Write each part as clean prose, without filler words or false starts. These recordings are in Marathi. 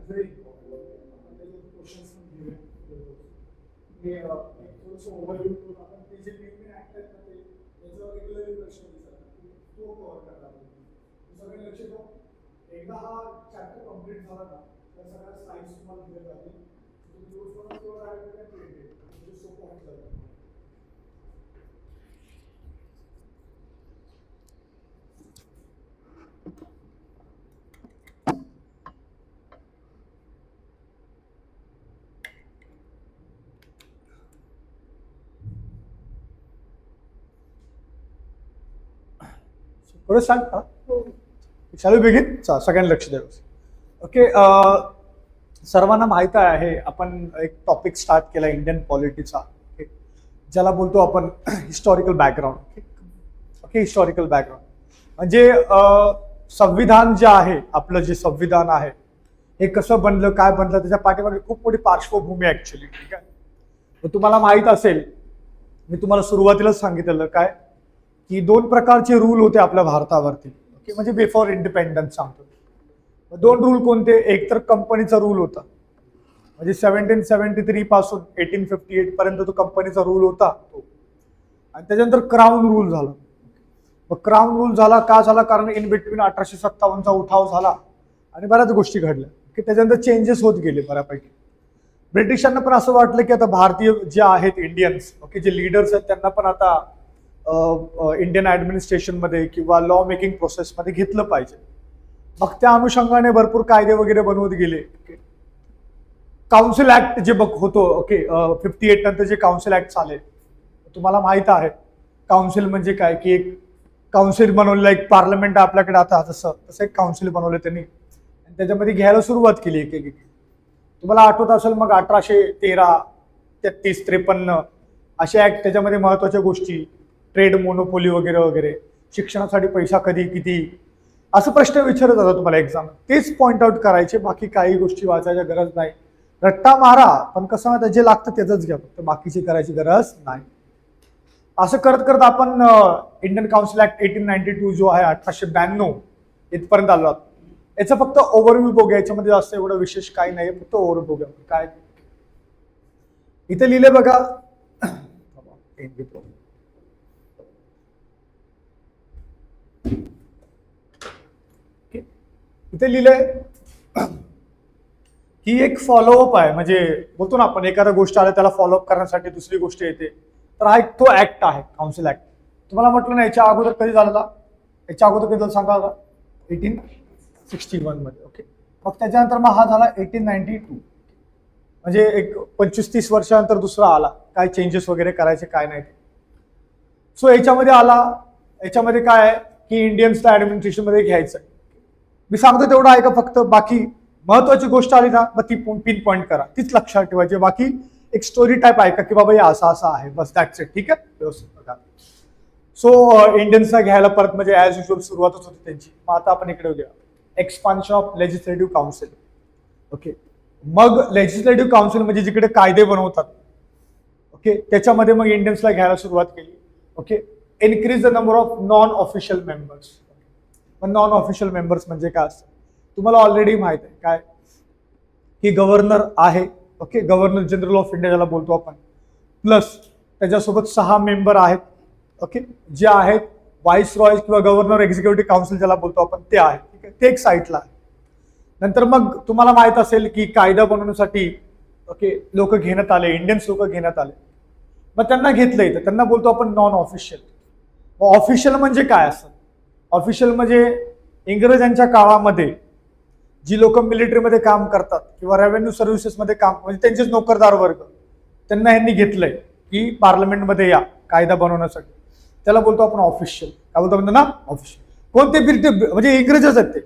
very important. आपण त्याचे क्वेश्चन्स पण घेऊया. मी थोडंसं ओव्हरव्ह्यू करून आपण ते जे मेन ऍक्ट आहेत ना ते त्याच्यावर रेग्युलरली प्रश्न विचारतात तो कव्हर करणार सगळे लक्ष ठेवा. एकदा हा चॅप्टर कम्प्लीट झाला ना तर सगळ्या स्लाइड्स तुम्हाला दिल्या जातील. तुम्ही रोज पण किंवा डायरेक्ट म्हणजे सोपं होऊन जाईल. परत सांग चालू बेगीन सगळ्यांना लक्ष द्यावं. ओके, सर्वांना माहित आहे आपण एक टॉपिक स्टार्ट केला इंडियन पॉलिटिक्सचा, ज्याला बोलतो आपण historical background. Okay, historical background म्हणजे संविधान जे आहे, आपलं जे संविधान आहे हे कसं बनलं, काय बनलं, त्याच्या पाठीमागे खूप मोठी पार्श्वभूमी ऍक्च्युली. ठीक आहे, तुम्हाला माहित असेल, मी तुम्हाला सुरुवातीलाच सांगितलेलं काय की दोन प्रकारचे रूल होते आपल्या भारतावरती. ओके, म्हणजे बिफोर इंडिपेंडन्स सांगतो. दोन रूल कोणते? एक तर कंपनीचा रूल होता, म्हणजे 1773 पासून 1858 पर्यंत तो कंपनीचा रूल होता तो. आणि त्याच्यानंतर क्राऊन रूल झाला. मग क्राऊन रूल झाला का झाला? कारण इन बिटवीन 1857चा उठाव झाला आणि बऱ्याच गोष्टी घडल्या की त्याच्यानंतर चेंजेस होत गेले बऱ्यापैकी. ब्रिटिशांना पण असं वाटलं की आता भारतीय जे आहेत इंडियन्स, ओके, जे लीडर्स आहेत त्यांना पण आता इंडियन ऍडमिनिस्ट्रेशनमध्ये किंवा लॉ मेकिंग प्रोसेसमध्ये घेतलं पाहिजे. मग त्या अनुषंगाने भरपूर कायदे वगैरे बनवत गेले. काउन्सिल ऍक्ट जे होतो, ओके, 58 नंतर जे काउन्सिल ऍक्ट आले, तुम्हाला माहित आहे काउन्सिल म्हणजे काय की एक काउन्सिल बनवलेलं, एक पार्लमेंट आपल्याकडे आता तसं एक काउन्सिल बनवलं त्यांनी आणि त्याच्यामध्ये घ्यायला सुरुवात केली एक एक. तुम्हाला आठवत असेल मग 1813, 33, 53 असे ऍक्ट, त्याच्यामध्ये महत्वाच्या गोष्टी, ट्रेड मोनोपोली वगैरे वगैरे, शिक्षणासाठी पैसा कधी किती, असं प्रश्न विचारत होता तुम्हाला एक्झाम. तेच पॉइंट आउट करायचे, बाकी काही गोष्टी वाचायच्या गरज नाही. रट्टा मारा पण कसं माहिती, जे लागतं त्याच घ्या, फक्त बाकीची करायची गरज नाही. असं करत करत आपण इंडियन काउन्सिल ऍक्ट 1892 जो आहे 1892 इथपर्यंत आलो. याचं फक्त ओव्हरव्ह्यू बघूया, याच्यामध्ये जास्त एवढं विशेष काही नाही, फक्त ओव्हरव्ह्यू बघूया. काय इथे लिहिले बघा, इथे लिहिलंय ही एक फॉलोअप आहे. म्हणजे बोलतो ना आपण एखाद्या गोष्ट आल्या त्याला फॉलोअप करण्यासाठी दुसरी गोष्ट येते, तर हा एक तो ऍक्ट आहे काउन्सिल ऍक्ट. तुम्हाला म्हटलं ना याच्या अगोदर कधी झालेला, याच्या अगोदर कधी सांगा, 1861 मध्ये. ओके, मग त्याच्यानंतर मग हा झाला 1892, म्हणजे एक 25-30 वर्षानंतर दुसरा आला. काय चेंजेस वगैरे करायचे काय नाही. सो याच्यामध्ये आला, याच्यामध्ये काय आहे की इंडियन्सला ऍडमिनिस्ट्रेशन मध्ये घ्यायचं. मी सांगतो तेवढं आहे का फक्त, बाकी महत्वाची गोष्ट आली ना मग ती पिन पॉईंट करा, तीच लक्षात ठेवायची. बाकी एक स्टोरी टाईप आहे का की बाबा हे असं असं आहे, बस दॅट्स इट. ठीक आहे, व्यवस्थित बघा. सो इंडियन्सला घ्यायला परत म्हणजे ऍज युजल सुरुवातच होती त्यांची. मग आता आपण इकडे घेऊया expansion of legislative council. Okay, मग लेजिस्लेटिव्ह काउन्सिल म्हणजे जिकडे कायदे बनवतात, ओके, त्याच्यामध्ये मग इंडियन्सला घ्यायला सुरुवात केली. Okay, increase the number of non official members. Non official members म्हणजे काय असतं तुम्हाला ऑलरेडी माहित आहे काय की गव्हर्नर आहे. Okay, governor general of India ज्याला बोलतो आपण, प्लस त्याच्यासोबत 6 मेंबर आहेत. ओके, जे आहेत व्हाईस रॉय किंवा गव्हर्नर एक्झिक्युटिव्ह काउन्सिल ज्याला बोलतो आपण ते आहे. ठीक आहे, ते एक साईडला आहे. नंतर मग तुम्हाला माहित असेल की कायदा बनवण्यासाठी ओके लोक घेण्यात आले, इंडियन्स लोक घेण्यात आले. मग त्यांना घेतलंय तर त्यांना बोलतो आपण नॉन ऑफिशियल. ऑफिशियल म्हणजे काय असतं? ऑफिशियल म्हणजे इंग्रजांच्या काळामध्ये जी लोक मिलिटरीमध्ये काम करतात किंवा रेव्हेन्यू सर्व्हिसेसमध्ये काम, म्हणजे त्यांचेच नोकरदार वर्ग, त्यांना यांनी घेतलंय की पार्लमेंटमध्ये या कायदा बनवण्यासाठी. त्याला बोलतो आपण ऑफिशियल. काय बोलतो म्हणतो ना, ऑफिशियल. कोणते म्हणजे इंग्रजच आहेत ते.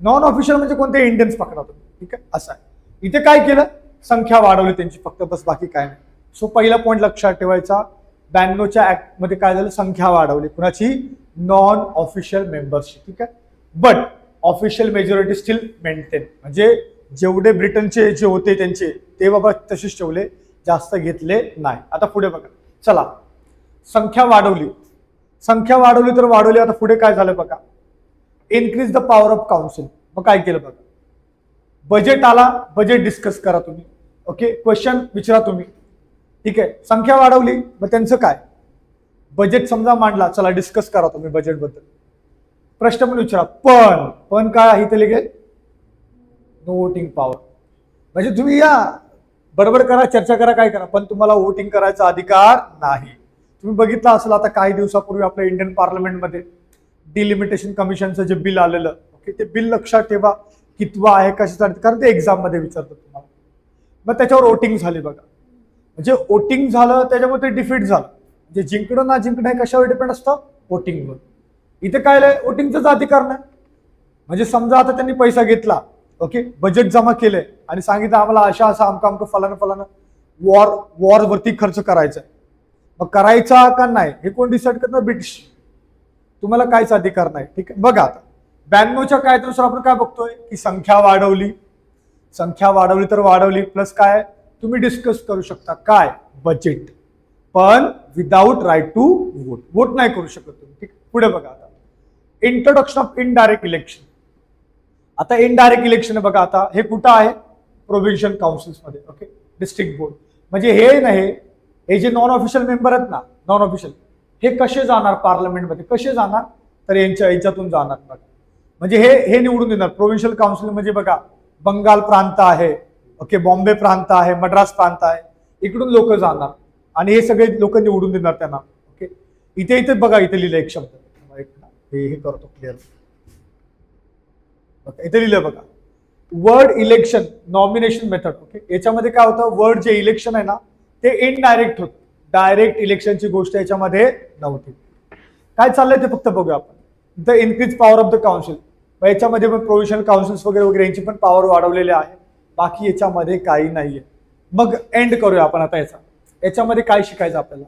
नॉन ऑफिशियल म्हणजे कोणते इंडियन्स पकडा तुम्ही. ठीक आहे, असं आहे. इथे काय केलं, संख्या वाढवली त्यांची फक्त, बस बाकी काय नाही. सो पहिला पॉईंट लक्षात ठेवायचा, 92च्या ऍक्ट मध्ये काय झालं, संख्या वाढवली कुणाची, नॉन ऑफिशियल मेंबर्सची. ठीक आहे, but official majority steel maintain. म्हणजे जेवढे ब्रिटनचे जे होते त्यांचे ते बाबा तसेच ठेवले, जास्त घेतले नाही. आता पुढे बघा, चला संख्या वाढवली, संख्या वाढवली तर वाढवली. आता पुढे काय झालं बघा, increase the power of council. मग काय केलं बघा, बजेट आला, बजेट डिस्कस करा तुम्ही. ओके, क्वेश्चन विचारा तुम्ही. ठीक आहे, संख्या वाढवली, मग त्यांचं काय, बजेट समजा मांडला, चला डिस्कस करा तुम्ही बजेट बद्दल, प्रश्न पण विचारा. पण काय आहे इथे लिहिले, नो वोटिंग पॉवर. म्हणजे तुम्ही या बरोबर करा, चर्चा करा, काय करा, पण तुम्हाला वोटिंग करायचा अधिकार नाही. तुम्ही बघितलं असेल आता काही दिवसापूर्वी आपल्या इंडियन पार्लमेंटमध्ये डिलिमिटेशन कमिशनचं जे बिल आलेलं, ओके, ते बिल लक्षात ठेवा कितवा आहे, कशासाठी, कारण ते एक्झाम मध्ये विचारतात तुम्हाला. मग त्याच्यावर वोटिंग झाली बघा, म्हणजे वोटिंग झालं त्याच्यामुळे ते डिफीट झालं. म्हणजे जिंकणं ना जिंकणं हे कशावर डिपेंड असतं, वोटिंगवर. इथे काय वोटिंगचाच अधिकार नाही. म्हणजे समजा आता त्यांनी पैसा घेतला, ओके, बजेट जमा केलंय आणि सांगितलं आम्हाला अशा असं आमका फलानं वॉरवरती खर्च करायचा आहे, मग करायचा का नाही हे कोण डिसाईड करणार, ब्रिटिश. तुम्हाला काहीच अधिकार नाही. ठीक आहे, बघा आता 92च्या कायद्यानुसार आपण काय बघतोय की संख्या वाढवली तर वाढवली, प्लस काय तुम्ही डिस्कस करू शकता, काय बजेट, पण विदाउट राईट टू वोट नाही करू शकत तुम्ही. ठीक, पुढे बघा आता इंट्रोडक्शन ऑफ इनडायरेक्ट इलेक्शन. आता इनडायरेक्ट इलेक्शन बघा, आता हे कुठं आहे, प्रोव्हिन्शियल काउन्सिल्स मध्ये. Okay, district board. म्हणजे हे नाही, हे जे नॉन ऑफिशियल मेंबर आहेत ना, नॉन ऑफिशियल, हे कसे जाणार पार्लमेंटमध्ये, कसे जाणार, तर यांच्यातून जाणार. बघा, म्हणजे हे निवडून देणार. प्रोव्हिन्शियल काउन्सिल म्हणजे बघा, बंगाल प्रांत आहे, ओके, बॉम्बे प्रांत आहे, मद्रास प्रांत आहे, इकडून लोक जाणार आणि हे सगळे लोक निवडून देणार त्यांना. ओके, इथे बघा, इथे लिहिलं एक शब्द, हे करतो क्लिअर. इथे लिहिलं बघा, word election nomination method. Okay, याच्यामध्ये काय होतं, वर्ड जे इलेक्शन आहे ना ते इनडायरेक्ट होत, डायरेक्ट इलेक्शनची गोष्ट याच्यामध्ये नव्हती. काय चाललंय ते फक्त बघूया आपण. The increase power of the council, याच्यामध्ये पण प्रोव्हिन्शियल काउन्सिल्स वगैरे यांची पण पॉवर वाढवलेली आहे, बाकी याच्यामध्ये काही नाहीये. मग एंड करूया आपण आता याच्यामध्ये काय शिकायचं आपल्याला.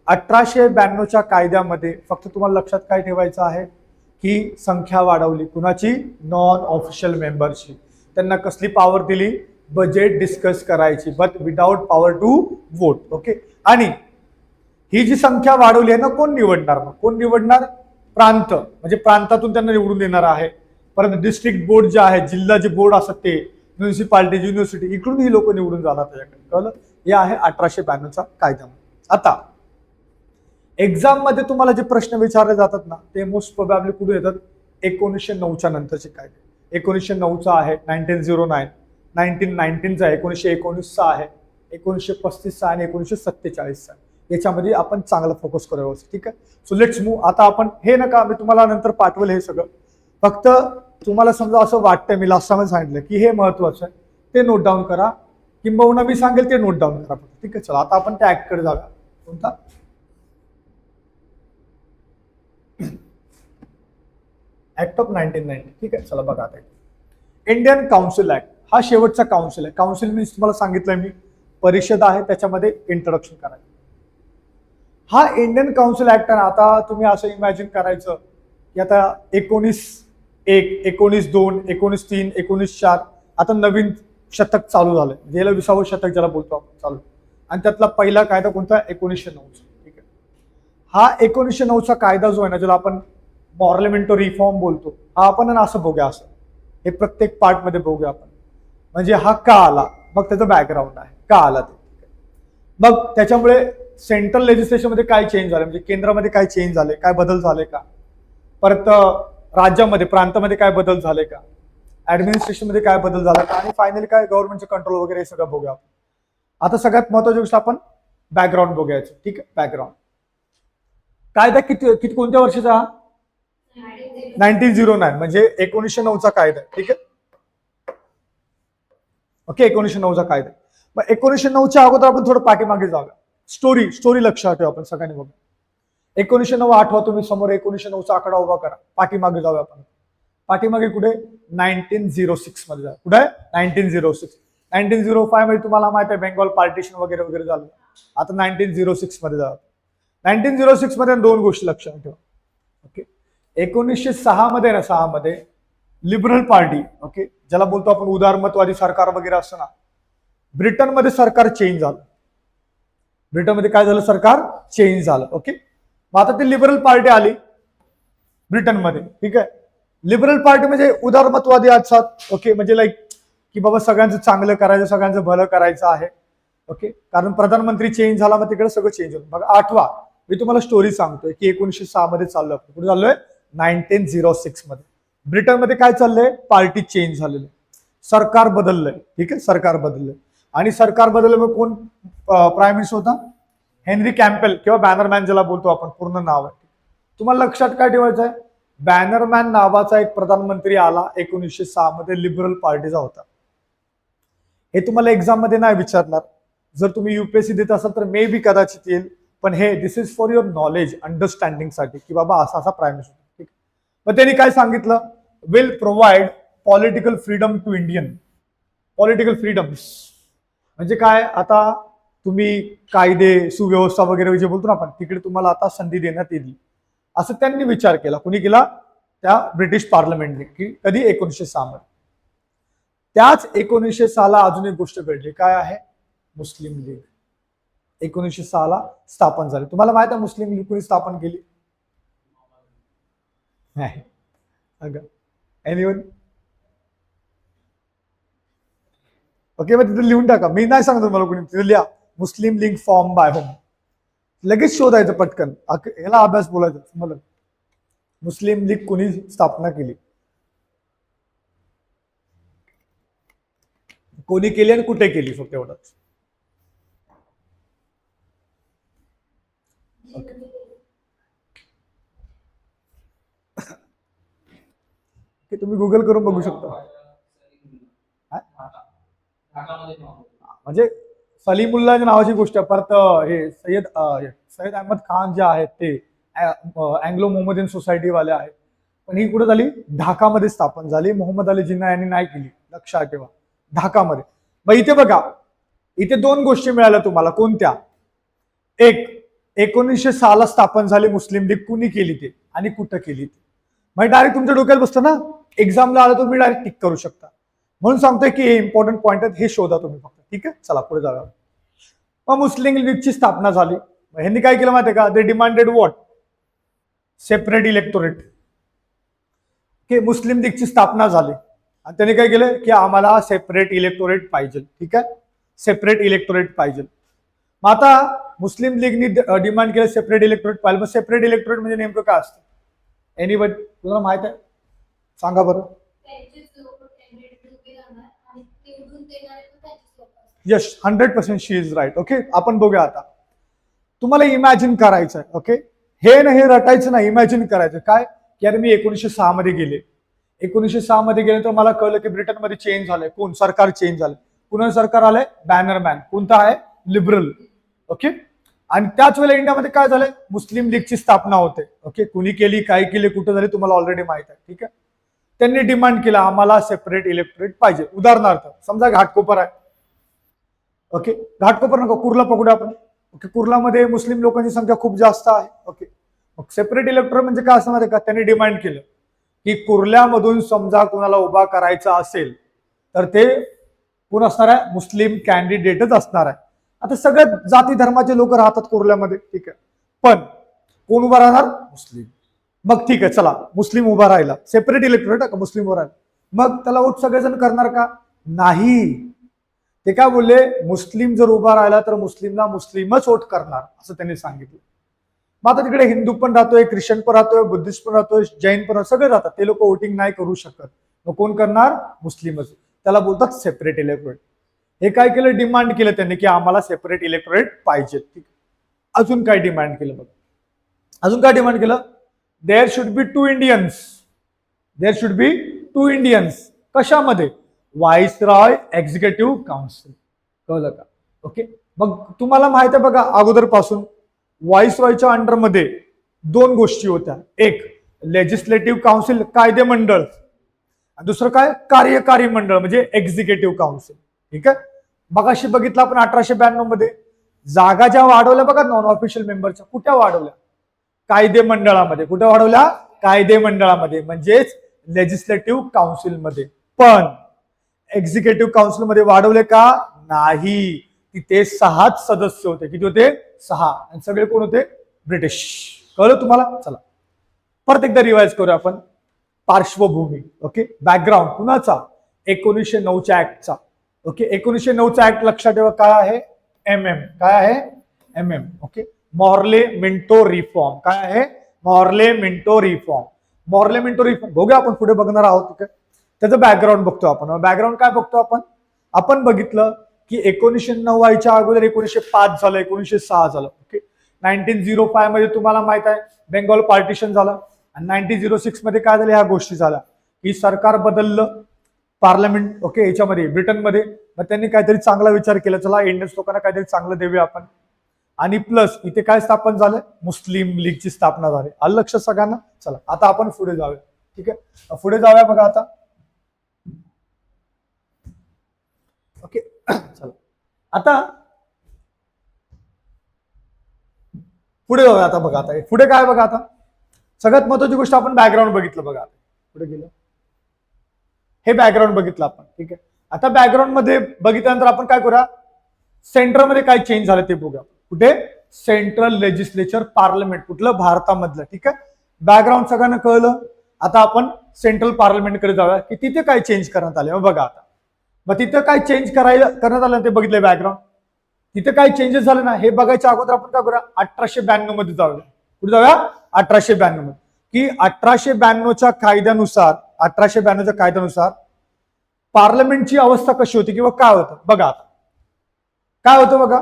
1892च्या कायद्यामध्ये फक्त तुम्हाला लक्षात काय ठेवायचं आहे की संख्या वाढवली, कुणाची, नॉन ऑफिशियल मेंबरची. त्यांना कसली पॉवर दिली, बजेट डिस्कस करायची, but without power to vote. Okay, आणि ही जी संख्या वाढवली आहे ना, कोण निवडणार, मग कोण निवडणार, प्रांत, म्हणजे प्रांतातून त्यांना निवडून देणार आहे. परत डिस्ट्रिक्ट बोर्ड जे आहे, जिल्हा जे बोर्ड असतात ते, म्युन्सिपालिटी, युनिव्हर्सिटी, इकडून ही लोक निवडून जाणार त्याच्याकडे. कळलं, हे आहे 1892चा कायदा. आता एक्झाम मध्ये तुम्हाला जे प्रश्न विचारले जातात ना, ते मोस्ट प्रोबॅबली कुठे येतात, 1909च्या नंतरचे कायदे. 1909चा आहे, 1909, 1919चा आहे, 1919चा आहे, 1935चा आणि 1947चा. याच्यामध्ये आपण चांगला फोकस करूया. ठीक आहे, सो लेट्स मूव. आता आपण हे नका, मी तुम्हाला नंतर पाठवलं हे सगळं, फक्त तुम्हाला समजा असं वाटतंय, मी लास्ट टाइम सांगितलं की हे महत्वाचं आहे, ते नोट डाऊन करा, किंबहुना मी सांगेल ते नोट डाऊन करा. ठीक आहे, चला आता आपण त्या ऍक्टकडे जाऊया. कोणता, ऍक्ट ऑफ 1990. ठीक आहे, चला बघा आता इंडियन काउन्सिल ऍक्ट. हा शेवटचा काउन्सिल आहे. काउन्सिल मीन्स तुम्हाला सांगितलंय मी, परिषद आहे, त्याच्यामध्ये इंट्रोडक्शन करायचं. हा इंडियन काउन्सिल ऍक्ट आहे. आता तुम्ही असं इमॅजिन करायचं की आता 1901, 1902, 1903, 1904, आता नवीन शतक चालू झालंय, ज्याला 20वं शतक ज्याला बोलतो आपण चालू, आणि त्यातला पहिला कायदा कोणता, 1909चा. ठीक आहे, हा 1909चा कायदा जो आहे ना, ज्याला आपण पार्लिमेंटरी रिफॉर्म बोलतो, हा आपण असं बघूया, असं हे प्रत्येक पार्ट मध्ये बघूया आपण. म्हणजे हा का आला, मग त्याचं बॅकग्राऊंड आहे, का आला ते. मग त्याच्यामुळे सेंट्रल लेजिस्लेशन मध्ये काय चेंज झाले, म्हणजे केंद्रामध्ये काय चेंज झाले, काय बदल झाले का, परत राज्यामध्ये, प्रांतामध्ये काय बदल झाले का, ऍडमिनिस्ट्रेशन मध्ये काय बदल झाला का, आणि फायनली काय गव्हर्नमेंटचे कंट्रोल वगैरे हे सगळं बघूया आपण. आता सगळ्यात महत्वाची गोष्ट आपण बॅकग्राऊंड बघूयाचं. ठीक आहे, बॅकग्राऊंड. कायदा किती कोणत्या वर्षाचा हा, 1909, म्हणजे 1909चा कायदा. ठीक आहे, ओके, 1909चा कायदा. मग 1909च्या अगोदर आपण थोडं पाठीमागे जाऊया. स्टोरी लक्षात ठेवा आपण सगळ्यांनी बघू. 1909 आठवा तुम्ही समोर, 1909चा आकडा उभा करा, पाठीमागे जाऊया आपण. पाठीमागे कुठे, 1906 मध्ये जा. कुठे, 1906. 1905 मध्ये तुम्हाला माहिती आहे बेंगॉल पार्टिशन वगैरे वगैरे झालं. आता 1906 मध्ये जा. 1906 मध्ये दोन गोष्टी लक्षात ठेवा. ओके, 1906 मध्ये ना, 6 मध्ये लिबरल पार्टी, ओके, ज्याला बोलतो आपण उदारमतवादी सरकार वगैरे असतं ना, ब्रिटनमध्ये सरकार चेंज झालं. ब्रिटनमध्ये काय झालं, सरकार चेंज झालं. ओके, मग आता ती लिबरल पार्टी आली ब्रिटनमध्ये. ठीक आहे, लिबरल पार्टी म्हणजे उदारमतवादी असतात. ओके, म्हणजे लाईक की बाबा सगळ्यांचं चांगलं करायचं, सगळ्यांचं भलं करायचं आहे. ओके, कारण प्रधानमंत्री चेंज झाला मग तिकडे सगळं चेंज होतं. बघा 8वा, मी तुम्हाला स्टोरी सांगतोय की 1906 मध्ये चाललो आपण. कुठे चाललोय? 1906 मध्ये. ब्रिटनमध्ये काय चाललंय? पार्टी चेंज झालेली, सरकार बदललंय. ठीक आहे, सरकार बदललंय. आणि सरकार बदललं मग कोण प्राईम मिनिस्टर होता? हेनरी कॅम्पेल किंवा बॅनरमॅन ज्याला बोलतो आपण, पूर्ण नाव आहे. तुम्हाला लक्षात काय ठेवायचं आहे? बॅनरमॅन नावाचा एक प्रधानमंत्री आला 1906 मध्ये, लिबरल पार्टीचा होता. हे तुम्हाला एक्झाम मध्ये नाही विचारणार. जर तुम्ही युपीएससी देत असाल तर मे बी कदाचित येईल, पण हे this is for your knowledge, understanding साठी की बाबा असा असा प्राईम मिनिस्टर. ठीक, मग त्यांनी काय सांगितलं? Will provide political freedom to Indian. Political freedoms म्हणजे काय? आता तुम्ही कायदे सुव्यवस्था वगैरे जे बोलतो ना आपण, तिकडे तुम्हाला आता संधी देण्यात येईल, असं त्यांनी विचार केला. कुणी केला? त्या ब्रिटिश पार्लमेंटने. की कधी? 1906 मध्ये. त्याच 1906 ला अजून एक गोष्ट घडली. काय आहे? मुस्लिम लीग 1906 ला स्थापन झाली. तुम्हाला माहित आहे मुस्लिम लीग कोणी स्थापन केली? नाही. एनिवन? ओके, मग तिथे लिहून टाका. मी नाही सांगतो तुम्हाला कोणी, तिथे लिहा मुस्लिम लीग फॉर्म बाय होम. लगेच शोधायचं पटकन, याला अभ्यास बोलायचं मला. मुस्लिम लीग कोणी स्थापना केली, कोणी केली आणि कुठे केली, फक्त एवढंच. तुम्ही गुगल करून बघू शकता. म्हणजे सलीमुल्ला नावाची गोष्ट आहे. परत हे सय्यद अहमद खान जे आहेत ते अँग्लो मोहम्मदन सोसायटी वाले आहेत. पण ही कुठे झाली? ढाकामध्ये स्थापन झाली. मोहम्मद अली जिन्ना यांनी नाही केली, लक्षात ठेवा. ढाकामध्ये. मग इथे बघा, इथे दोन गोष्टी मिळाल्या तुम्हाला. कोणत्या? एक, 1906 ला स्थापन झाली मुस्लिम लीग, कुणी केली ते आणि कुठं केली ते. मग डायरेक्ट तुमच्या डोक्यात बसतं ना, एक्झामला आलं तुम्ही डायरेक्ट टिक करू शकता. म्हणून सांगतोय की हे इम्पॉर्टंट पॉईंट आहेत, हे शोधा तुम्ही फक्त. ठीक आहे, चला पुढे जाऊया. मग मुस्लिम लीगची स्थापना झाली. ह्यांनी काय केलं माहितीये का? They demanded what? Separate electorate. की मुस्लिम लीगची स्थापना झाली आणि त्यांनी काय केलं की आम्हाला सेपरेट इलेक्टोरेट पाहिजे. ठीक आहे, सेपरेट इलेक्टोरेट पाहिजे. मग आता मुस्लिम लीगनी डिमांड केलं सेपरेट इलेक्टोरेट पाहिजे. मग सेपरेट इलेक्टोरेट म्हणजे नेमकं काय असतं? एनीबडी तुम्हाला माहित आहे? सांगा बरं. Yes, 100% she is right. Okay, आपण बघूया आता. तुम्हाला इमॅजिन करायचं आहे. ओके, हे ना हे रटायचं नाही, इमॅजिन करायचं. काय की अरे मी 1906 मध्ये गेले. 1906 मध्ये गेले तर मला कळलं की ब्रिटनमध्ये चेंज झालंय. कोण? सरकार चेंज झालं. पुन्हा सरकार आलंय बॅनरमॅन. कोणता आहे? लिबरल. ओके, आणि त्याच वेळेला इंडियामध्ये काय झालंय? मुस्लिम लीगची स्थापना होते. ओके, कुणी केली, काय केली, कुठं झाली, तुम्हाला ऑलरेडी माहित आहे. ठीक आहे, त्यांनी डिमांड केला आम्हाला सेपरेट इलेक्टोरेट पाहिजे. उदाहरणार्थ समजा घाटकोपर आहे. ओके, घाटकोपर नको, कुर्ला पकडू आपण. ओके, कुर्लामध्ये मुस्लिम लोकांची संख्या खूप जास्त आहे. ओके, मग सेपरेट इलेक्टोरेट म्हणजे काय असणार आहे का? त्यांनी डिमांड केलं की कुर्ल्यामधून समजा कुणाला उभा करायचा असेल तर ते कोण असणार आहे? मुस्लिम कॅन्डिडेटच असणार आहे. आता सगळ्या जाती धर्माचे लोक राहतात कुर्ल्यामध्ये. ठीक आहे, पण कोण उभा राहणार? मुस्लिम. मग ठीक आहे, चला मुस्लिम उभा राहिला, सेपरेट इलेक्टोरेट का मुस्लिम उभा राहिला. मग त्याला वोट सगळेजण करणार का? नाही. ते काय बोलले? मुस्लिम जर उभा राहिला तर मुस्लिमला मुस्लिमच वोट करणार, असं त्यांनी सांगितलं. मग आता तिकडे हिंदू पण राहतोय, ख्रिश्चन पण राहतोय, बुद्धिस्ट पण राहतोय, जैन पण राहतोय, सगळे राहतात. ते लोक वोटिंग नाही करू शकत. मग कोण करणार? मुस्लिमच. त्याला बोलतात सेपरेट इलेक्टोरेट. हे काय केलं? डिमांड केलं त्यांनी की आम्हाला सेपरेट इलेक्टोरेट पाहिजे. ठीक, अजून काय डिमांड केलं बघ? अजून काय डिमांड केलं? There should be 2 Indians. There should be 2 Indians. कशामध्ये? Viceroy executive council. कळलं का? ओके, मग तुम्हाला माहित आहे बघा, अगोदर पासून व्हाईसरॉयच्या अंडरमध्ये 2 गोष्टी होत्या. एक लेजिस्लेटिव्ह काउन्सिल, कायदे मंडळ, आणि दुसरं काय? कार्यकारी मंडळ म्हणजे एक्झिक्युटिव्ह काउन्सिल. ठीक आहे, मगाशी बघितलं आपण 1892 मध्ये जागा ज्या वाढवल्या बघा नॉन ऑफिशियल मेंबरच्या, कुठे वाढवल्या? कायदे मंडळामध्ये. कुठे वाढवल्या? कायदे मंडळामध्ये, म्हणजेच लेजिस्लेटिव्ह काउन्सिल मध्ये. पण एक्झिक्युटिव्ह काउन्सिल मध्ये वाढवले का? नाही. तिथे 6च सदस्य होते. किती होते? 6. आणि सगळे कोण होते? ब्रिटिश. कळलं तुम्हाला? चला परत एकदा रिवाइज करूया आपण. पार्श्वभूमी. ओके, बॅकग्राऊंड कुणाचा? 1909च्या ऍक्टचा. ओके, 1909चा ऍक्ट लक्षात ठेवा काय आहे, MM. काय आहे, MM. Okay, Morley Minto reform. काय आहे, Morley Minto reform. Morley Minto reform बघूया आपण पुढे बघणार आहोत. ठीक आहे, त्याचं बॅकग्राऊंड बघतो आपण. बॅकग्राऊंड काय बघतो आपण बघितलं की 1909 व्हायच्या अगोदर 1905 झालं, 1906 झालं. ओके, 1905 मध्ये तुम्हाला माहित आहे बेंगॉल पार्टिशन झालं आणि 1906 मध्ये काय झालं, ह्या गोष्टी झाल्या की सरकार बदललं, पार्लमेंट. ओके, याच्यामध्ये ब्रिटनमध्ये मग त्यांनी काहीतरी चांगला विचार केला, चला इंडियन्स लोकांना काहीतरी चांगलं देऊया आपण. आणि प्लस इथे काय स्थापन झालं, मुस्लिम लीगची स्थापना झाली. आलं लक्षात सगळ्यांना. चला आता आपण पुढे जाऊया. ठीक आहे, पुढे जाऊया बघा आता. ओके, चला आता पुढे जाऊया. आता बघा आता पुढे काय बघा, आता सगळ्यात महत्वाची गोष्ट आपण बॅकग्राऊंड बघितलं. बघा पुढे गेलं, हे बॅकग्राऊंड बघितलं आपण. ठीक आहे, आता बॅकग्राऊंड मध्ये बघितल्यानंतर आपण काय करूया, सेंट्रलमध्ये काय चेंज झालं ते बघूया. कुठे, सेंट्रल लेजिस्लेचर पार्लमेंट, कुठलं, भारतामधलं. ठीक आहे, बॅकग्राऊंड सगळ्यांना कळलं. आता आपण सेंट्रल पार्लमेंटकडे जाऊया की तिथे काय चेंज करण्यात आले. बघा आता मग तिथं काय चेंज करण्यात आलं ते बघितलं बॅकग्राऊंड. तिथे काय चेंजेस झाले ना हे बघायच्या अगोदर आपण काय करूया, 1892 मध्ये जाऊया. कुठे जाऊया, 1892 मध्ये. की 1892च्या कायद्यानुसार, 1892च्या कायद्यानुसार पार्लमेंटची अवस्था कशी होती किंवा काय होतं बघा. आता काय होतं बघा,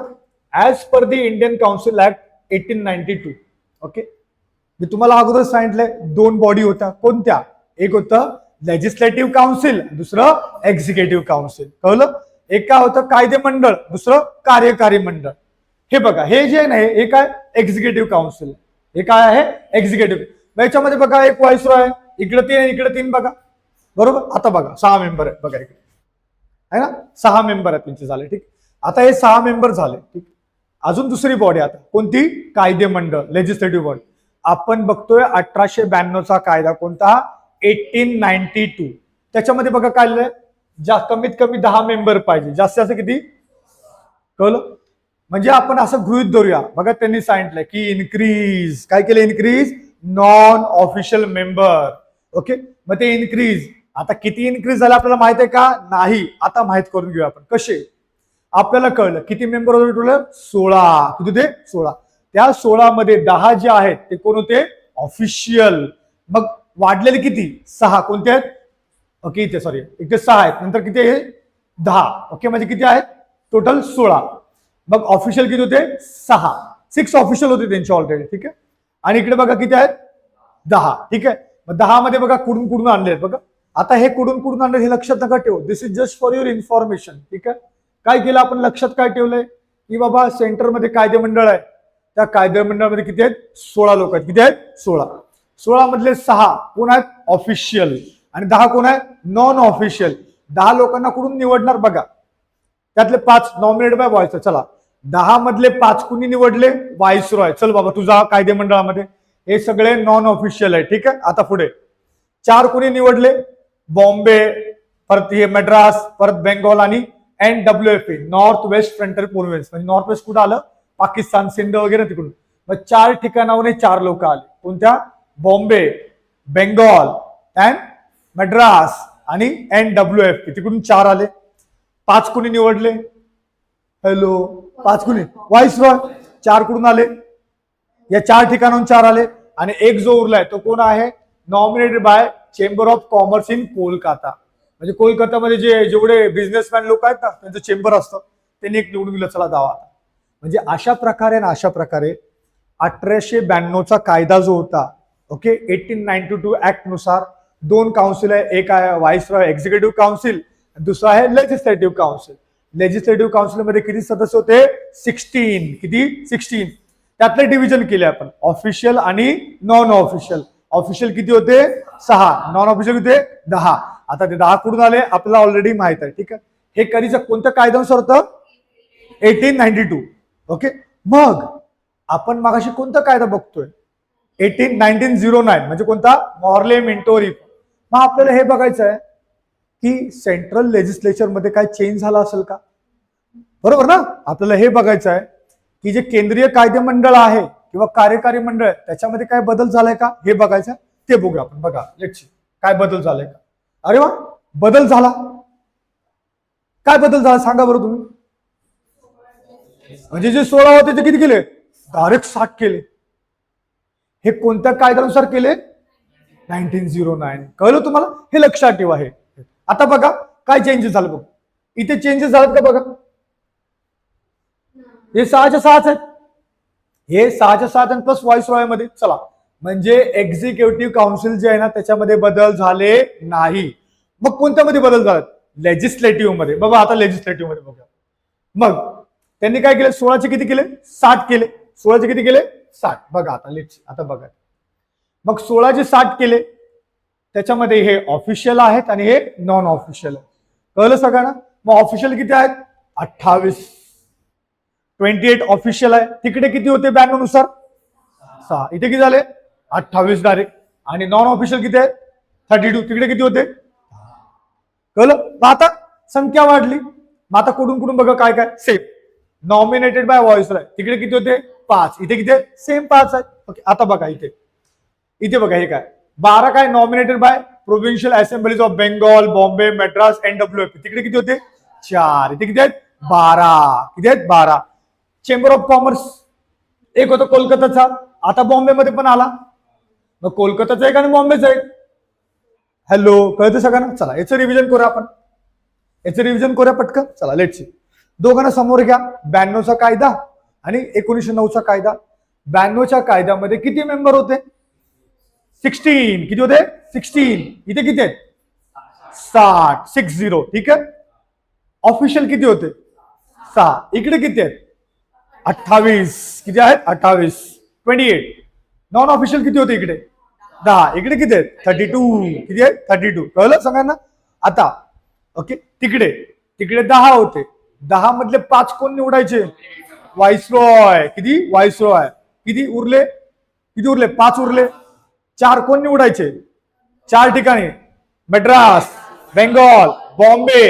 as per the Indian council act 1892. Okay, मी तुम्हाला अगोदर सांगितलंय दोन बॉडी होत्या. कोणत्या, एक होतं लेजिस्लेटिव्ह काउन्सिल, दुसरं एक्झिक्युटिव्ह काउन्सिल. कळलं, एक काय होतं कायदे मंडळ, दुसरं कार्यकारी मंडळ. हे बघा, हे जे नाही हे काय एक्झिक्युटिव्ह काउन्सिल, हे काय आहे एक्झिक्युटिव्ह. याच्यामध्ये बघा एक व्हाईसरॉय आहे, इकडे 3 इकडे 3 बघा. बरोबर, आता बघा 6 मेंबर आहे बघा इकडे, आहे ना, 6 मेंबर आहेत त्यांचे झाले. ठीक, आता हे 6 मेंबर झाले. ठीक, अजून दुसरी बॉडी आता कोणती, कायदे मंडळ, लेजिस्लेटिव्ह बॉडी. आपण बघतोय 1892चा कायदा कोणता, 1892. त्याच्यामध्ये बघा काय लिहिलंय, कमीत कमी 10 मेंबर पाहिजे, जास्तीत जास्त किती, कळलं. म्हणजे आपण असं गृहीत धरूया बघा, त्यांनी सांगितलंय की इन्क्रीज, काय केलं, increase non official member. Okay, मग ते इन्क्रीज, आता किती इन्क्रीज झालं आपल्याला माहित आहे का, नाही. आता माहित करून घेऊया आपण कसे. आपल्याला कळलं किती मेंबर होते, 16. किती होते, 16. त्या 16 मध्ये 10 जे आहेत ते कोण होते, ऑफिशियल. मग वाढलेले किती, 6. कोणते आहेत, ओके इथे सॉरी इथे 6 आहेत, नंतर किती आहे 10. ओके, म्हणजे किती आहेत टोटल 16. मग ऑफिशियल किती होते, 6 ऑफिशियल होते त्यांचे ऑलरेडी. ठीक आहे, आणि इकडे बघा किती आहेत, 10. ठीक आहे, मग 10 मध्ये बघा कुठून आणले आहेत बघा. आता हे कुठून आणले हे लक्षात नका ठेवू, this is just for your information. ठीक आहे, काय केलं आपण लक्षात काय ठेवलंय की बाबा सेंटरमध्ये कायदे मंडळ आहे, त्या कायदे मंडळामध्ये किती आहेत, 16 लोक आहेत. किती आहेत, 16. 16 मधले 6 कोण आहेत, ऑफिशियल, आणि 10 कोण आहेत, नॉन ऑफिशियल. 10 लोकांना कुठून निवडणार बघा, त्यातले 5 नॉमिनेट बाय व्हायचं. चला 10 मधले 5 कुणी निवडले, व्हाईसरॉय. चल बाबा तुझा कायदे मंडळामध्ये, हे सगळे नॉन ऑफिशियल आहे. ठीक आहे, आता पुढे 4 कुणी निवडले, बॉम्बे, परत हे मद्रास, परत बेंगॉल आणि NWFA, north west frontier province. म्हणजे नॉर्थ वेस्ट कुठं आलं, पाकिस्तान, सिंध वगैरे तिकडून. मग 4 ठिकाणावरून 4 लोक आले. कोणत्या, बॉम्बे, बेंगॉल अँड मद्रास आणि NWFA, तिकडून 4 आले. 5 कुणी निवडले, हॅलो 5 कुणी, व्हाईसरॉय. 4 कुठून आले, या 4 ठिकाणाहून 4 आले. आणि एक जो उरलाय तो कोण आहे, nominated by chamber of commerce in Kolkata. म्हणजे कोलकातामध्ये जेवढे बिझनेसमॅन लोक आहेत ना त्यांचं चेंबर असतं, त्यांनी एक निवडून दिलं, चला जावा. म्हणजे अशा प्रकारे 1892चा कायदा जो होता, ओके 1892 ऍक्ट नुसार 2 काउन्सिल आहे, एक आहे व्हाईसरॉय एक्झिक्युटिव्ह काउन्सिल, दुसरा आहे लेजिस्लेटिव्ह काउन्सिल. लेजिस्लेटिव्ह काउन्सिलमध्ये किती सदस्य होते, 16. किती, 16. त्यातले डिव्हिजन केले आपण, ऑफिशियल आणि नॉन ऑफिशियल. ऑफिशियल किती होते, 6, नॉन ऑफिशियल होते 10. आता ते 10 कुठून आले आपल्याला ऑलरेडी माहित आहे. ठीक आहे, हे कधीचं कोणत्या कायद्यानुसार होतं, 1892. ओके, मग आपण मागाशी कोणता कायदा बघतोय, 1909 म्हणजे कोणता, मॉर्ले मिंटो रिफॉर्म. मग आपल्याला हे बघायचं आहे की सेंट्रल लेजिस्लेचर मध्ये काय चेंज झाला असेल का, बरोबर ना. आपल्याला हे बघायचं आहे की जे केंद्रीय कायदे मंडळ आहे किंवा कार्यकारी मंडळ त्याच्यामध्ये काय बदल झालाय का, हे बघायचं. ते बघूया आपण. बघा लेट्स सी काय बदल झालाय का. अरे वा, बदल झाला. काय बदल झाला सांगा बरं तुम्ही. म्हणजे जे 16 होते ते किती केले, डायरेक्ट 60 केले. हे कोणत्या कायद्यानुसार केले, 1909. कळलं तुम्हाला, हे लक्षात ठेवा. हे आता बघा काय चेंजेस झालं बघ, इथे चेंजेस झालेत का बघा. हे 6च्या 6 आहेत, हे 6च्या 6 आणि प्लस व्हॉइस रॉय मध्ये. चला, म्हणजे एक्झिक्युटिव्ह काउन्सिल जे आहे ना त्याच्यामध्ये बदल झाले नाही. मग कोणत्यामध्ये बदल झाले, लेजिस्लेटिव्ह मध्ये. बाबा आता लेजिस्लेटिव्ह मध्ये बघा. मग त्यांनी काय केलं, 16चे किती केले, 60 केले. 16चे किती केले, 60. बघा आता आता बघा, मग 16चे 60 केले. त्याच्यामध्ये हे ऑफिशियल आहेत आणि हे नॉन ऑफिशियल आहे. कळलं सगळ्यांना. मग ऑफिशियल किती आहेत, 28. 28 ऑफिशियल आहे. तिकडे किती होते 92 नुसार, 6. इथे किती झाले, 28 डायरेक्ट. आणि नॉन ऑफिशियल किती आहे, 32. तिकडे किती होते. कळलं. मग आता संख्या वाढली. मग आता कुठून कुठून बघा काय काय same. Nominated by voice Roy तिकडे किती होते, 5. इथे किती सेम 5 आहेत. ओके, आता बघा इथे बघा हे काय, 12 काय, nominated by provincial assemblies of Bengal, Bombay, Madras, NWFP. तिकडे किती होते, 4. इथे किती आहेत, 12. किती आहेत, 12. चेंबर ऑफ कॉमर्स एक होतं कोलकाताचा, आता बॉम्बे मध्ये पण आला. मग कोलकाताचा एक आणि बॉम्बेचा एक. हॅलो, कळतं सगळ्यांना. चला याचं रिव्हिजन करूया आपण, याचं रिव्हिजन करूया पटकन. चला लेट्स सी. दोघांना समोर घ्या. 92चा कायदा आणि 1909चा कायदा. 92च्या कायद्यामध्ये किती मेंबर होते, 16. किती होते, 16. इथे किती आहेत, 60. 60. ठीक आहे. ऑफिशियल किती होते, 6. इकडे किती आहेत, 28. किती आहेत, 28. 28. नॉन ऑफिशियल किती होते इकडे, 10. इकडे किती आहेत, 32. किती आहेत, 32. कळलं सगळ्यांना. आता ओके, तिकडे 10 होते. 10 मधले 5 कोण निवडायचे, व्हाईसरॉय. किती, व्हाईसरॉय. किती उरले, 5 उरले. 4 कोण निवडायचे, 4 ठिकाणी, मद्रास, बेंगॉल, बॉम्बे,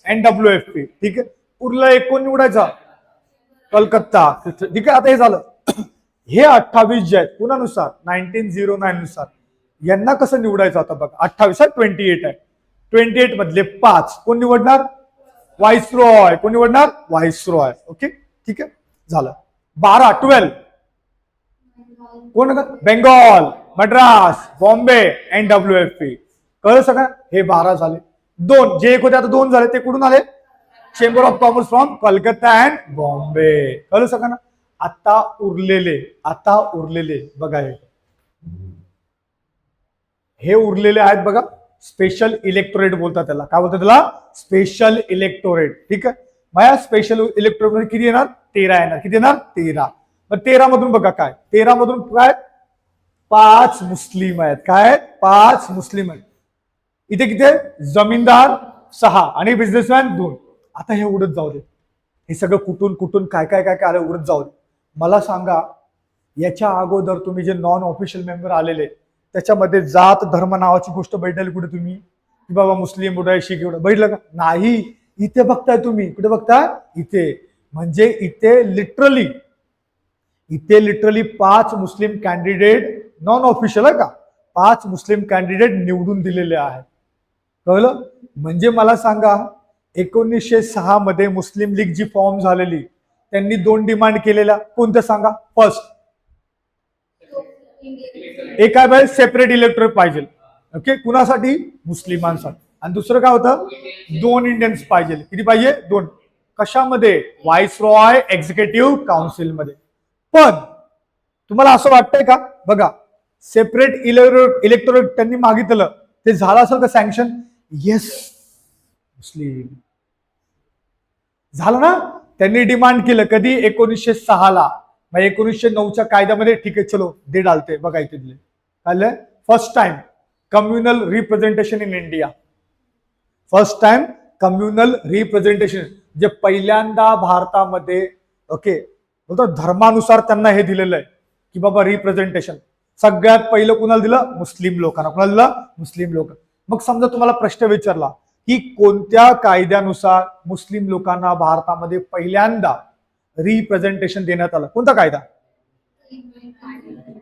NWFP. ठीक आहे. उरलं 1 कोण निवडायचा, कलकत्ता. ठीक आहे. आता हे झालं. हे 28 जे आहेत कुणानुसार, 1909 नुसार. यांना कसं निवडायचं आता बघा. 28 आहे, 28 आहे. 28 मधले 5 कोण निवडणार, व्हाईसरॉय. कोण निवडणार, व्हाईसरॉय. ओके, ठीक आहे. झालं. 12 कोण, बेंगॉल, मद्रास, बॉम्बे, NWFP. कळलं सगळं. हे 12 झाले. 2 जे एक होते आता 2 झाले. ते कुठून आले, chamber of commerce from Calcutta and Bombay. कळलं सगळ्यांना. आता उरलेले बघा, हे उरलेले आहेत बघा. स्पेशल इलेक्टोरेट बोलतात त्याला. काय बोलतात त्याला, स्पेशल इलेक्टोरेट. ठीक आहे. मग या स्पेशल इलेक्टोरेट मध्ये किती येणार, 13 येणार. किती येणार, 13. मग 13 मधून बघा काय, 13 मधून काय, 5 मुस्लिम आहेत. काय, 5 मुस्लिम आहेत. इथे किती आहे, जमीनदार 6 आणि बिझनेसमॅन 2. आता हे उडत जाऊ दे, हे सगळं कुठून काय काय काय काय आलं उडत जाऊ दे. मला सांगा, याच्या अगोदर तुम्ही जे नॉन ऑफिशियल मेंबर आलेले त्याच्यामध्ये जात धर्म नावाची गोष्ट बैठली कुठे तुम्ही, की बाबा मुस्लिम एवढा, शीख एवढं बैठलं का, नाही. इथे बघताय तुम्ही, कुठे बघताय, इथे. म्हणजे इथे लिटरली 5 मुस्लिम कॅन्डिडेट, नॉन ऑफिशियल आहे का, 5 मुस्लिम कॅन्डिडेट निवडून दिलेले आहेत. कळलं. म्हणजे मला सांगा, 1906 मध्ये मुस्लिम लीग जी फॉर्म झालेली, त्यांनी 2 डिमांड केलेल्या. कोणत्या सांगा. फर्स्ट, एक आहे बाय सेपरेट इलेक्टोरेट पाहिजे. ओके, कुणासाठी, मुस्लिमांसाठी. आणि दुसरं काय होतं, 2 इंडियन्स पाहिजे. किती पाहिजे, 2. कशामध्ये, व्हाईसरॉय एक्झिक्युटिव्ह काउन्सिल मध्ये. पण तुम्हाला असं वाटतंय का, बघा, सेपरेट इलेक्टोरेट त्यांनी मागितलं, ते झालं असेल का सँक्शन, येस, मुस्लिम झालं ना. त्यांनी डिमांड केलं कधी, 1906 ला. मग 1909च्या कायद्यामध्ये ठीक आहे, चलो दे डालते. बघा इथे दिले, काय, first time communal representation in India. First time communal representation, जे पहिल्यांदा भारतामध्ये, ओके, बोलतो धर्मानुसार त्यांना हे दिलेलं आहे की बाबा रिप्रेझेंटेशन. सगळ्यात पहिलं कुणाला दिलं, मुस्लिम लोकांना. कुणाला दिलं, मुस्लिम लोक. मग समजा तुम्हाला प्रश्न विचारला की कोणत्या कायद्यानुसार मुस्लिम लोकांना भारतामध्ये पहिल्यांदा रिप्रेझेंटेशन देण्यात आलं, कोणता कायदा,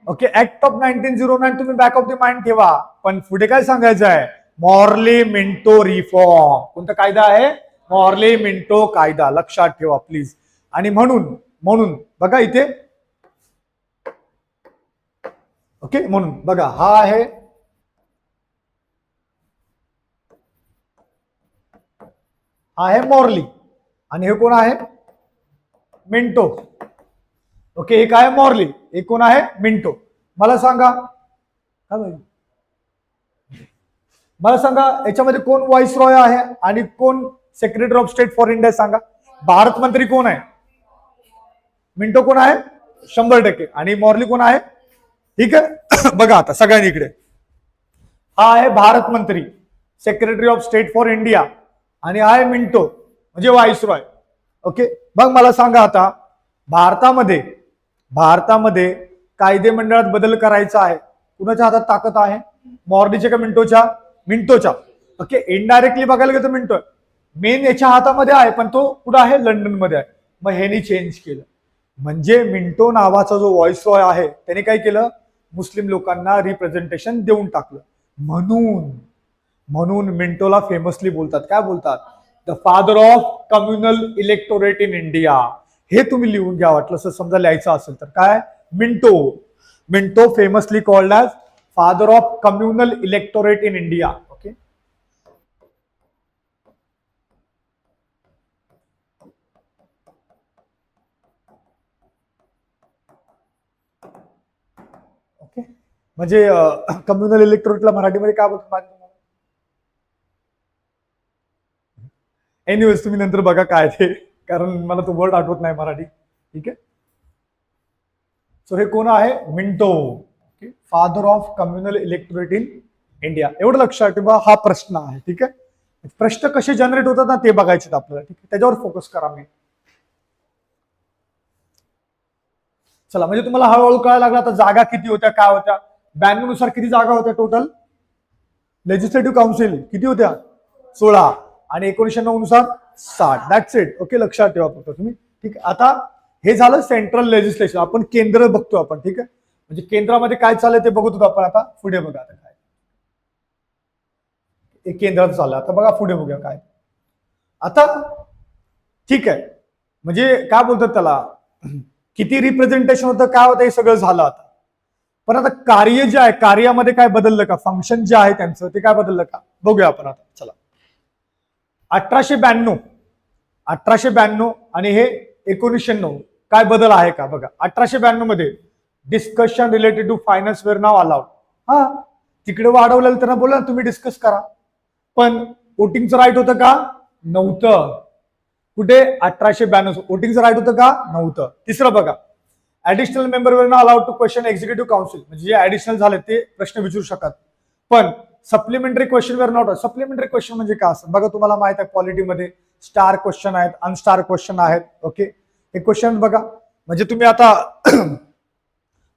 ओके, ऍक्ट ऑफ 1909. तुम्ही बॅक ऑफ द माइंड ठेवा. पण पुढे काय सांगायचं आहे, मॉर्ले मिंटो रिफॉर्म. कोणता कायदा आहे, मॉर्ले मिंटो कायदा लक्षात ठेवा प्लीज. आणि म्हणून म्हणून बघा इथे, ओके, म्हणून बघा हा आहे मॉर्ली आणि हे कोण आहे मिंटो. ओके, हे काय मॉर्ली, हे कोण आहे मिंटो. मला सांगा मला सांगा याच्यामध्ये कोण व्हाईस रॉय आहे आणि कोण secretary of state for India सांगा. भारत मंत्री कोण आहे, मिंटो कोण आहे 100%, आणि मॉर्ली कोण आहे. ठीक आहे बघा आता सगळ्यांनी इकडे, हा आहे भारत मंत्री secretary of state for India आणि हा आहे मिंटो म्हणजे व्हाईस रॉय. ओके, मग मला सांगा आता भारतामध्ये कायदे मंडळात बदल करायचा आहे, कुणाच्या हातात ताकद आहे, मॉर्लीच्या का मिंटोच्या. ओके, इनडायरेक्टली बघायला गेलं तर मिंटो मेन याच्या हातामध्ये आहे, पण तो कुठं आहे लंडन मध्ये आहे. मग ह्यानी चेंज केलं, म्हणजे मिंटो नावाचा जो व्हॉइस रॉय आहे त्याने काय केलं, मुस्लिम लोकांना रिप्रेझेंटेशन देऊन टाकलं. म्हणून मिंटोला फेमसली बोलतात, काय बोलतात, the father of communal electorate in India. हे तुम्ही लिहून घ्या वाटलं समजा लिहायचं असेल तर. काय Minto famously called as father of communal electorate in India. Okay, okay, म्हणजे कम्युनल इलेक्टोरेटला मराठीमध्ये काय बोलतात. एनिवेज तुम्ही नंतर बघा काय ते, कारण मला तो वर्ड आठवत नाही मराठी. ठीक आहे, सो हे कोण आहे Minto, father of communal electorate in India. एवढं लक्षात ठेवा, हा प्रश्न आहे. ठीक आहे, प्रश्न कसे जनरेट होतात ना ते बघायचे आपल्याला. ठीक आहे, त्याच्यावर फोकस करा मी. चला, म्हणजे तुम्हाला हळूहळू कळायला लागला आता जागा किती होत्या, काय होत्या. 92 नुसार किती जागा होत्या टोटल लेजिस्लेटिव्ह काउन्सिल, किती होत्या 16, आणि 1909 नुसार 60. That's it. ओके, लक्षात ठेवा फक्त तुम्ही. ठीक आहे, आता हे झालं सेंट्रल लेजिस्लेशन, आपण केंद्र बघतो आपण. ठीक आहे, म्हणजे केंद्रामध्ये काय चाललंय ते बघत होतो आपण. आता पुढे बघा, आता काय केंद्रात चाललं, आता बघा पुढे बघूया काय आता. ठीक आहे, म्हणजे काय बोलतात त्याला, किती रिप्रेझेंटेशन होतं, काय होतं, हे सगळं झालं आता. पण आता कार्य जे आहे, कार्यामध्ये काय बदललं का, फंक्शन जे आहे त्यांचं ते काय बदललं का बघूया आपण आता. चला, 1892 आणि हे 1909 काय बदल आहे का बघा. 1892 मध्ये discussion related to finance were now allowed. हा, तिकडे वाढवलेलं त्यांना बोला तुम्ही डिस्कस करा, पण वोटिंगचं राईट होतं का नव्हतं. कुठे 1892 वोटिंगचं राईट होतं का नव्हतं. तिसरं बघा, additional member were now allowed to question executive council, म्हणजे जे ऍडिशनल झाले ते प्रश्न विचारू शकतात, पण supplementary question were not. Supplementary question म्हणजे काय असतं बघा, तुम्हाला माहित आहे पॉलिटीमध्ये स्टार क्वेश्चन आहेत, अनस्टार क्वेश्चन आहेत. ओके, हे क्वेश्चन बघा, म्हणजे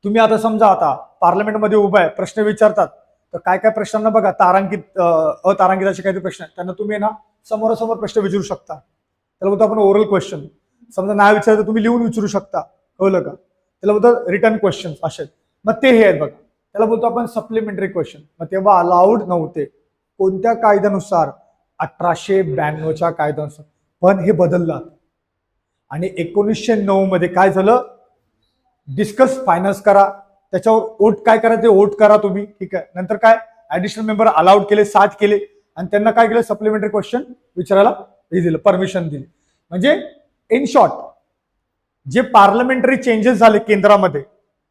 तुम्ही आता समजा आता पार्लमेंटमध्ये उभा आहे, प्रश्न विचारतात, तर काय काय प्रश्नांना बघा तारांकित अतारांकित असे काही प्रश्न आहेत, त्यांना तुम्ही ना समोरासमोर प्रश्न विचारू शकता. त्याला बोलतो आपण ओरल क्वेश्चन. समजा नाही विचारलं तुम्ही लिहून विचारू शकता, कळलं का. त्याला बोलतो रिटर्न क्वेश्चन असे. मग ते हे आहेत बघा, त्याला बोलतो आपण सप्लिमेंटरी क्वेश्चन. मग तेव्हा अलाउड नव्हते, कोणत्या कायद्यानुसार 1892च्या कायद्यानुसार. पण हे बदललं आणि 1909 मध्ये काय झालं, डिस्कस फायनान्स करा, त्याच्यावर वोट काय करा ते वोट करा तुम्ही. ठीक आहे, नंतर काय ऍडिशनल मेंबर अलाउड केले, 60 केले, आणि त्यांना काय केलं सप्लिमेंटरी क्वेश्चन विचारायला हे दिलं, परमिशन दिली. म्हणजे इन शॉर्ट जे पार्लमेंटरी चेंजेस झाले केंद्रामध्ये,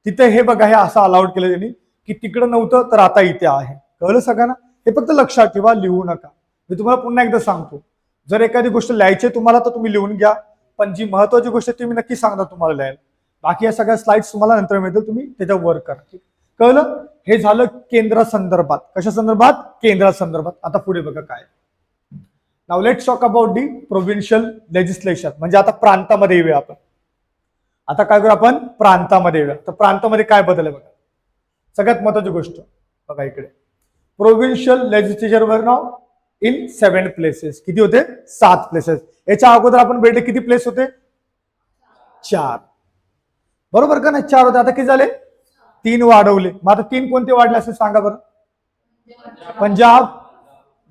तिथे हे बघा हे असं अलाउड केलं त्यांनी की तिकडं नव्हतं तर आता इथे आहे. कळलं सगळ्यांना. हे फक्त लक्षात ठेवा, लिहू नका. मी तुम्हाला पुन्हा एकदा सांगतो, जर एखादी गोष्ट लिहायची तुम्हाला तर तुम्ही लिहून घ्या, पण जी महत्वाची गोष्ट तुम्ही नक्की सांगा तुम्हाला लिहायला. बाकी या सगळ्या स्लाइड्स तुम्हाला नंतर मिळतील, तुम्ही त्याच्यावर वर्क करा. कळलं. हे झालं केंद्र संदर्भात. कशा संदर्भात, केंद्रा संदर्भात. आता पुढे बघा काय. Now let's talk about the provincial legislation, म्हणजे आता प्रांतामध्ये येऊया आपण. आता काय करू आपण, प्रांतामध्ये येऊया. तर प्रांतामध्ये काय बदल आहे बघा. सगळ्यात महत्वाची गोष्ट बघा इकडे, प्रोव्हिन्शियल लेजिस्लेचर वर नाव इन 7 प्लेसेस. किती होते, 7 प्लेसेस. याच्या अगोदर आपण भेटले किती प्लेस होते, 4. बरोबर का नाही, 4 होते. आता किती झाले, 3 वाढवले. मग आता 3 कोणते वाढले असे सांगा बरं. पंजाब,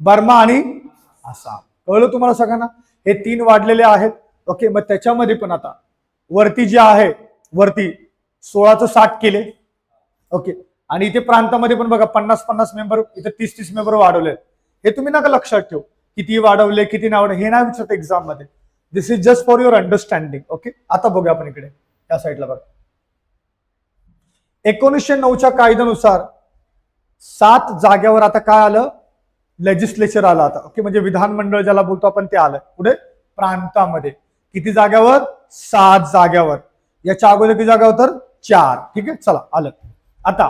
बर्मा आणि आसाम. कळलं तुम्हाला सगळ्यांना. हे 3 वाढलेले आहेत. ओके, मग त्याच्यामध्ये पण आता वरती जे आहे वरती 16चं 60 केले. ओके, आणि इथे प्रांतामध्ये पण बघा 50-50 मेंबर, इथे 30-30 मेंबर वाढवले. हे तुम्ही नका लक्षात ठेवू किती वाढवले किती नाही वाढवले, हे नाही विचारत एक्झाम मध्ये. This is just for your understanding. Okay, आता बघूया आपण इकडे या साईडला बघा. 1909च्या कायद्यानुसार 7 जाग्यावर आता काय आलं, लेजिस्लेचर आलं आता. ओके, म्हणजे विधानमंडळ ज्याला बोलतो आपण ते आलं. पुढे प्रांतामध्ये किती जाग्यावर, 7 जाग्यावर. याच्या अगोदर किती जागा तर 4. ठीक आहे, चला आलं. आता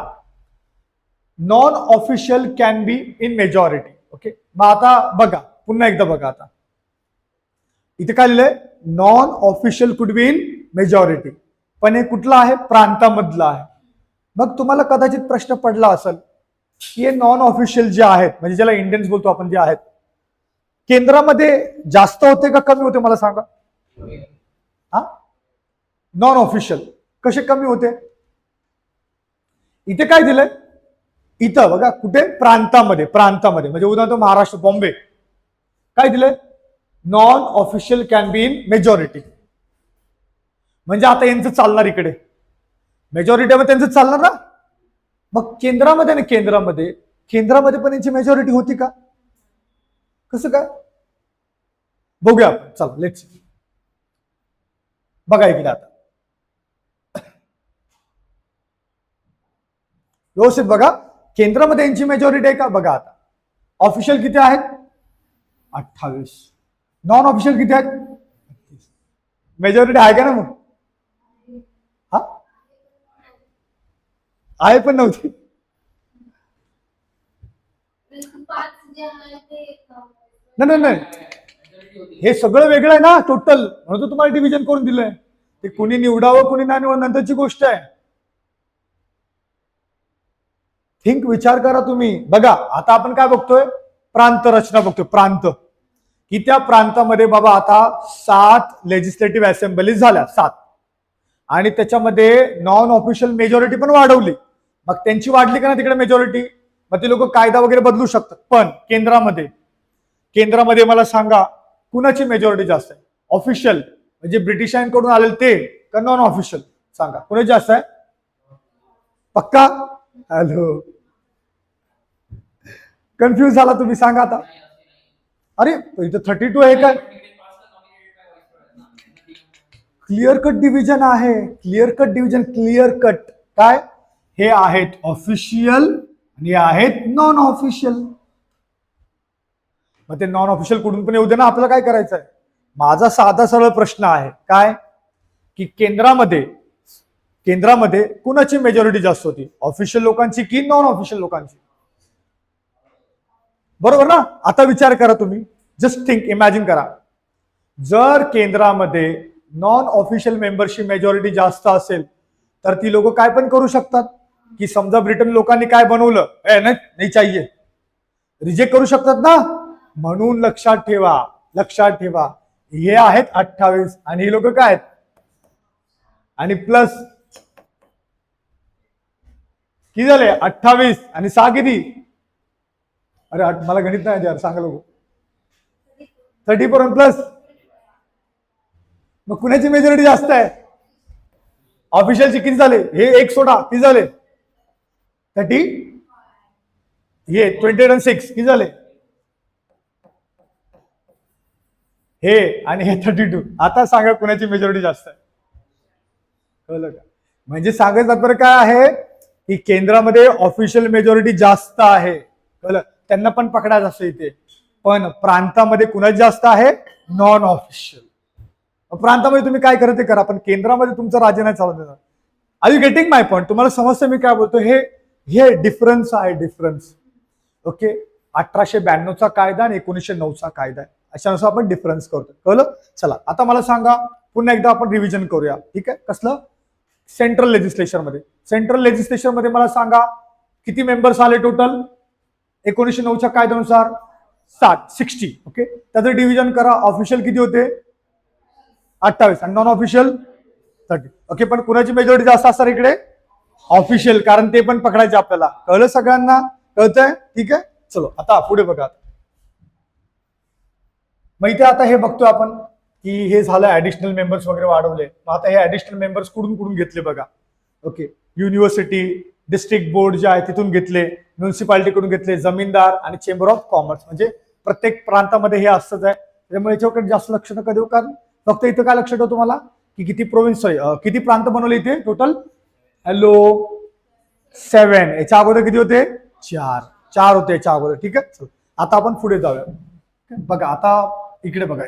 non official can be in majority. Okay, मग आता बघा पुन्हा एकदा बघा. आता इथे काय लिहिलंय, non official could be in majority, पण हे कुठलं आहे, प्रांतामधलं आहे. मग तुम्हाला कदाचित प्रश्न पडला असेल की हे नॉन ऑफिशियल जे आहेत, म्हणजे ज्याला इंडियन्स बोलतो आपण, जे आहेत केंद्रामध्ये जास्त होते का कमी होते, मला सांगा. हा, नॉन ऑफिशियल कसे कमी होते. इथे काय दिलंय, इथं बघा कुठे, प्रांतामध्ये. प्रांतामध्ये म्हणजे उदाहरणार्थ महाराष्ट्र, बॉम्बे, काय दिलंय, non official can be in majority. म्हणजे आता यांचं चालणार इकडे मेजॉरिटीमध्ये, त्यांचं चालणार ना. मग केंद्रामध्ये ना, केंद्रामध्ये पण यांची मेजॉरिटी होती का, कसं काय, बघूया आपण. चला लेट्स बघा इकडे आता व्यवस्थित बघा. केंद्रामध्ये यांची मेजॉरिटी आहे का, बघा आता. ऑफिशियल किती आहेत, 28. नॉन ऑफिशियल किती आहेत, 38. मेजॉरिटी आहे का ना मग, हा आहे पण नव्हती. नाही, हे सगळं वेगळं आहे ना टोटल, म्हणून तुम्हाला डिव्हिजन करून दिलंय. ते कुणी निवडावं कुणी नाही निवडावं नंतरची गोष्ट आहे. थिंक, विचार करा तुम्ही. बघा आता आपण काय बघतोय, प्रांत रचना बघतोय. प्रांत की त्या प्रांतामध्ये बाबा आता 7 लेजिस्लेटिव्ह असेंब्लीज झाल्या, 7, आणि त्याच्यामध्ये नॉन ऑफिशियल मेजॉरिटी पण वाढवली. मग त्यांची वाढली का ना तिकडे मेजॉरिटी, मग ते लोक कायदा वगैरे बदलू शकतात. पण केंद्रामध्ये मला सांगा कुणाची मेजॉरिटी जास्त आहे, ऑफिशियल म्हणजे ब्रिटिशांकडून आलेले ते का नॉन ऑफिशियल, सांगा कुणाची जास्त आहे, पक्का. हॅलो, कन्फ्युज झाला तुम्ही, सांगा आता. अरे इथं 32 आहे काय, क्लिअर कट डिव्हिजन आहे, clear cut division, clear cut. काय, हे आहेत ऑफिशियल आणि हे आहेत नॉन ऑफिशियल. मग ते नॉन ऑफिशियल कुठून पण येऊ दे ना, आपल्याला काय करायचं आहे. माझा साधा सरळ प्रश्न आहे काय, की केंद्रामध्ये कुणाची मेजॉरिटी जास्त होती, ऑफिशियल लोकांची की नॉन ऑफिशियल लोकांची, बरोबर ना. आता विचार करा तुम्ही, जस्ट थिंक, इमॅजिन करा, जर केंद्रामध्ये नॉन ऑफिशियल मेंबरची मेजॉरिटी जास्त असेल तर ती लोक काय पण करू शकतात, की समजा ब्रिटन लोकांनी काय बनवलं, नाही चाहिए, रिजेक्ट करू शकतात ना. म्हणून लक्षात ठेवा हे आहेत 28 आणि हे लोक काय आहेत, आणि प्लस किती झाले, 28 आणि 6 किती, अरे मला गणित नाही यार, सांगा लोक, 34 प्लस. मग कुणाची मेजॉरिटी जास्त आहे, ऑफिशियलची. किती झाले, हे एक सोडा, किती झाले, 30, हे 28 आणि 6 किती झाले, हे आणि हे 32. आता सांगा कुणाची मेजॉरिटी जास्त आहे, कळलं का. म्हणजे सांगायचं तात्पर्य काय आहे, की केंद्रामध्ये ऑफिशियल मेजॉरिटी जास्त आहे, कळलं, त्यांना पण पकडायचं असं इथे. पण प्रांतामध्ये कुणाची जास्त आहे, नॉन ऑफिशियल. प्रांतामध्ये तुम्ही काय करा ते करा, पण केंद्रामध्ये तुमचं राज्य नाही चालत देणार. Are you getting my point, तुम्हाला समजतं मी काय बोलतो. हे डिफरन्स आहे, डिफरन्स. ओके, 1892चा कायदा आणि 1909चा कायदा आहे, अशानुसार आपण डिफरन्स करतो, कळलं. चला आता मला सांगा, पुन्हा एकदा आपण रिव्हिजन करूया. ठीक आहे, कसलं, सेंट्रल लेजिस्लेशन मध्ये मला सांगा किती मेंबर्स आले टोटल, 1909च्या कायद्यानुसार 60. ओके, त्याचं डिव्हिजन करा. ऑफिशियल किती होते, 28 आणि नॉन ऑफिशियल 30. ओके, पण कुणाची मेजॉरिटी जास्त असणार इकडे, ऑफिशियल, कारण ते पण पकडायचे आपल्याला. कळलं सगळ्यांना, कळतंय. ठीक आहे, चलो आता पुढे बघा. मग इथे आता हे बघतोय आपण की हे झालं ऍडिशनल मेंबर्स वगैरे वाढवले. मग आता हे ऍडिशनल मेंबर्स कुठून घेतले बघा. ओके, युनिव्हर्सिटी, डिस्ट्रिक्ट बोर्ड जे आहे तिथून घेतले, म्युन्सिपाल्टीकडून घेतले, जमीनदार आणि चेंबर ऑफ कॉमर्स. म्हणजे प्रत्येक प्रांतामध्ये हे असतंच आहे. त्यामुळे याच्याकडे जास्त लक्ष नका देऊ, कारण फक्त इथं काय लक्ष ठेवतो तुम्हाला की किती प्रोव्हिन्स किती प्रांत बनवले इथे टोटल. हॅलो, 7. याच्या अगोदर किती होते? 4 होते याच्या अगोदर. ठीक आहे, आता आपण पुढे जाऊया. बघा आता इकडे बघा.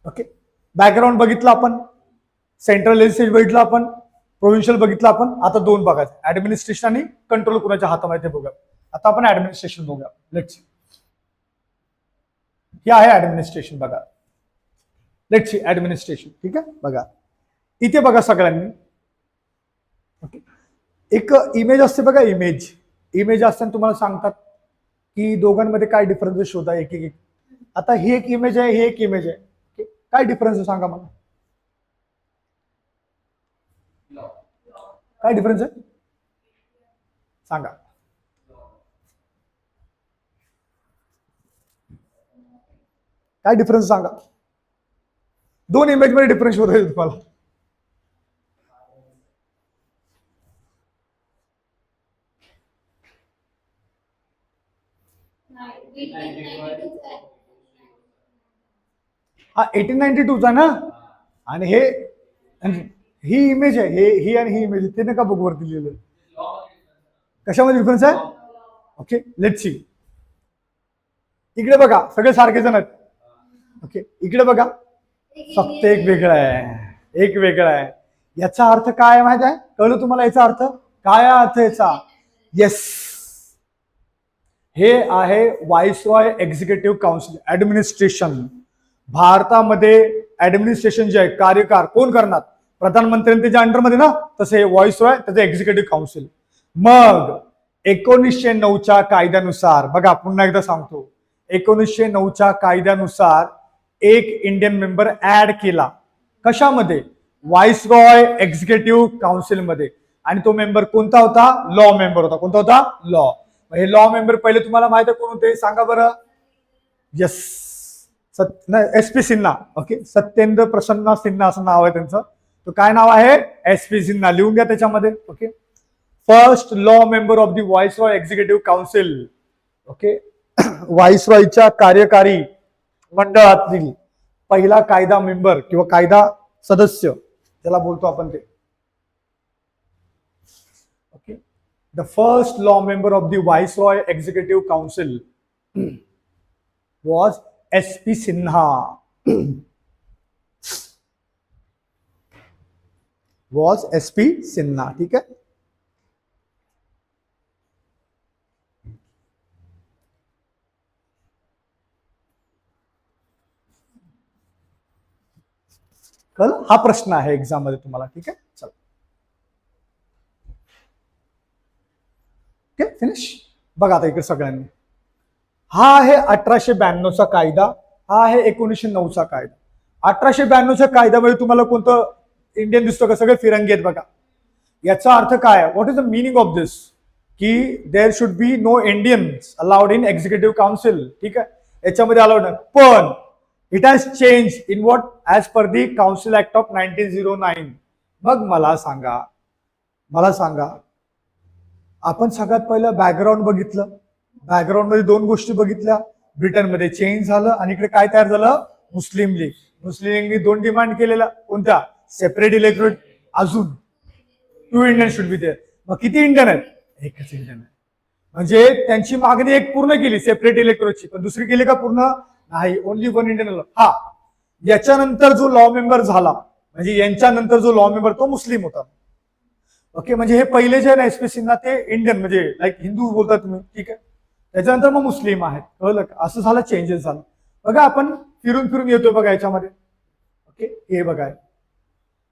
ओके, बॅकग्राऊंड बघितलं आपण, सेंट्रल लेजिस्लेचर बघितलं आपण, प्रोव्हिन्शियल बघितलं आपण. आता दोन बघायचं, ऍडमिनिस्ट्रेशन आणि कंट्रोल कुणाच्या हातामध्ये बघूया. आता आपण ऍडमिनिस्ट्रेशन बघूया. लेट्स हे आहे ऍडमिनिस्ट्रेशन. बघा, लेट्स सी ऍडमिनिस्ट्रेशन. ठीक आहे, बघा इथे बघा सगळ्यांनी. ओके, एक इमेज असते बघा, इमेज असताना तुम्हाला सांगतात की दोघांमध्ये काय डिफरन्स शोधा. एक आता ही एक इमेज आहे, ही एक इमेज आहे. काय डिफरन्स आहे सांगा मला, काय डिफरन्स आहे सांगा. काय डिफरन्स सांगा. दोन इमेज मध्ये डिफरन्स शोधायचे तुम्हाला. हा 1892चा ना, आणि हे ही इमेज आहे, ही आणि ही इमेज ते नका बघू वरती लिहिलं. कशामध्ये डिफरन्स आहे? Okay, let's see. इकडे बघा सगळे सारखे जण आहेत. ओके, इकडे बघा फक्त एक वेगळं आहे, एक वेगळं आहे. याचा अर्थ काय माहिती आहे? कळलं तुम्हाला याचा अर्थ काय अर्थ याचा? येस, हे आहे व्हाईसरॉय एक्झिक्युटिव्ह काउन्सिल ऍडमिनिस्ट्रेशन. भारतामध्ये ऍडमिनिस्ट्रेशन जे आहे, कार्यकार कोण करणार? प्रधानमंत्र्यांच्या त्याच्या अंडरमध्ये ना, तसे हे व्हाईसरॉय त्याचं एक्झिक्युटिव्ह काउन्सिल. मग 1909च्या कायद्यानुसार बघा, पुन्हा एकदा सांगतो, 1909च्या कायद्यानुसार एक इंडियन मेंबर ऍड केला. कशामध्ये? व्हाईसरॉय एक्झिक्युटिव्ह काउन्सिलमध्ये. आणि तो मेंबर कोणता होता? लॉ मेंबर होता. कोणता होता? लॉ. हे लॉ मेंबर पहिले तुम्हाला माहिती आहे कोण होते सांगा बरं. Yes, SP Sinha. Okay, Satyendra Prasanna Sinha असं नाव आहे त्यांचं. तो काय नाव आहे? SP सिन्हा. लिहून घ्या त्याच्यामध्ये. Okay, first law member of the viceroy executive council. Okay, व्हाईसरॉयच्या कार्यकारी मंडळातील पहिला कायदा मेंबर किंवा कायदा सदस्य त्याला बोलतो आपण ते. Okay, the first law member of the viceroy executive council was SP Sinha. Was SP Sinha. ठीक आहे, कल हा प्रश्न आहे एक्झाम मध्ये तुम्हाला. ठीक आहे, चला. Okay, finish. बघा आता इकडे सगळ्यांनी, हा आहे 1892चा कायदा, हा आहे 1909चा कायदा. 1892च्या कायद्यामध्ये तुम्हाला कोणतं इंडियन दिसतो का? सगळे फिरंगी आहेत बघा. याचा अर्थ काय? What is the meaning of this? की there should be no Indians allowed in executive council. ठीक आहे, याच्यामध्ये अलाउड नाही. पण it has change in what? As per the council act of 1909. मग मला सांगा, आपण सगळ्यात पहिलं बॅकग्राऊंड बघितलं. बॅकग्राऊंड मध्ये दोन गोष्टी बघितल्या. ब्रिटनमध्ये चेंज झालं आणि इकडे काय तयार झालं? मुस्लिम लीग. मुस्लिम लीगने दोन डिमांड केलेल्या. कोणत्या? सेपरेट इलेक्टोरेट, अजून 2 इंडियन शुड बी देअर. मग किती इंडियन आहेत? एकच इंडियन आहे. म्हणजे त्यांची मागणी एक पूर्ण केली सेपरेट इलेक्टोरेटची, पण दुसरी केली का पूर्ण? नाही, ओनली 1 इंडियन. हा, याच्यानंतर जो लॉ मेंबर झाला, म्हणजे यांच्यानंतर जो लॉ मेंबर तो मुस्लिम होता. ओके, म्हणजे हे पहिले जे आहे SP सिन्हा ते इंडियन, म्हणजे लाईक हिंदू बोलता तुम्ही. ठीक आहे, त्याच्यानंतर मग मुस्लिम आहेत. कळलं का? असं झालं, चेंजेस झालं. बघा आपण फिरून येतोय बघा याच्यामध्ये. ओके, हे बघा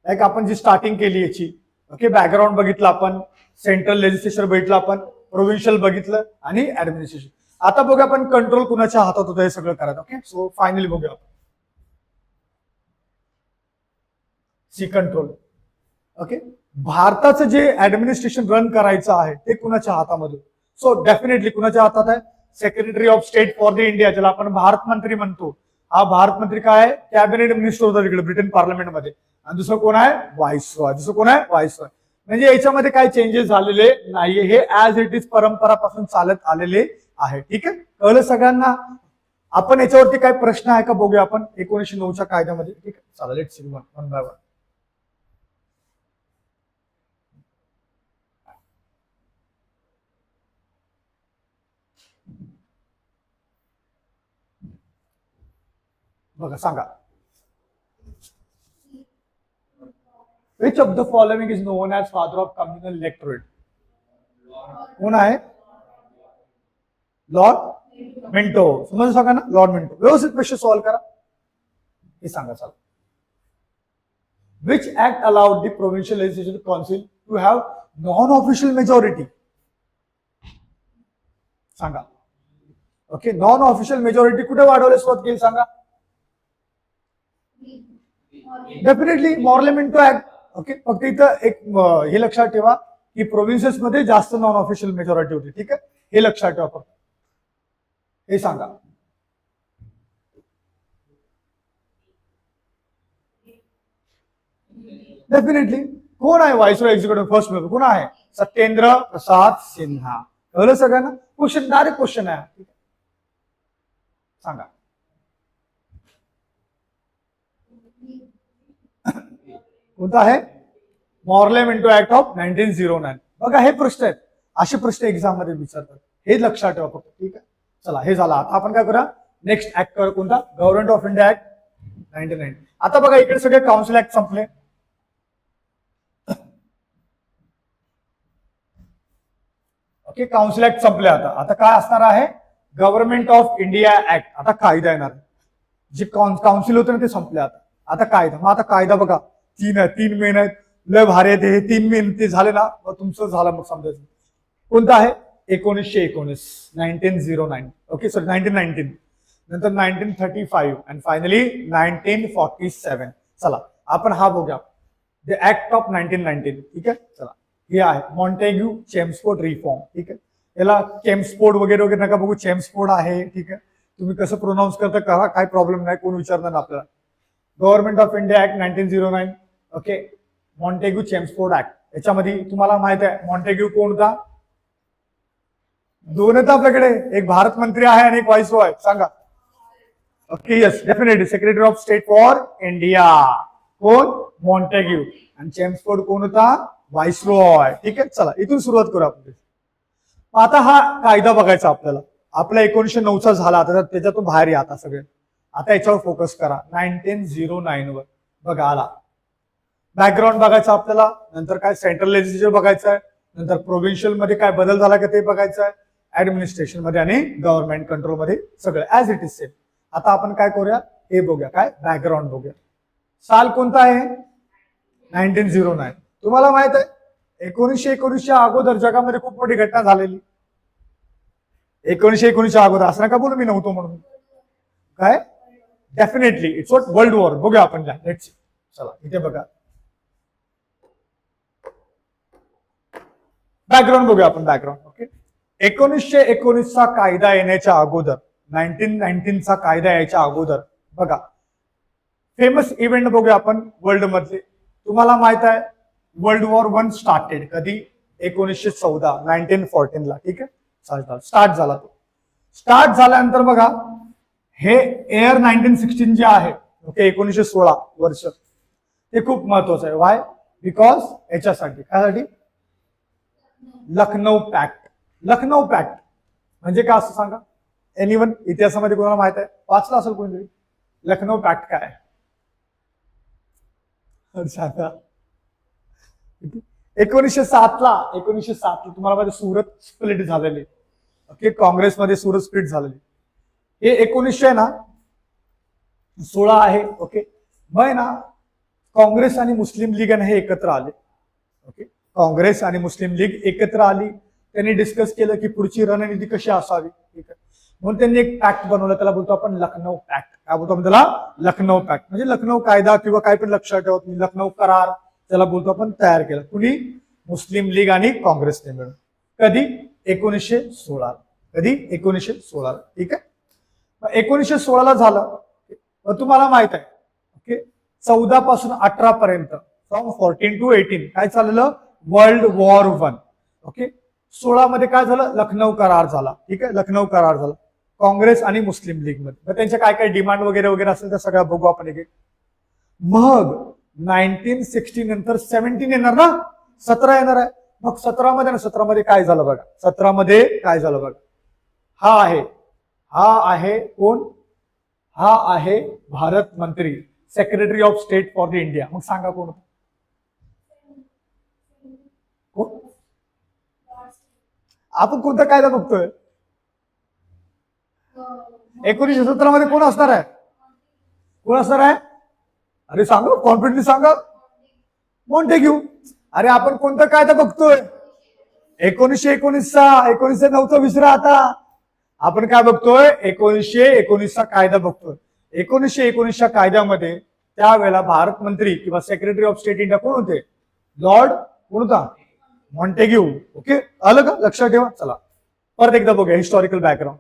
लाईक आपण जी स्टार्टिंग केली याची. ओके, बॅकग्राऊंड बघितलं आपण, सेंट्रल लेजिस्लेचर बघितलं आपण, प्रोव्हिन्शियल बघितलं आणि ऍडमिनिस्ट्रेशन. आता बघा आपण कंट्रोल कुणाच्या हातात होतं हे सगळं करायचं. ओके, सो फायनली बघूया आपण सी कंट्रोल. ओके, भारताचं जे ऍडमिनिस्ट्रेशन रन करायचं आहे ते कुणाच्या हातामध्ये? सो डेफिनेटली कुणाच्या हातात आहे? Secretary of state for the India, ज्याला आपण भारत मंत्री म्हणतो. हा भारत मंत्री काय आहे, कॅबिनेट मिनिस्टर होता तिकडे ब्रिटन पार्लमेंटमध्ये. आणि दुसरं कोण आहे, व्हाईसरॉय. दुसरं कोण आहे, व्हाईसरॉय. म्हणजे याच्यामध्ये काही चेंजेस झालेले नाहीये, हे ऍज इट इज परंपरापासून चालत आलेले आहे. ठीक आहे, कळलं सगळ्यांना. आपण याच्यावरती काय प्रश्न आहे का बघूया आपण 1909च्या कायद्यामध्ये. ठीक आहे, चला let's see one by one. बघा सांगा. Which of the following is non as father of communal electorate? कोण आहे, लॉर्ड मिंटो. समजून सांगा ना, लॉर्ड मिंटो. व्यवस्थित प्रश्न सॉल्व्ह करा, हे सांगा. चला. Which act allowed the provincial legislative council to have non-official majority? सांगा. ओके, नॉन ऑफिशियल मेजॉरिटी कुठे वाढवले सुरुवात केली सांगा. Definitely मॉर्लेमेंटो act. ओके, फक्त इथं एक हे लक्षात ठेवा की प्रोव्हिन्सेस मध्ये जास्त नॉन ऑफिशियल मेजॉरिटी होती. ठीक आहे, हे लक्षात ठेवा फक्त. हे सांगा. डेफिनेटली कोण आहे व्हाईसरॉय एक्झिक्युटिव्ह फर्स्ट मेंबर, कोण आहे, सत्येंद्र प्रसाद सिन्हा. कळलं सगळ्यांना. क्वेश्चन, डायरेक्ट क्वेश्चन आहे. सांगा. कोणता आहे, मॉर्लेमेंटो ऍक्ट ऑफ 1909. बघा हे प्रश्न आहेत, असे प्रश्न एक्झाम मध्ये विचारतात, हे लक्षात ठेवा फक्त. ठीक आहे, चला हे झालं. आता आपण काय करूया, नेक्स्ट ऍक्ट कर कोणता, गव्हर्नमेंट ऑफ इंडिया ऍक्ट 1990. आता बघा इकडे सगळे काउन्सिल ऍक्ट संपले. ओके, काउन्सिल ऍक्ट संपले. आता काय असणार आहे, गव्हर्नमेंट ऑफ इंडिया ऍक्ट. आता कायदा येणार. जे काउन्सिल होते ना ते संपले. आता कायदा. मग आता कायदा बघा, 3 मेन आहेत, लय भारी आहेत हे 3 मेन. ते झाले ना, मग तुमचं झालं. मग समजायचं कोणतं आहे, 1909. ओके, सॉरी 1919, नंतर 1935 अँड फायनली 1947. चला आपण हा बघूया, द ऍक्ट ऑफ 1919. ठीक आहे, चला हे आहे मॉन्टेग्यू चेम्सफोर्ड रिफॉर्म. ठीक आहे, याला चेम्सफोर्ड वगैरे वगैरे नका बघू, चेम्सफोर्ड आहे. ठीक आहे, तुम्ही कसं प्रोनाऊन्स करता करा, काय प्रॉब्लेम नाही, कोण विचारणार आपल्याला. Government of India act 1909. Okay, Montagu Chelmsford act. याच्यामध्ये तुम्हाला माहित आहे मॉन्टेग्यू कोणता, 2 आहेत आपल्याकडे, एक भारत मंत्री आहे आणि एक व्हाईसरॉय. सांगा. Okay, yes definitely secretary of state for India कोण, मॉन्टेग्यू. आणि चेम्सफोर्ड कोण होता, व्हाईसरॉय. ठीक आहे, चला इथून सुरुवात करू आपण. आता हा कायदा बघायचा आपल्याला. आपला 1909चा झाला, आता त्याच्यातून बाहेर या आता सगळे. आता याच्यावर फोकस करा, 1909 वर. बघा आला बॅकग्राऊंड बघायचं आपल्याला, नंतर काय सेंट्रल लेजिस्लेचर बघायचं आहे, नंतर प्रोव्हिन्शियल मध्ये काय बदल झाला का ते बघायचं आहे, ऍडमिनिस्ट्रेशन मध्ये आणि गव्हर्नमेंट कंट्रोल मध्ये सगळं ऍज इट इज सेम. आता आपण काय करूया, हे बघूया, काय बॅकग्राऊंड बघूया. साल कोणता आहे, 1909. तुम्हाला माहित आहे 1919च्या अगोदर जगामध्ये खूप मोठी घटना झालेली. 1919च्या अगोदर असं नका बोलू मी नव्हतो म्हणून. काय, definitely it's what world war. बघूया आपण. Let's see. चला इथे बघा, बॅकग्राऊंड बघूया आपण. बॅकग्राऊंड. ओके, 1919चा कायदा येण्याच्या अगोदर, 1919चा कायदा यायच्या अगोदर बघा फेमस इव्हेंट बघूया आपण वर्ल्ड मधले. तुम्हाला माहित आहे वर्ल्ड वॉर 1 स्टार्टेड कधी, 1914, 1914 ला. ठीक आहे, स्टार्ट झाला तो. स्टार्ट झाल्यानंतर बघा हे एअर 1916 जे आहे, ओके 1916 वर्ष, ते खूप महत्वाचं आहे. वाय, बिकॉज याच्यासाठी, कायसाठी, लखनौ पॅक्ट. लखनौ पॅक्ट म्हणजे काय असं सांगा, एनिवन इतिहासामध्ये कोणाला माहित आहे, वाचलं असेल कोणीतरी. लखनौ पॅक्ट काय आहे सांगा. 1907ला तुम्हाला माहिती सुरत स्प्लिट झालेली. ओके, काँग्रेसमध्ये सुरत स्प्लिट झालेली. हे 1916 आहे. ओके, मग ना काँग्रेस आणि मुस्लिम लीग हे एकत्र आले. ओके, काँग्रेस आणि मुस्लिम लीग एकत्र आली. त्यांनी डिस्कस केलं की पुढची रणनीती कशी असावी. ठीक आहे, म्हणून त्यांनी एक पॅक्ट बनवलं, त्याला बोलतो आपण लखनौ पॅक्ट. काय बोलतो आपण त्याला, लखनौ पॅक्ट. म्हणजे लखनौ कायदा किंवा काय पण लक्षात ठेवत नाही, लखनौ करार त्याला बोलतो आपण, तयार केलं. कुणी, मुस्लिम लीग आणि काँग्रेसने मिळून. कधी, 1916. कधी 1916ला. ठीक आहे. 1916ला झालं. मग तुम्हाला माहित आहे ओके 14 पासून 18 पर्यंत फ्रॉम 14 to 18 काय चाललेलं वर्ल्ड वॉर 1. ओके 16 मध्ये काय झालं लखनौ करार झाला. ठीक आहे लखनौ करार झाला काँग्रेस आणि मुस्लिम लीग मध्ये. मग त्यांच्या काय काय डिमांड वगैरे वगैरे असेल तर सगळं बघू आपण एक. मग 1960 नंतर 17 येणार ना 17 येणार आहे. मग 17 मध्ये ना 17 मध्ये काय झालं बघा 17 मध्ये काय झालं बघा हा आहे कोण हा आहे भारत मंत्री secretary of state for the India. मग सांगा कोण आपण कोणता कायदा बघतोय 1917 मध्ये कोण असणार आहे कोण असणार आहे अरे सांगा कॉन्फिडंटली सांगा मॉन्टेग्यू. अरे आपण कोणता कायदा बघतोय 1919चा विसरा आता आपण काय बघतोय 1919चा कायदा बघतोय. 1919च्या कायद्यामध्ये त्यावेळेला भारत मंत्री किंवा सेक्रेटरी ऑफ स्टेट इंडिया कोण होते लॉर्ड कोण होता मॉन्टेग्यू. ओके आलं का लक्षात ठेवा. चला परत एकदा बघूया हिस्टॉरिकल बॅकग्राऊंड.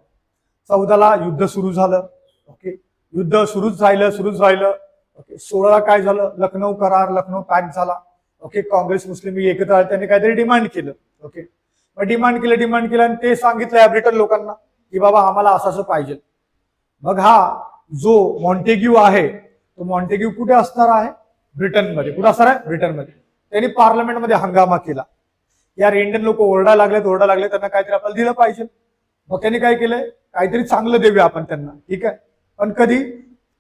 14ला युद्ध सुरू झालं. ओके युद्ध सुरूच राहिलं. ओके 16ला काय झालं लखनौ करार लखनौ पॅक्ट झाला. ओके काँग्रेस मुस्लिम लीग एकत्र आले त्यांनी काहीतरी डिमांड केलं. ओके मग डिमांड केलं आणि ते सांगितलं ब्रिटन लोकांना की बाबा आम्हाला असं पाहिजे. मग हा जो मॉन्टेग्यू आहे तो मॉन्टेग्यू कुठे असणार आहे ब्रिटनमध्ये. कुठे असणार आहे ब्रिटनमध्ये. त्यांनी पार्लमेंटमध्ये हंगामा केला. यार इंडियन लोक ओरडा लागले त्यांना काहीतरी आपल्याला दिलं पाहिजे. मग त्यांनी काय केलंय काहीतरी चांगलं देऊया आपण त्यांना. ठीक आहे पण कधी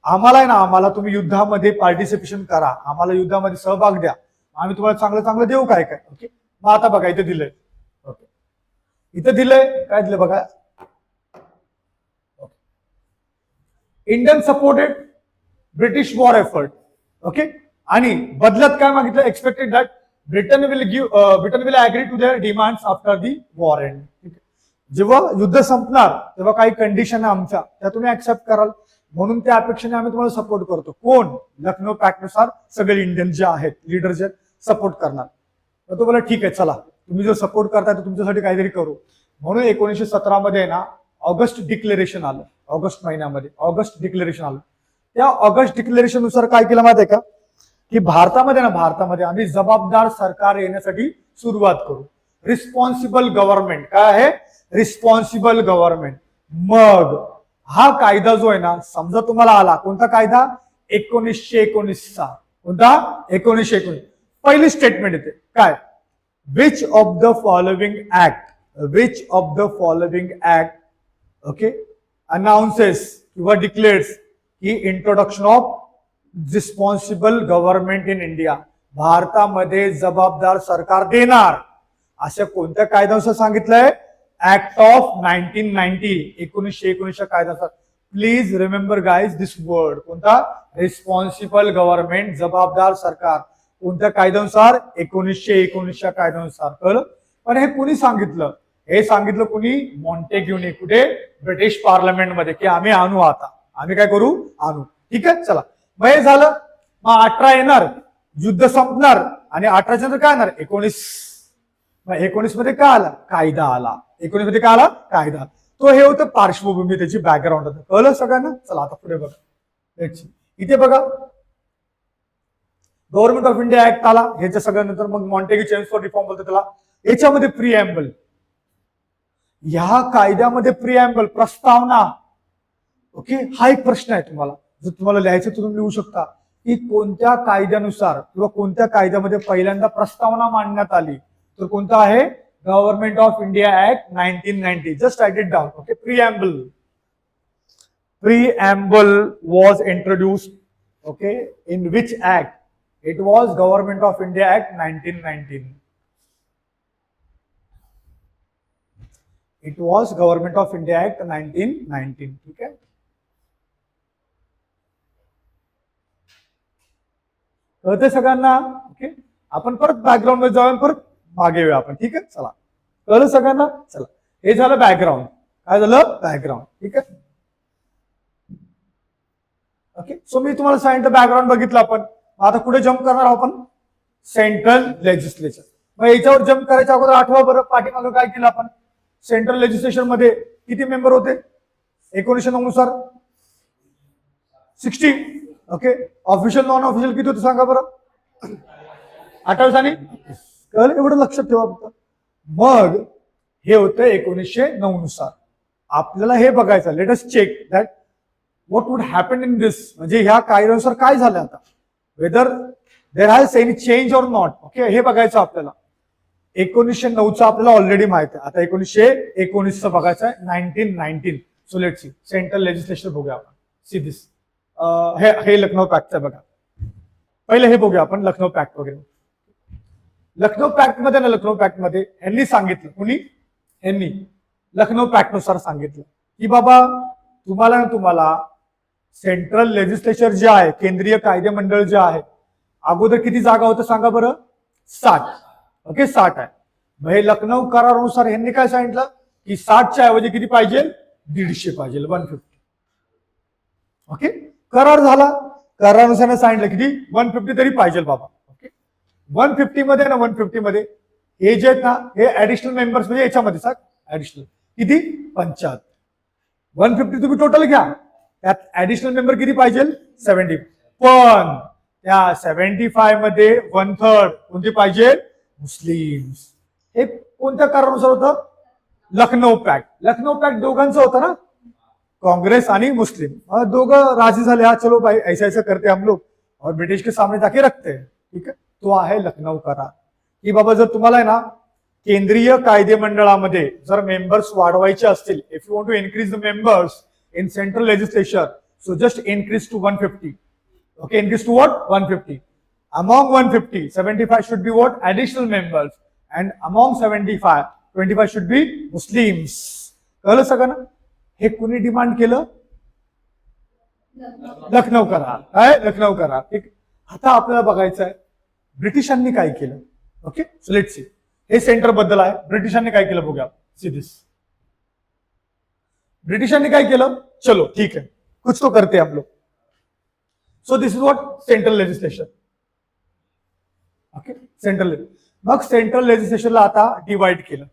आम्हाला तुम्ही युद्धामध्ये पार्टिसिपेशन करा आम्हाला युद्धामध्ये सहभाग द्या आम्ही तुम्हाला चांगलं देऊ काय. ओके मग आता बघा इथे दिलंय. ओके इथे दिलंय काय दिलं बघा Indian supported British war effort. Okay आणि बदल्यात काय मागितलं expected that Britain will agree to their demands after the war end. जेव्हा युद्ध संपणार तेव्हा काही कंडिशन आमच्या त्या तुम्ही ऍक्सेप्ट कराल म्हणून त्या अपेक्षेने आम्ही तुम्हाला सपोर्ट करतो. कोण लखनौ पॅक्ट नुसार सगळे इंडियन जे आहेत लीडर जे सपोर्ट करणार. तर तो बोला ठीक आहे चला तुम्ही जो सपोर्ट करताय तर तुमच्यासाठी काहीतरी करू. म्हणून 1917 मध्ये ना ऑगस्ट डिक्लेरेशन आलं. ऑगस्ट महिन्यामध्ये ऑगस्ट डिक्लेरेशन आलं. त्या ऑगस्ट डिक्लेरेशन नुसार काय केलं माहिती आहे का की भारतामध्ये आम्ही जबाबदार सरकार येण्यासाठी सुरुवात करू. रिस्पॉन्सिबल गव्हर्नमेंट काय आहे रिस्पॉन्सिबल गव्हर्नमेंट. मग हा कायदा जो आहे ना समजा तुम्हाला आला कोणता कायदा 1919चा कोणता 1919 पहिली स्टेटमेंट येते काय which of the following act okay announces किंवा डिक्लेअर्स की introduction of responsible government in India भारतामध्ये जबाबदार सरकार देणार अशा कोणत्या कायद्यानुसार सांगितलंय ऍक्ट ऑफ 1990 1919च्या कायद्यानुसार. Please remember guys this word कोणता रिस्पॉन्सिबल गव्हर्नमेंट जबाबदार सरकार कोणत्या कायद्यानुसार 1919च्या कायद्यानुसार. कळलं. पण हे कुणी सांगितलं हे सांगितलं कुणी मॉन्टेग्यूने कुठे ब्रिटिश पार्लमेंटमध्ये की आम्ही आणू आता आम्ही काय करू आणू. ठीक आहे चला मग हे झालं. मग 18 येणार युद्ध संपणार आणि 18च्या नंतर काय येणार 19. मग 19 मध्ये काय आला कायदा आला. 19 मध्ये काय आला कायदा. तो हे होतं पार्श्वभूमी त्याची बॅकग्राऊंड होतं. कळलं सगळ्यांना. चला आता पुढे बघा इथे बघा गव्हर्नमेंट ऑफ इंडिया ऍक्ट आला. ह्याच्या सगळ्यानंतर मग मॉन्टेग्यू चेंज फॉर रिफॉर्म बोलतो त्याला. याच्यामध्ये प्रिएम्बल ह्या कायद्यामध्ये प्रिएम्बल प्रस्तावना. ओके हा एक प्रश्न आहे तुम्हाला जर तुम्हाला लिहायचं तर तुम्ही लिहू शकता की कोणत्या कायद्यानुसार किंवा कोणत्या कायद्यामध्ये पहिल्यांदा प्रस्तावना मांडण्यात आली तर कोणता आहे government of India act 1990. Just right it down. Okay preamble was introduced okay in which act it was government of India act 1919. It was government of India act 1919. ठीक आहे कळतंय सगळ्यांना. ओके आपण परत बॅकग्राऊंड मध्ये जाऊन परत मागे येऊया आपण. ठीक आहे चला कळलं सगळ्यांना. चला हे झालं बॅकग्राऊंड. काय झालं बॅकग्राऊंड. ठीक आहे ओके सो मी तुम्हाला सांगितलं बॅकग्राऊंड बघितलं आपण. आता पुढे जम्प करणार आहोत आपण सेंट्रल लेजिस्लेचर. मग याच्यावर जम्प करायच्या अगोदर आठवा बरं पाठीमागं काय केलं आपण सेंट्रल लेजिस्लेशन मध्ये किती मेंबर होते 1909 नुसार 60. ओके, ऑफिशियल नॉन ऑफिशियल किती होते सांगा बरं 28 आणि कळलं एवढं लक्षात ठेवा फक्त. मग हे होतं 1909 नुसार. आपल्याला हे बघायचं, let us check that what would happen in this, म्हणजे ह्या कायद्यानुसार काय झालं आता, whether there has any change or not. Okay, हे बघायचं आपल्याला. 1909चं आपल्याला ऑलरेडी माहित आहे. आता 1919चं बघायचं आहे, 1919. So let C central legislation बघूया आपण. सी दिस, हे लखनौ पॅक्टचं बघा. पहिले हे बघूया आपण लखनौ पॅक्ट वगैरे. लखनौ पॅक्ट मध्ये ना, लखनौ पॅक्ट मध्ये यांनी सांगितलं, कुणी यांनी लखनौ पॅक्ट नुसार सांगितलं की बाबा तुम्हाला सेंट्रल लेजिस्लेचर जे आहे, केंद्रीय कायदे मंडळ जे आहे, अगोदर किती जागा होतं सांगा बरं 60. ओके 60 आहे. मग हे लखनौ करारानुसार यांनी काय सांगितलं की 60च्या ऐवजी किती पाहिजे 150 पाहिजे 150. ओके, करार झाला, करारानुसार सांगितलं किती 150 तरी पाहिजे बाबा. ओके, 150 मध्ये ना, 150 मध्ये हे जे आहेत ना, हे ऍडिशनल मेंबर्स म्हणजे याच्यामध्ये सांग ऍडिशनल किती 75. 150 तुम्ही टोटल घ्या, त्यात ऍडिशनल मेंबर किती पाहिजे 70. पण त्या 75 मध्ये 1/3 कोणती पाहिजे मुस्लिम्स. हे कोणत्या करारानुसार होतं लखनौ पॅक्ट. लखनौ पॅक्ट दोघांचं होतं ना, कांग्रेस आणि मुस्लिम दोघं राजी झाले, हा चलो भाई ऐसा ऐसा करते हम लोग और ब्रिटिश के सामने जाके रखते हैं. ठीक आहे, तो आहे लखनौ करार. की बाबा जर तुम्हाला आहे ना केंद्रीय कायदे मंडळामध्ये जर मेंबर्स वाढवायचे असतील, if you want to increase the members in central legislature, so just increase to 150. Okay, increase to what 150. Among 150, 75 should be what additional members, and among 75, 25 should be Muslims. कळलं सगळं? हे कुणी डिमांड केलं? लखनौ करार. काय लखनौ करार. ठीक, आता आपल्याला बघायचं आहे ब्रिटिशांनी काय केलं. Okay, so let's see. हे सेंटर बद्दल आहे, ब्रिटिशांनी काय केलं बघूया. सी दिस, ब्रिटिशांनी काय केलं. चलो ठीक है, कुछ तो करते हम लोग. So this is what central legislation. Okay, central. मग सेंट्रल लेजिस्लेशनला आता डिवाइड केलं.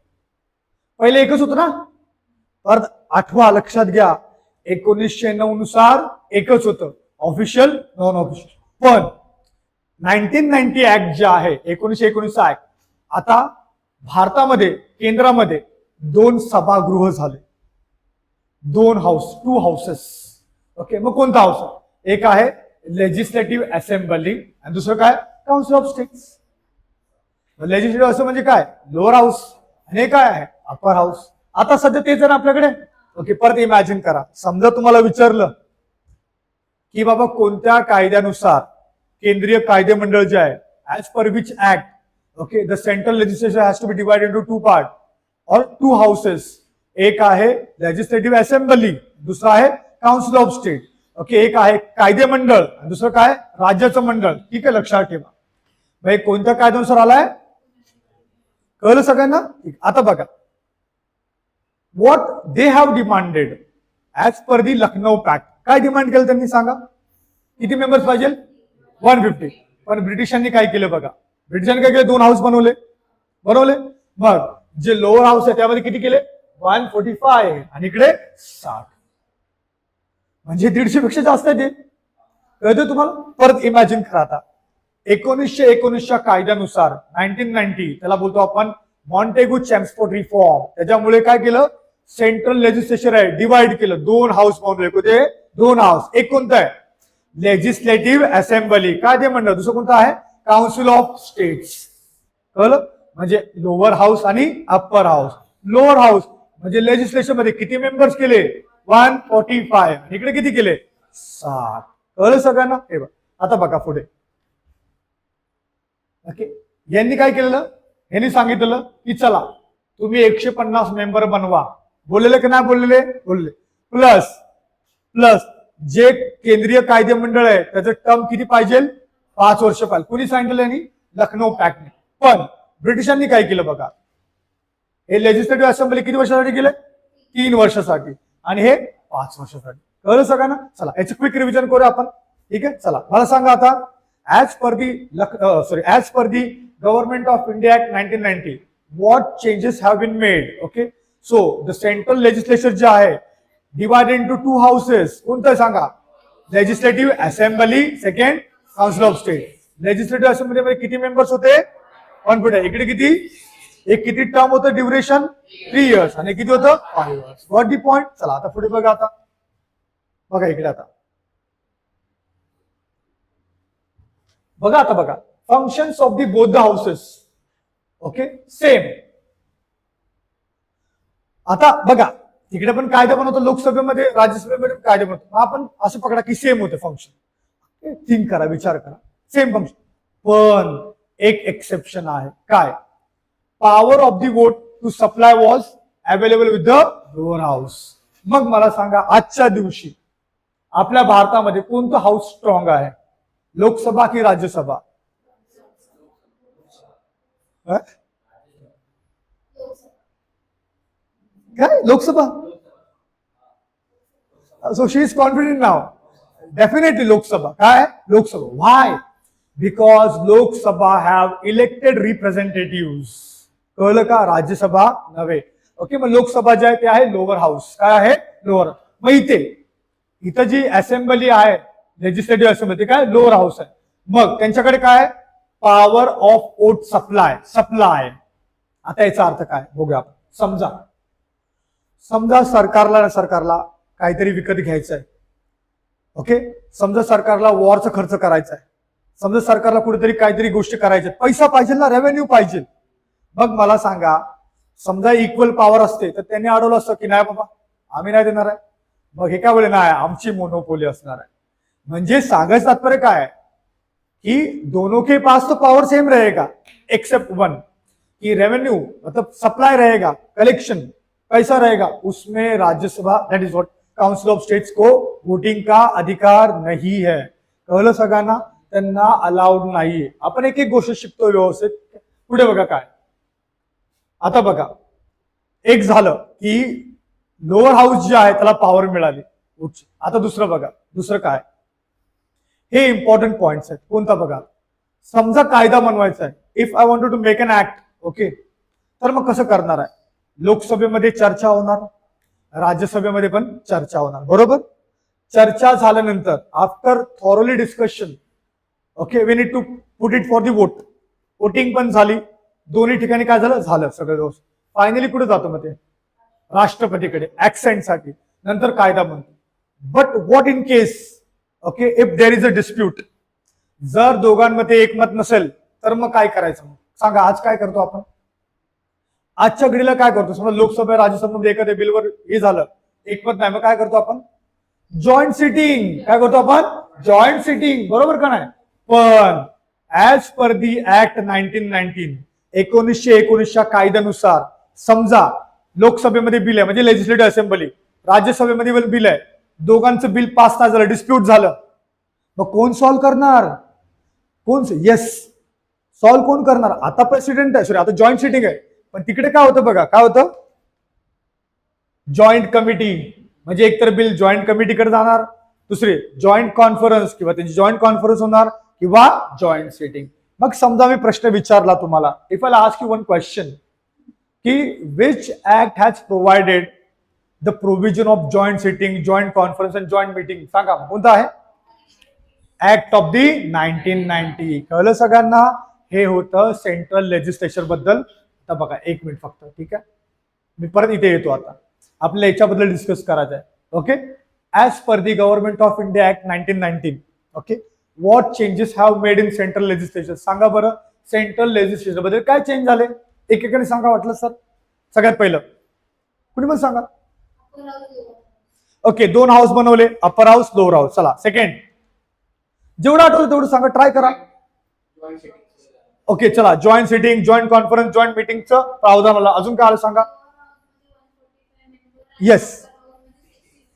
पहिले एकच होतं ना, परत आठवा लक्षात घ्या 1909 नुसार एकच होतं, ऑफिशियल नॉन ऑफिशियल. पण 1990 ऍक्ट जे आहे 1919 ऍक्ट, आता भारतामध्ये केंद्रामध्ये 2 सभागृह झाले, 2 हाऊस, 2 हाऊसेस. ओके, मग कोणता हाऊस? एक आहे लेजिस्लेटिव्ह असेंब्ली आणि दुसरं काय काउन्सिल ऑफ स्टेट्स. लेजिस्लेटिव्ह असं म्हणजे काय लोअर हाऊस, आणि हे काय आहे अप्पर हाऊस. आता सध्या तेच आहे ना आपल्याकडे. ओके, परत इमॅजिन करा, समजा तुम्हाला विचारलं की बाबा कोणत्या कायद्यानुसार केंद्रीय कायदे मंडळ जे आहे, as per which act, okay, the central legislature has to be divided into 2 part or 2 houses. एक आहे लेजिस्लेटिव्ह असेंब्ली, दुसरा आहे काउन्सिल ऑफ स्टेट. ओके, एक आहे कायदे मंडळ, दुसरं काय राज्याचं मंडळ. ठीक आहे, लक्षात ठेवा. भाई कोणत्या कायद्यानुसार आलाय कळलं सगळ्यांना. आता बघा what they have demanded as per the Lucknow pact. काय डिमांड केलं त्यांनी सांगा, किती मेंबर्स पाहिजे 150. पण ब्रिटिशांनी काय केलं बघा, ब्रिटिशांनी काय केलं 2 हाऊस बनवले. मग जे लोअर हाऊस आहे त्यामध्ये किती केले 145 आणि इकडे 60, म्हणजे 150 पेक्षा जास्त आहे ते. कळतं तुम्हाला. परत इमॅजिन करा आता 1919च्या कायद्यानुसार 1990, त्याला बोलतो आपण मॉन्टेगू चॅम्स्फोर्ड रिफॉर्म. त्याच्यामुळे काय केलं सेंट्रल लेजिस्लेचर आहे डिवाइड केलं, 2 हाऊस बनवले. कुठे 2 हाऊस. एक कोणतं आहे लेजिस्लेटिव्ह असेंब्ली कायदे मंडळ, दुसरं कोणतं आहे काउन्सिल ऑफ स्टेट्स. कळलं, म्हणजे लोअर हाऊस आणि अप्पर हाऊस. लोअर हाऊस म्हणजे लेजिस्लेशन मध्ये किती मेंबर्स केले 145, इकडे किती केले 60. कळलं सगळ्यांना. हे बघा आता बघा पुढे. ओके, यांनी काय केलेलं, यांनी सांगितलं की चला तुम्ही 150 मेंबर बनवा. बोललेले की नाही बोललेले, बोलले. प्लस जे केंद्रीय कायदे मंडळ आहे त्याचं टर्म किती पाहिजे 5 वर्ष पाहिजे. कुणी सांगितलं यांनी लखनौ पॅक्टने. पण ब्रिटिशांनी काय केलं बघा, हे लेजिस्लेटिव्ह असेंब्ली किती वर्षासाठी केलं 3 वर्षासाठी आणि हे 5 वर्षासाठी. कळलं सगळ्यांना. चला याचं क्विक रिव्हिजन करूया आपण. ठीक आहे, चला मला सांगा आता as per the government of India act 1990 what changes have been made. Okay, so the central legislature जे आहे डिवायडेड इंटू 2 हाऊसेस. कोणतं सांगा? Legislative assembly, second council of state. Legislative असेंब्लीमध्ये किती मेंबर्स होते? 150. इकडे किती? एक किती टर्म होतं ड्युरेशन? 3 इयर्स. आणि किती होतं? 5 इयर्स. What the point? चला आता पुढे बघा. आता बघा इकडे. आता बघा. आता बघा functions of the both the houses. Okay same. आता बघा तिकडे पण कायदा बनवतो लोकसभेमध्ये, राज्यसभेमध्ये कायदा बनवतो. आपण असं पकडा की सेम होते फंक्शन. थिंक करा, विचार करा, सेम फंक्शन. पण एक एक्सेप्शन आहे. काय? Power of the vote to supply was available with the lower house. मग मला सांगा आजच्या दिवशी आपल्या भारतामध्ये कोणतं हाऊस स्ट्रॉंग आहे? लोकसभा की राज्यसभा? काय? Lok Sabha. So she is confident नाव. डेफिनेटली लोकसभा. काय? Lok Sabha. Why? Because Lok Sabha have elected representative. कळलं का? राज्यसभा नव्हे. ओके मग लोकसभा जे आहे ते आहे लोअर हाऊस. काय आहे? लोअर. मग इथं जी असेंब्ली आहे लेजिस्लेटिव्ह असेंब्ली काय? लोअर हाऊस आहे. मग त्यांच्याकडे काय? Power of vote supply. आता याचा अर्थ काय बघूया आपण. समजा सरकारला काहीतरी विकत घ्यायचं आहे. ओके समजा सरकारला वॉरचा खर्च करायचा आहे. समजा सरकारला कुठेतरी काहीतरी गोष्टी करायच्या, पैसा पाहिजे ना, रेव्हेन्यू पाहिजे. मग मला सांगा समजा इक्वल पॉवर असते तर त्यांनी अडवलं असतं की नाही बाबा आम्ही नाही देणार आहे. मग हे काय बोले? नाही आमची मोनोपोली असणार आहे. म्हणजे सांगायचं तात्पर्य काय कि दोनों के पास तो पावर सेम रहेगा एक्सेप्ट वन कि रेवेन्यू मतलब सप्लाई रहेगा, कलेक्शन पैसा रहेगा, उसमें Rajya Sabha that is what council of states को वोटिंग का अधिकार नहीं है. कळलं सगळ्यांना? त्यांना अलाउड नाहीये. आपण एक एक गोष्ट शिकतो व्यवस्थित. पुढे बघा काय. आता बघा एक झालं की लोअर हाऊस जे आहे त्याला पॉवर मिळाली. आता दुसरं बघा. दुसरं काय? हे इम्पॉर्टंट पॉइंट्स आहेत. कोणता बघा? समजा कायदा बनवायचा आहे. If I want to make an act. Okay तर मग कसं करणार आहे? लोकसभेमध्ये चर्चा होणार, राज्यसभेमध्ये पण चर्चा होणार. बरोबर. चर्चा झाल्यानंतर after thoroughly discussion okay we need to put it for the vote. Voting पण झाली. दोन्ही ठिकाणी काय झालं? झालं सगळं व्यवस्थित. फायनली कुठे जातो मग ते? राष्ट्रपतीकडे ऍक्सेंटसाठी. नंतर कायदा बनतो. But what in case okay if there is a dispute. जर दोघांमध्ये एकमत नसेल तर मग काय करायचं? मग सांगा आज काय करतो आपण? आजच्या घडीला काय करतो? समजा लोकसभा राज्यसभेमध्ये एखाद्या बिलवर हे झालं एकमत नाही, मग काय करतो आपण? Joint sitting. काय करतो आपण? Joint sitting. बरोबर का नाही? पण ऍज पर दी ऍक्ट 1919 1919च्या कायद्यानुसार समजा लोकसभेमध्ये बिल आहे म्हणजे लेजिस्लेटिव्ह असेंब्ली, राज्यसभेमध्ये बिल आहे, दोघांचं बिल पास नाही झालं, डिस्प्यूट झालं, मग कोण सॉल्व्ह करणार? कोण? येस सॉल्व्ह कोण करणार? आता प्रेसिडेंट आहे, सॉरी आता जॉईंट सिटिंग आहे. पण तिकडे काय होतं बघा, काय होतं? Joint committee. म्हणजे एकतर बिल जॉईंट कमिटीकडे जाणार, दुसरे जॉईंट कॉन्फरन्स किंवा त्यांची जॉईंट कॉन्फरन्स होणार किंवा जॉईंट सिटिंग. मग समजा मी प्रश्न विचारला तुम्हाला, if I ask you one question की which act has provided the provision of joint sitting, joint conference and joint meeting, सांगा कोणता आहे? Act of the 1990. कळलं सगळ्यांना? हे होतं सेंट्रल लेजिस्लेचर बद्दल. तर बघा एक मिनिट फक्त, ठीक आहे मी परत इथे येतो. आता आपल्याला याच्याबद्दल डिस्कस करायचं आहे. Okay as per the government of India act 1919 okay what changes have made in central legislature. सांगा बरं सेंट्रल लेजिस्लेचर बद्दल काय चेंज झाले? एकेकाने सांगा वाटलं सर. सगळ्यात पहिलं कुणी पण सांगा. ओके 2 हाऊस बनवले, अप्पर हाऊस लोअर हाऊस. चला सेकंड जेवढं आठवलं तेवढं सांगा, ट्राय करा. ओके चला joint sitting, joint conference, joint मीटिंगचं प्रावधान आलं. अजून काय आलं सांगा? Yes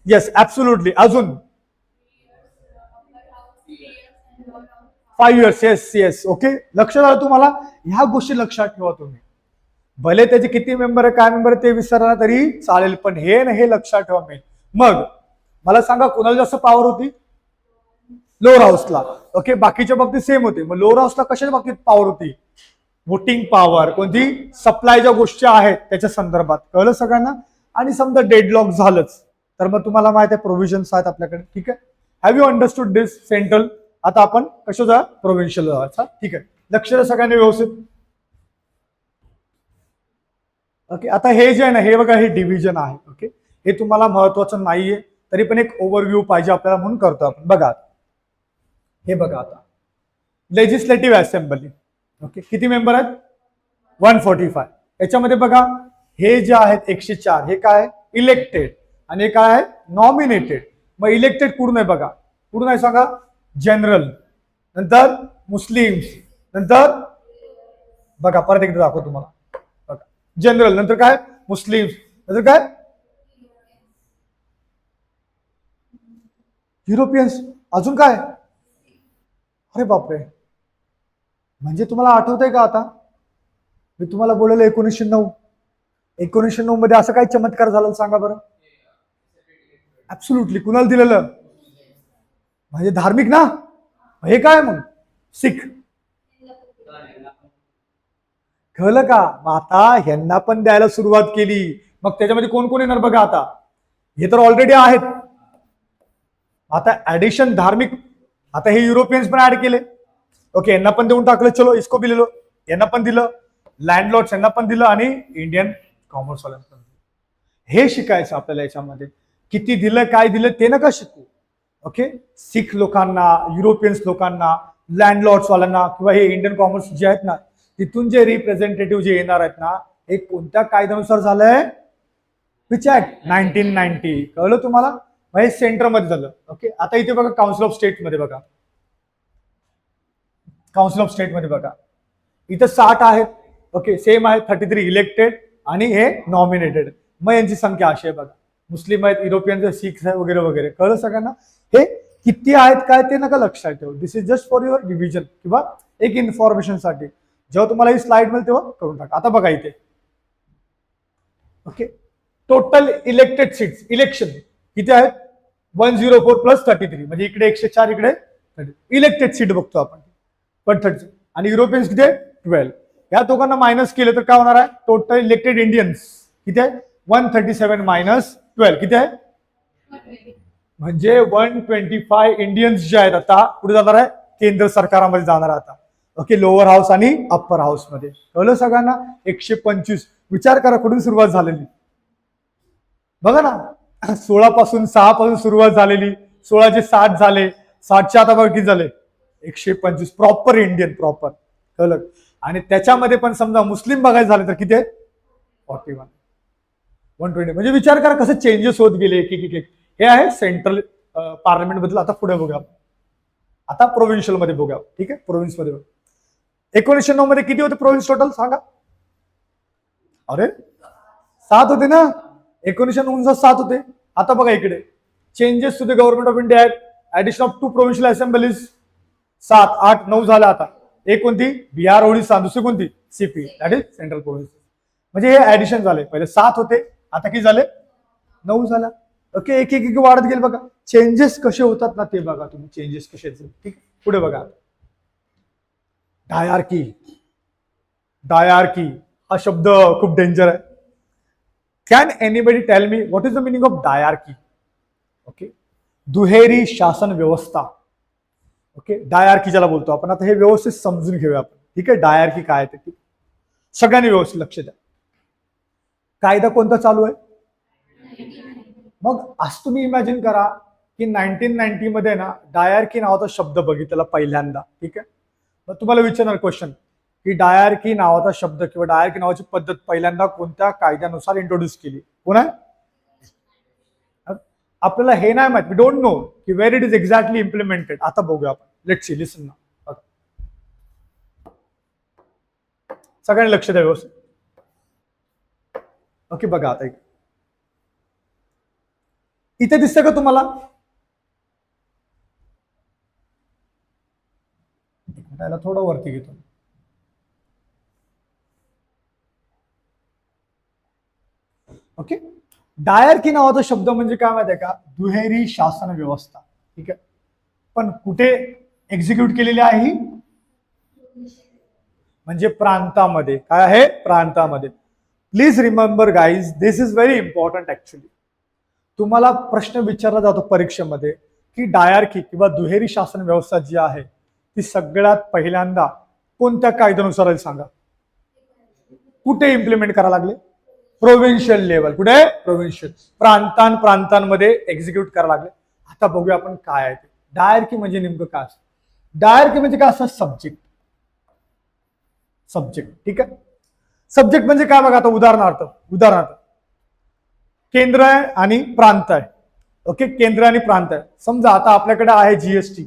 yes absolutely. अजून 5 इयर्स. येस येस ओके लक्षात आलं तुम्हाला? ह्या गोष्टी लक्षात ठेवा तुम्ही. भले त्याचे किती मेंबर आहे काय मेंबर आहे ते विसरला तरी चालेल, पण हे ना हे लक्षात ठेवा मी. मग मला सांगा कोणाला जास्त पॉवर होती? लोअर हाऊसला. ओके बाकीच्या बाबतीत सेम होते. मग लोअर हाऊसला कशाच्या बाबतीत पॉवर होती? वोटिंग पॉवर, कोणती सप्लाय ज्या गोष्टी आहेत त्याच्या संदर्भात. कळलं सगळ्यांना? आणि समजा डेडलॉक झालंच तर मग तुम्हाला माहिती आहे प्रोव्हिजन्स आहेत आपल्याकडे. ठीक आहे, have you understood this central? आता आपण कसं जा प्रोव्हिन्शियल जायचा. ठीक आहे, लक्ष द्या सगळ्यांनी व्यवस्थित. ओके, आता हे जे आहे ना, हे बघा, हे डिव्हिजन आहे. ओके, हे तुम्हाला महत्वाचं नाहीये, तरी पण एक ओव्हरव्ह्यू पाहिजे आपल्याला म्हणून करतो आपण. बघा हे बघा, आता लेजिस्लेटिव्ह असेंब्ली. ओके, किती मेंबर आहेत? 145. याच्यामध्ये बघा हे जे आहेत 104, हे काय इलेक्टेड आणि हे काय आहे नॉमिनेटेड. मग इलेक्टेड कुठून आहे बघा, कुठून आहे सांगा? जनरल, नंतर मुस्लिम्स, नंतर बघा परत एकदा दाखवतो तुम्हाला. बघा जनरल, नंतर काय मुस्लिम्स, नंतर काय युरोपियन्स, अजून काय? अरे बापरे, म्हणजे तुम्हाला आठवतंय का आता मी तुम्हाला बोललेलं 1909 मध्ये असं काय चमत्कार झाला सांगा बरं? ऍब्सोल्युटली. कुणाला दिलेलं? म्हणजे धार्मिक ना. हे काय मग सिख, कळलं का? आता ह्यांना पण द्यायला सुरुवात केली. मग त्याच्यामध्ये कोण कोण येणार बघा. आता हे तर ऑलरेडी आहेत, आता ऍडिशन धार्मिक, आता हे युरोपियन्स पण ऍड केले. ओके, यांना पण देऊन टाकलं. चलो इसको भी लिहिलो, यांना पण दिलं. लँडलॉर्ड्स यांना पण दिलं आणि इंडियन कॉमर्स वाल्यांना पण दिलं. हे शिकायचं आपल्याला याच्यामध्ये. किती दिलं काय दिलं ते नका शिकू. ओके, सिख लोकांना, युरोपियन्स लोकांना, लँडलॉर्ड्स वाल्यांना किंवा हे इंडियन कॉमर्स जे आहेत ना, तिथून जे रिप्रेझेंटेटिव्ह जे येणार आहेत ना, हे कोणत्या कायद्यानुसार झालंय? Which act? 1990. कळलं तुम्हाला? हे सेंटरमध्ये झालं. ओके, आता इथे बघा काउन्सिल ऑफ स्टेट मध्ये बघा, काउन्सिल ऑफ स्टेट मध्ये बघा, इथं 60 आहेत. ओके, सेम आहे 33 इलेक्टेड आणि हे नॉमिनेटेड. मग यांची संख्या अशी आहे बघा, मुस्लिम आहेत, युरोपियन, सिख आहे वगैरे वगैरे. कळलं सगळ्यांना? हे किती आहेत काय ते नका लक्षात ठेवू. This is just for your division किंवा एक इन्फॉर्मेशन साठी. जेव्हा तुम्हाला ही स्लाइड मिळेल तेव्हा करून टाका. आता बघा इथे, okay, total elected seats election किती आहेत? 104 प्लस 33, म्हणजे इकडे 104, इकडे 30. इलेक्टेड सीट बघतो आपण पण 30. आणि युरोपियन्स किती आहे? 12. या दोघांना मायनस केलं तर काय होणार आहे? टोटल इलेक्टेड इंडियन्स किती आहे? 137 मायनस 12 किती आहे? म्हणजे 125 इंडियन्स जे आहेत आता कुठे जाणार आहे? केंद्र सरकारामध्ये जाणार आहे आता. ओके, लोअर हाऊस आणि अप्पर हाऊस मध्ये. कळलं सगळ्यांना? 125. विचार करा कुठून सुरुवात झालेली. बघा ना, 16 पासून 6 पासून सुरुवात झालेली, 16चे 60 झाले, 60चे आता बघा किती झाले? 125. Proper Indian, proper. कळलं? आणि त्याच्यामध्ये पण समजा मुस्लिम बघायचं झाले तर किती आहे? 41. 120. म्हणजे विचार करा कसं चेंजेस होत गेले एक एक एक. हे आहे सेंट्रल पार्लमेंट बद्दल. आता पुढे बघूया, आता प्रोव्हिन्शियल मध्ये बघूया. ठीक आहे, प्रोव्हिन्स मध्ये 1909 मध्ये किती होते प्रोव्हिन्स टोटल सांगा? अरे 7 होते ना. 1909 7 होते. आता बघा इकडे, changes to the government of India act, addition of 2 provincial assemblies. 7, 8, 9 झाला. आता एक कोणती? बिहार, ओडिशा. दुसरी कोणती? CP, that is central province. म्हणजे हे ऍडिशन झाले. पहिले 7 होते, आता किती झाले? 9 झाला. ओके, एक एक वाढत गेले. बघा चेंजेस कसे होतात ना ते बघा तुम्ही, चेंजेस कसे. ठीक, पुढे बघा. डायआर्की. डायआर्की हा शब्द खूप डेंजर आहे. Can anybody tell me what is the meaning of dyarchy? Okay, दुहेरी शासन व्यवस्था. ओके, डायआर्की ज्याला बोलतो आपण. आता हे व्यवस्थित समजून घेऊया आपण. ठीक आहे, डायआर्की काय आहे ते सगळ्यांनी व्यवस्थित लक्ष द्या. कायदा कोणता चालू आहे? मग आज तुम्ही इमॅजिन करा की 1990 मध्ये ना डायआर्की नावाचा शब्द बघितला पहिल्यांदा. ठीक आहे, मग तुम्हाला विचारणार क्वेश्चन की डायआर्की नावाचा शब्द किंवा डायआर्की नावाची पद्धत पहिल्यांदा कोणत्या कायद्यानुसार इंट्रोड्यूस केली? कोण आहे? आपल्याला हे नाही माहित. वी डोंट नो की वेर इट इज एक्झॅक्टली इम्प्लिमेंटेड. आता बघूया आपण. लेट्स सी, लिसन ना. सगळ्यांनी लक्ष द्या व्यवस्थित. ओके, बघा आता इथे दिसतं का तुम्हाला? त्याला थोडं वरती घेतो. ओके, डायआर्की नावाचा शब्द म्हणजे काय माहिती आहे का? दुहेरी शासन व्यवस्था. ठीक आहे, पण कुठे एक्झिक्यूट केलेली आहे ही? म्हणजे प्रांतामध्ये. काय आहे? प्रांतामध्ये. Please remember guys, this is very important actually. तुम्हाला प्रश्न विचारला जातो परीक्षेमध्ये की डायआरकी किंवा दुहेरी शासन व्यवस्था जी आहे ती सगळ्यात पहिल्यांदा कोणत्या कायद्यानुसार आहे सांगा? कुठे इम्प्लिमेंट करायला लागले? Provincial level. कुठे? प्रोव्हिन्शियल. प्रांतांमध्ये एक्झिक्यूट करायला लागले. आता बघूया आपण काय आहे ते. डायआरकी म्हणजे नेमकं काय असतं? डायआरकी म्हणजे काय असतं? सब्जेक्ट. ठीक आहे. सब्जेक्ट म्हणजे काय बघा, आता उदाहरणार्थ केंद्र आहे आणि प्रांत आहे. ओके, केंद्र आणि प्रांत आहे. समजा आता आपल्याकडे आहे जीएसटी.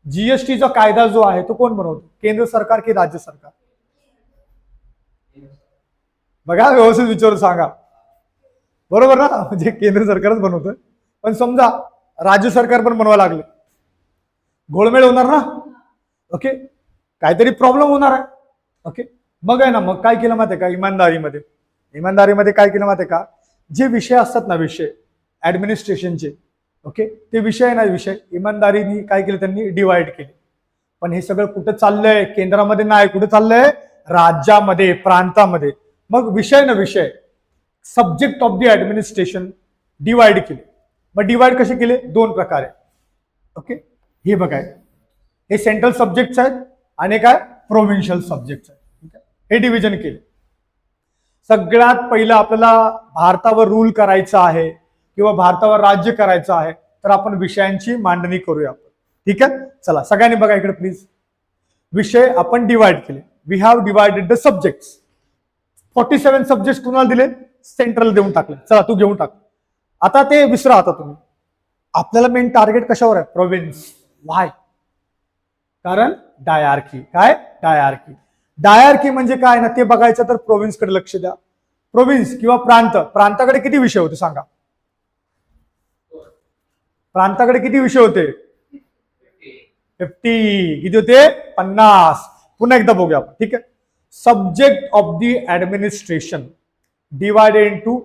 जीएसटीचा कायदा जो आहे तो कोण बनवतो? केंद्र सरकार की राज्य सरकार? बघा, व्यवस्थित विचारून सांगा. बरोबर ना? म्हणजे केंद्र सरकारच बनवतोय. पण समजा राज्य सरकार पण बनवायला लागले, घोळमेळ होणार ना? ओके, काहीतरी प्रॉब्लेम होणार आहे. ओके, मग आहे ना, मग काय केलं माहिती आहे का? इमानदारीमध्ये काय केलं माहिती आहे का? जे विषय असतात ना, विषय ऍडमिनिस्ट्रेशनचे, ओके, ते विषय इमानदारीने काय केलं? त्यांनी डिवाइड केले. पण हे सगळं कुठं चाललंय? केंद्रामध्ये नाही. कुठं चाललंय? राज्यामध्ये, प्रांतामध्ये. मग विषय subject of the administration divide केले. मग डिवाइड कसे केले? दोन प्रकारे. ओके, हे बघाय, हे सेंट्रल सब्जेक्ट आहेत आणि काय? प्रोव्हिन्शियल सब्जेक्ट आहेत. हे डिव्हिजन केले. सगळ्यात पहिलं आपल्याला भारतावर रूल करायचं आहे किंवा भारतावर राज्य करायचं आहे तर आपण विषयांची मांडणी करूया आपण. ठीक आहे, चला सगळ्यांनी बघा इकडे प्लीज. विषय आपण डिवाइड केले. We have divided the subject. 47 subject कुणाला दिले? सेंट्रल देऊन टाकले. चला तू घेऊन टाक. आता ते विसरा. आता तुम्ही, आपल्याला मेन टार्गेट कशावर आहे? प्रोव्हिन्स. व्हाय? कारण डायआरकी. काय? डायआरकी म्हणजे काय ना ते बघायचं तर प्रोव्हिन्स कडे लक्ष द्या. प्रोव्हिन्स किंवा प्रांताकडे किती विषय होते सांगा? प्रांताकडे किती विषय होते? 50. किती होते? 50. पुन्हा एकदा बघूया आपण. ठीक आहे. Subject of the administration divided into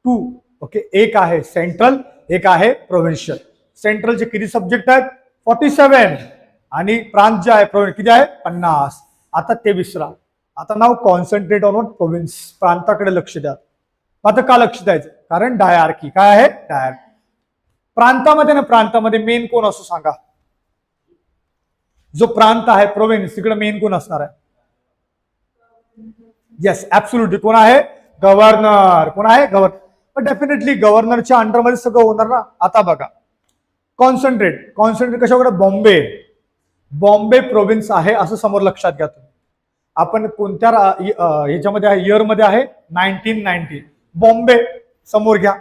2. Okay, एक आहे सेंट्रल, एक आहे प्रोव्हिन्शियल. सेंट्रलचे किती सब्जेक्ट आहेत? 47. आणि प्रांत जे आहे किती आहे? 50. आता ते विसरा. आता नाव कॉन्सन्ट्रेट ऑन प्रोव्हिन्स. प्रांताकडे लक्ष द्या. आता का लक्ष द्यायचं? कारण डायआरकी. काय आहे? डायआरकी. प्रांतामध्ये मेन कोण असतो सांगा? जो प्रांत आहे प्रोव्हिन्स तिकडे मेन कोण असणार आहे? Yes, absolutely. कोण आहे? गव्हर्नर. कोण आहे? गव्हर्नर. पण डेफिनेटली गव्हर्नरच्या अंडरमध्ये सगळं होणार ना. आता बघा, कॉन्सन्ट्रेट कशाकडे? बॉम्बे प्रोव्हिन्स आहे असं समोर लक्षात घ्या तुम्ही. आपण कोणत्या ह्याच्यामध्ये आहे? इयरमध्ये आहे 1990. बॉम्बे समोर घ्या.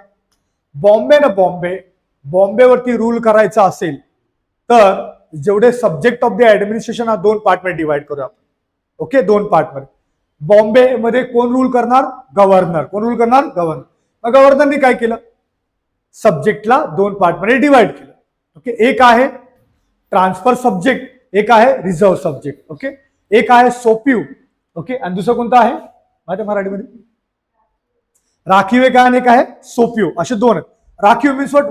बॉम्बेवरती रूल करायचा असेल तर जेवढे सब्जेक्ट ऑफ द ऍडमिनिस्ट्रेशन हा 2 पार्टमध्ये डिवाइड करू आपण. ओके, 2 पार्टमध्ये. बॉम्बेमध्ये कोण रूल करणार? गव्हर्नर. कोण रूल करणार? गव्हर्नर. मग गव्हर्नरने काय केलं? सब्जेक्टला 2 पार्टमध्ये डिवाइड केलं. ओके, एक आहे ट्रान्सफर सब्जेक्ट, एक आहे रिझर्व्ह सब्जेक्ट. ओके, एक आहे सोपिव. ओके, आणि दुसरं कोणतं आहे माहिती मराठीमध्ये? राखीव एक आहे आणि एक आहे सोपिव. असे 2 आहेत. राखीव मीन्स व्हॉट?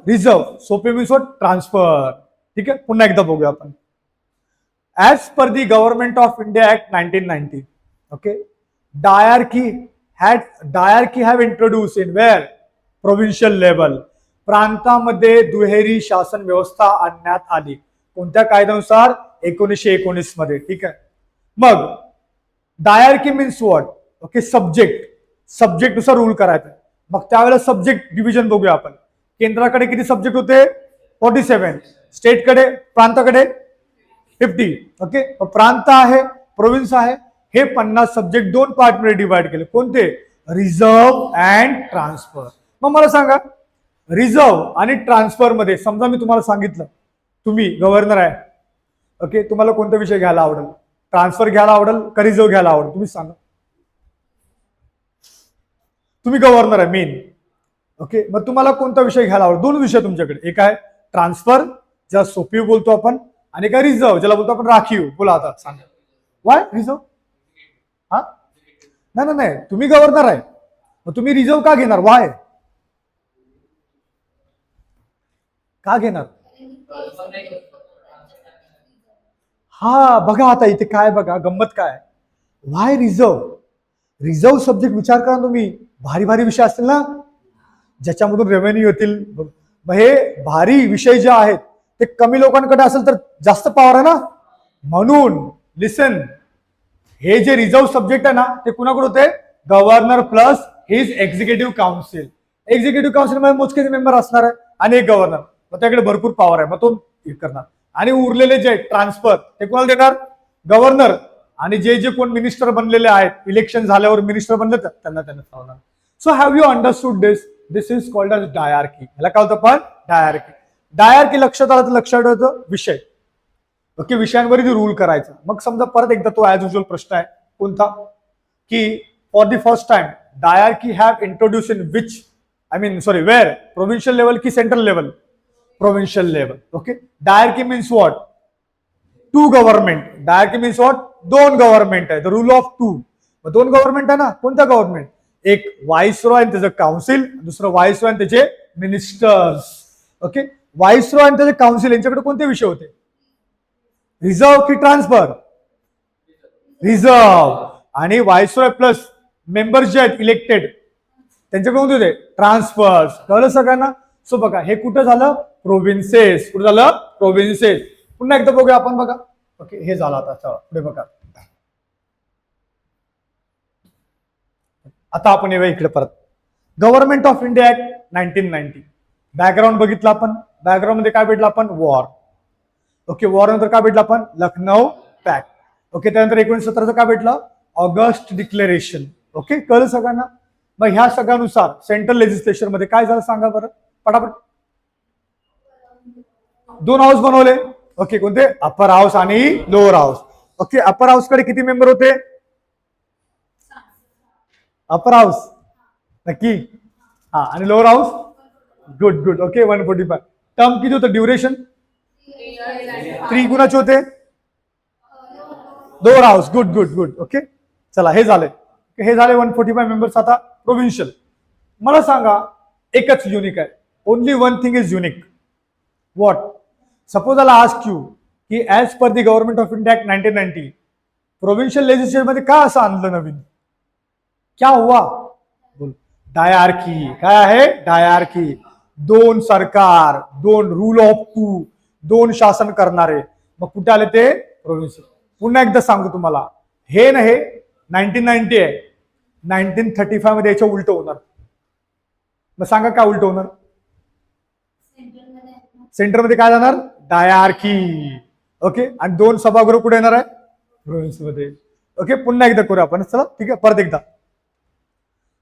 रिझर्व्ह. सोपिव मीन्स व्हॉट? ट्रान्सफर. ठीक आहे, पुन्हा एकदा बघूया आपण. As per the Government of India Act 1990, okay, diarchy have introduced in where? Provincial level. प्रांतामध्ये दुहेरी शासन व्यवस्था आणण्यात आली. कोणत्या कायद्यानुसार? 1919 मध्ये. ठीक आहे. मग diarchy means what? Okay, subject नुसार रूल करायचं. मग त्यावेळेला सब्जेक्ट डिव्हिजन बघूया आपण. केंद्राकडे किती सब्जेक्ट होते? 47. स्टेटकडे, प्रांताकडे 50. ओके, प्रांत आहे, प्रोव्हिन्स आहे, हे 50 सब्जेक्ट 2 पार्टमध्ये डिवाइड केले. कोणते? Reserve and transfer. मग मला सांगा, रिझर्व्ह आणि ट्रान्सफर मध्ये समजा मी तुम्हाला सांगितलं तुम्ही गव्हर्नर आहे. ओके, तुम्हाला कोणता विषय घ्यायला आवडेल? ट्रान्सफर घ्यायला आवडेल का रिझर्व्ह घ्यायला आवडेल? तुम्ही सांगा. तुम्ही गव्हर्नर आहे मेन. ओके, मग तुम्हाला कोणता विषय घ्यायला आवडेल? 2 विषय तुमच्याकडे. एक आहे ट्रान्सफर, ज्याला सोपीव बोलतो आपण, आणि काय रिझर्व्ह, ज्याला बोलतो आपण राखीव. बोला आता सांगा. Y reserve? हा, नाही, तुम्ही गव्हर्नर आहे, मग तुम्ही रिझर्व्ह का घेणार? वाय? का घेणार? हा बघा आता इथे काय बघा गंमत काय, व्हाय रिझर्व सब्जेक्ट विचार करा तुम्ही, भारी भारी विषय असतील ना ज्याच्यामधून रेव्हेन्यू येतील. मग हे भारी विषय जे आहेत ते कमी लोकांकडे असेल तर जास्त पॉवर आहे ना. म्हणून लिसन, हे जे रिझर्व सब्जेक्ट आहे ना ते कुणाकडे होते, governor plus his executive council. Executive council मध्ये मोजके मेंबर असणार आहे आणि एक गव्हर्नर, मग त्याकडे भरपूर पॉवर आहे, मग तो करणार. आणि उरलेले जे ट्रान्सफर ते कोणाला देणार, गव्हर्नर. आणि जे जे कोण मिनिस्टर बनलेले आहेत इलेक्शन झाल्यावर मिनिस्टर बनले त्यांना चालवणार. So have you understood this, this is called as diarchy. ह्याला काय होतं पण डायआरकी. डायआरकी लक्षात आलं तर लक्षात ठेवायचं विषय, ओके, विषयांवरती रूल करायचा. मग समजा परत एकदा तो ऍज युजल प्रश्न आहे कोणता, की for the first time diarchy have introduce in which, where, provincial level की central level, provincial level. Okay, diarchy means what, two government. Diarchy means what, दोन गव्हर्नमेंट आहे, द रूल ऑफ टू. दोन गव्हर्नमेंट आहे ना, कोणत्या गव्हर्नमेंट, एक व्हाईसरॉय आणि त्याचं काउन्सिल, दुसरं व्हाईसरॉय आणि त्याचे मिनिस्टर्स. ओके, व्हाईसरॉय आणि त्याचे काउन्सिल यांच्याकडे कोणते विषय होते, रिझर्व की ट्रान्सफर, रिझर्व. आणि व्हाईसरॉय प्लस मेंबर्स जे आहेत इलेक्टेड त्यांच्याकडे कोणते होते, ट्रान्सफर्स. कळलं सगळ्यांना. सो बघा हे कुठं झालं, प्रोव्हिन्सेस. कुठं झालं, प्रोव्हिन्सेस. पुन्हा एकदा बघूया आपण, बघा. ओके, हे झालं. आता चला पुढे बघा. आता आपण येऊया इकडे परत. Government of India act 1990. Background बघितलं आपण, बॅकग्राऊंड मध्ये काय भेटलं आपण, वॉर. ओके, वॉर नंतर काय भेटलं आपण, लखनौ पॅक्ट. ओके, त्यानंतर 1917 काय भेटलं, ऑगस्ट डिक्लेरेशन. ओके, कळलं सगळ्यांना. मग ह्या सगळ्यानुसार सेंट्रल लेजिस्लेशन मध्ये काय झालं सांगा बरं पटापट. दोन हाऊस बनवले. ओके, कोणते, अप्पर हाऊस आणि lower house. Okay, upper house कडे किती मेंबर होते, अप्पर हाऊस नक्की, हा, आणि lower house, good. Okay, 145. Term किती होतं, ड्युरेशन 3 गुणाचे होते, लोअर हाऊस, गुड. ओके, चला हे झाले. हे झाले 145 मेंबर्स. आता प्रोव्हिन्शियल. मला सांगा एकच युनिक आहे, only one thing is unique. What, suppose I ask you की as per the government of India act 1990 provincial legislation मध्ये काय असं आणलं नवीन, क्या हुआ, बोल. डायआरकी. काय आहे, डायआरकी. दोन सरकार, दोन रूल ऑफ टू, दोन शासन करणारे. मग कुठे आले ते, प्रोव्हिन्शियल. पुन्हा एकदा सांगतो तुम्हाला, हे ना हे 1990 आहे, 1935 मध्ये याच्या उलट होणार. मग सांगा काय उलट होणार, सेंटरमध्ये काय जाणार, डायआरकी. ओके, आणि दोन सभागृह कुठे येणार आहे, प्रोव्हिन्स मध्ये. ओके, पुन्हा एकदा करू आपण, चला ठीक आहे, परत एकदा.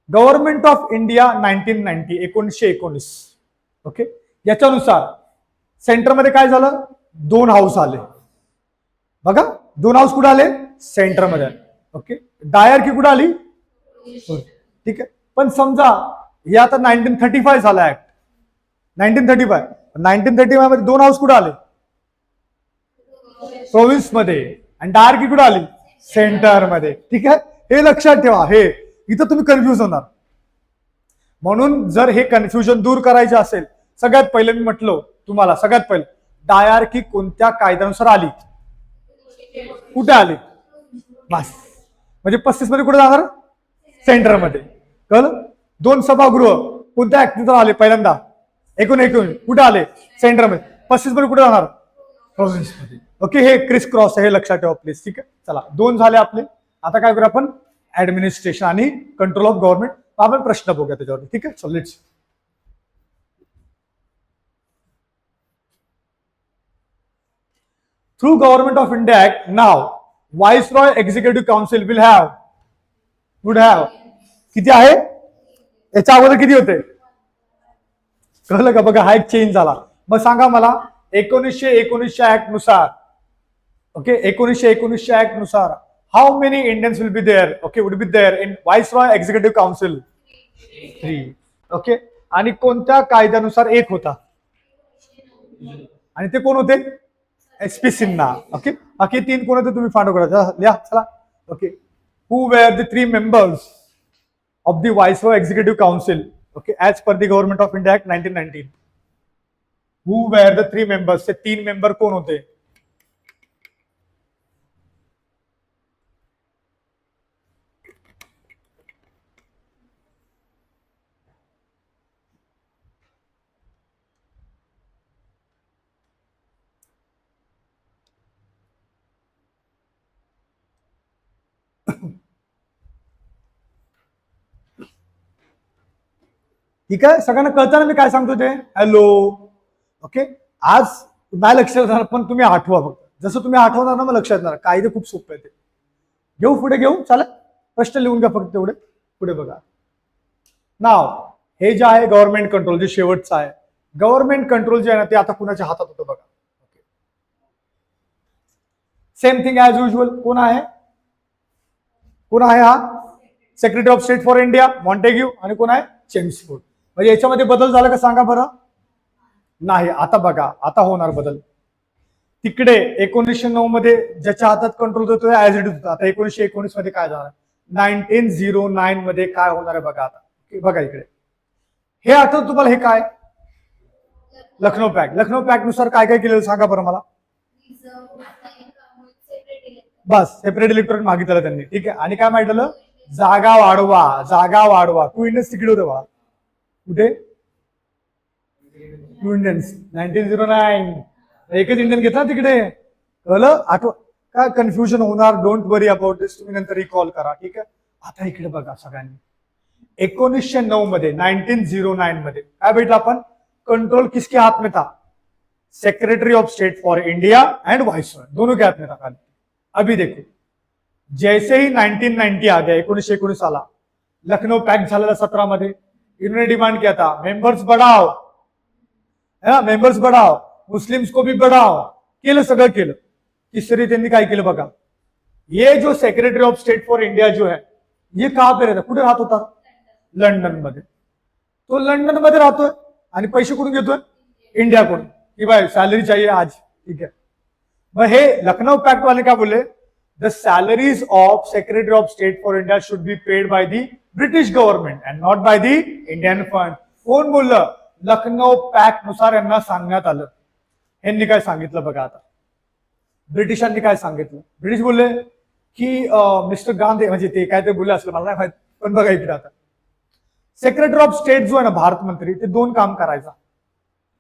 Government of India 1990, 1919. ओके, याच्यानुसार सेंटरमध्ये काय झालं, दोन हाऊस आले. बघा, दोन हाऊस कुठे आले, सेंटरमध्ये. ओके, डायआरकी कुठे आली, ठीक आहे. पण समजा हे आता 1935 झाला ऍक्ट, 1935 मध्ये दोन हाऊस कुठे आले, प्रोव्हिन्स मध्ये, आणि डायआरकी कुठे आली, सेंटर मध्ये. ठीक आहे, हे लक्षात ठेवा. हे इथं तुम्ही कन्फ्युज होणार. म्हणून जर हे कन्फ्युजन दूर करायचे असेल, सगळ्यात पहिले मी म्हटलं तुम्हाला, सगळ्यात पहिले डायआरकी कोणत्या कायद्यानुसार आली, कुठे आली, बस. म्हणजे 35 मध्ये कुठे जाणार, सेंटरमध्ये. कळलं. दोन सभागृह कोणत्या ऍक्टनुसार आले, पहिल्यांदा 19 कुठे आले, सेंटरमध्ये. 35 मध्ये कुठे जाणार, प्रोव्हिन्स मध्ये. ओके, हे क्रिस क्रॉस आहे, हे लक्षात ठेवा प्लीज. ठीक आहे, चला दोन झाले आपले. आता काय करूया आपण, ऍडमिनिस्ट्रेशन आणि कंट्रोल ऑफ गव्हर्नमेंट. आपण प्रश्न बघूया त्याच्यावर. ठीक आहे, so let's. Through government of India act now viceroy executive council would have किती आहे, याच्या अगोदर किती होते, कळलं का. बघा हा एक चेंज झाला. मग सांगा मला 1919 ऍक्ट नुसार, ओके, 1919 ऍक्ट नुसार how many Indians will be there, okay, would be there in viceroy executive council, 3. Okay, आणि कोणत्या कायद्यानुसार एक होता, आणि ते कोण होते, SP सिन्हा. ओके, बाकी 3 कोण होते तुम्ही फांडो करा, लिहा चला. Okay, who wear the 3 members of the viceroy executive council, okay, as per the government of India act 1919. Who wear the 3 members, ते 3 मेंबर कोण होते, ठीक आहे, सगळ्यांना कळताना मी काय सांगतो ते? हॅलो. ओके, आज नाही लक्षात राहणार, पण तुम्ही आठवा फक्त. जसं तुम्ही आठवणार ना मग लक्षात येणार. कायदे खूप सोपे आहे ते. घेऊ पुढे घेऊ, चालेल. प्रश्न लिहून घ्या फक्त तेवढे. पुढे बघा. नाव हे जे आहे गव्हर्नमेंट कंट्रोल, जे शेवटचं आहे गव्हर्नमेंट कंट्रोल जे आहे ना ते आता कुणाच्या हातात होतं बघा. Same thing as usual. कोण आहे हा? Secretary of state for India Montagu. आणि कोण आहे? चेम्सफोर्ड. म्हणजे याच्यामध्ये बदल झाला का सांगा बरं? नाही. आता बघा, आता होणार बदल. तिकडे 1909 मध्ये ज्याच्या हातात कंट्रोल होतो ऍज इट होता. आता 1919 मध्ये काय झालं? 1909 मध्ये काय होणार आहे बघा. आता बघा इकडे हे आठवत तुम्हाला? हे काय? लखनौ पॅक्ट. लखनौ पॅक्ट नुसार काय काय केलेलं सांगा बरं मला. बस सेपरेट इलेक्टोरेट मागितलं त्यांनी. ठीक आहे. आणि काय माहिती? जागा वाढवा. जागा वाढवा. 2 इंडियन्स तिकडे होते बघा. कुठे? 2 इंडियन्स 1909. एकच इंडियन घेतला तिकडे. कळलं? आठव काय कन्फ्युजन होणार? डोंट वरी अबाउट दिस. तुम्ही नंतर रिकॉल करा. ठीक आहे. आता इकडे बघा सगळ्यांनी 1909 मध्ये 1909 मध्ये काय भेटलं आपण? कंट्रोल किसके हाथ में था? Secretary of state for India end viceroy, दोनों के हाथ में था. अभी देखो, जैसे ही 1990 आ गया, 1919 आला, लखनौ पॅक्ट झालेला 17 मध्ये. इन्होंने डिमांड किया था मेंबर्स बढ़ाओ, है ना, मेंबर्स बढ़ाओ, मुस्लिम्स को भी बढ़ाओ. केलं, सगळं केलं. तिसरी त्यांनी काय केलं बघा. ये जो secretary of state for India जो है ये कहाँ पे रहता? कुठे राहत होता? लंडन मध्ये. तो लंडन मध्ये राहतोय आणि पैसे कुठून घेतोय? इंडियाकडून. की भाई सॅलरी चाहिए आज. ठीक आहे. मग हे लखनौ पॅक्ट वाले काय बोलले? The salaries of secretary of state for India should be paid by the British government and not by the Indian fund. कोण बोललं? लखनौ पॅक्ट नुसार यांना सांगण्यात आलं. यांनी काय सांगितलं बघा. आता ब्रिटिशांनी काय सांगितलं? ब्रिटिश बोलले की मिस्टर गांधी, म्हणजे ते काय ते बोलले असलं मला नाही माहित, पण बघा इकडे आता सेक्रेटरी ऑफ स्टेट जो आहे ना भारत मंत्री, ते 2 काम करायचा.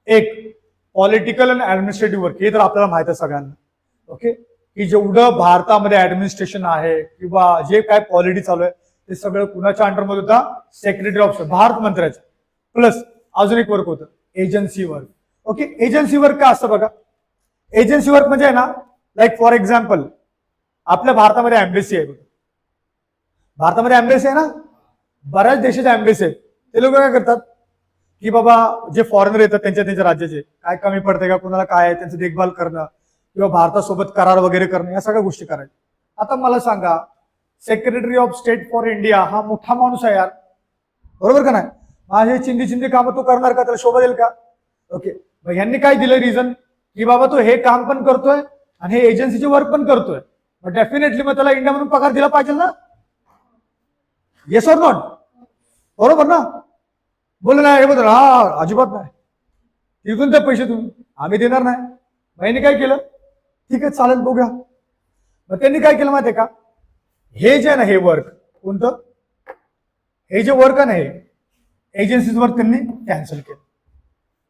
एक पॉलिटिकल आणि ऍडमिनिस्ट्रेटिव्ह वर्क. हे तर आपल्याला माहित आहे सगळ्यांना. ओके, की जेवढं भारतामध्ये ऍडमिनिस्ट्रेशन आहे किंवा जे काय पॉलिटी चालू आहे ते सगळं कुणाच्या अंडरमध्ये होता? सेक्रेटरी ऑफ स्टेट, भारत मंत्र्याच्या. प्लस अजून एक वर्क होतं agency work. Okay, agency work काय असतं बघा. एजन्सी वर्क म्हणजे आहे ना, लाईक फॉर एक्झाम्पल आपल्या भारतामध्ये एम्बेसी आहे. भारतामध्ये एम्बेसी आहे ना, बऱ्याच देशाच्या एम्बेसी आहेत. ते लोक काय करतात की बाबा जे फॉरेनर येतात त्यांच्या राज्याचे काय कमी पडते का, कुणाला काय आहे त्यांचं देखभाल करणं किंवा भारतासोबत करार वगैरे करणं, या सगळ्या गोष्टी करायच्या. आता मला सांगा, secretary of state for India हा मोठा माणूस आहे यार, बरोबर का नाही? माझे चिंदी कामं तो करणार का? त्याला शोभा देईल का? ओके, मग यांनी काय दिलं रिझन की बाबा तो हे काम पण करतोय आणि हे एजन्सीचे वर्क पण करतोय, मग डेफिनेटली मग त्याला इंडिया म्हणून पगार दिला पाहिजे ना. Yes or not? बरोबर ना? बोल नाही, हे बद्दल हा अजिबात नाही, तिथून ते पैसे तुम्ही आम्ही देणार नाही. यांनी काय केलं? ठीक आहे चालेल बघूया. मग त्यांनी काय केलं माहितीये का? हे जे आहे ना, हे वर्क कोणतं, हे जे वर्क आहे ना, हे एजन्सीज वर्क त्यांनी कॅन्सल केलं.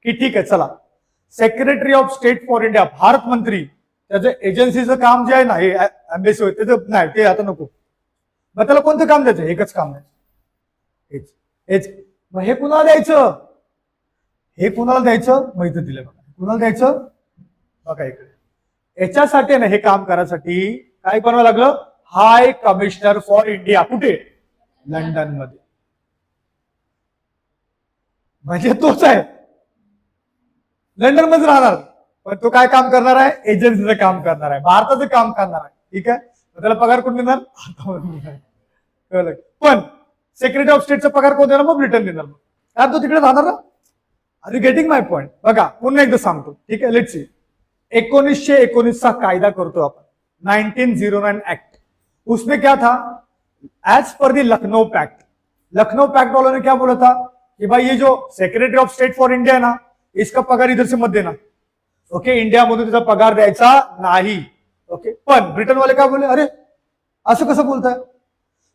की ठीक आहे चला, secretary of state for India Bharat मंत्री, त्याचं एजन्सीचं काम जे आहे ना, हे एम्बेसी होते त्याचं नाही, ते आता नको. मग त्याला कोणतं काम द्यायचं? एकच काम द्यायचं, हेच. मग हे कुणाला द्यायचं? हे कुणाला द्यायचं? मग इथं दिलं बघा. कुणाला द्यायचं बघा इकडे. याच्यासाठी ना, हे काम करायसाठी काय करावं लागलं? हाय कमिशनर फॉर इंडिया. कुठे? लंडन मध्ये. म्हणजे तोच आहे, लंडन मध्ये राहणार, पण तो काय काम करणार आहे? एजन्सीचं काम करणार आहे, भारताचं काम करणार आहे. ठीक आहे, त्याला पगार कोण देणार? पण सेक्रेटरी ऑफ स्टेटचा पगार कोण देणार? मग ब्रिटन देणार. मग तो तिकडे राहणार ना. Are you getting my point? बघा पुन्हा एकदा सांगतो. ठीक आहे, लेट्स सी. 1919 चा कायदा करतो आपण, 1909 एक्ट. उसमें क्या था? एज पर दी लखनऊ पैक्ट, लखनऊ पैक्ट वालों ने क्या बोला था कि भाई ये जो secretary of state for India है ना, इसका पगार इधर से मत देना. ओके, इंडिया मधून त्याचा पगार द्यायचा नाही. ओके, पण ब्रिटन वाले काय बोलले? अरे असं कसं बोलताय?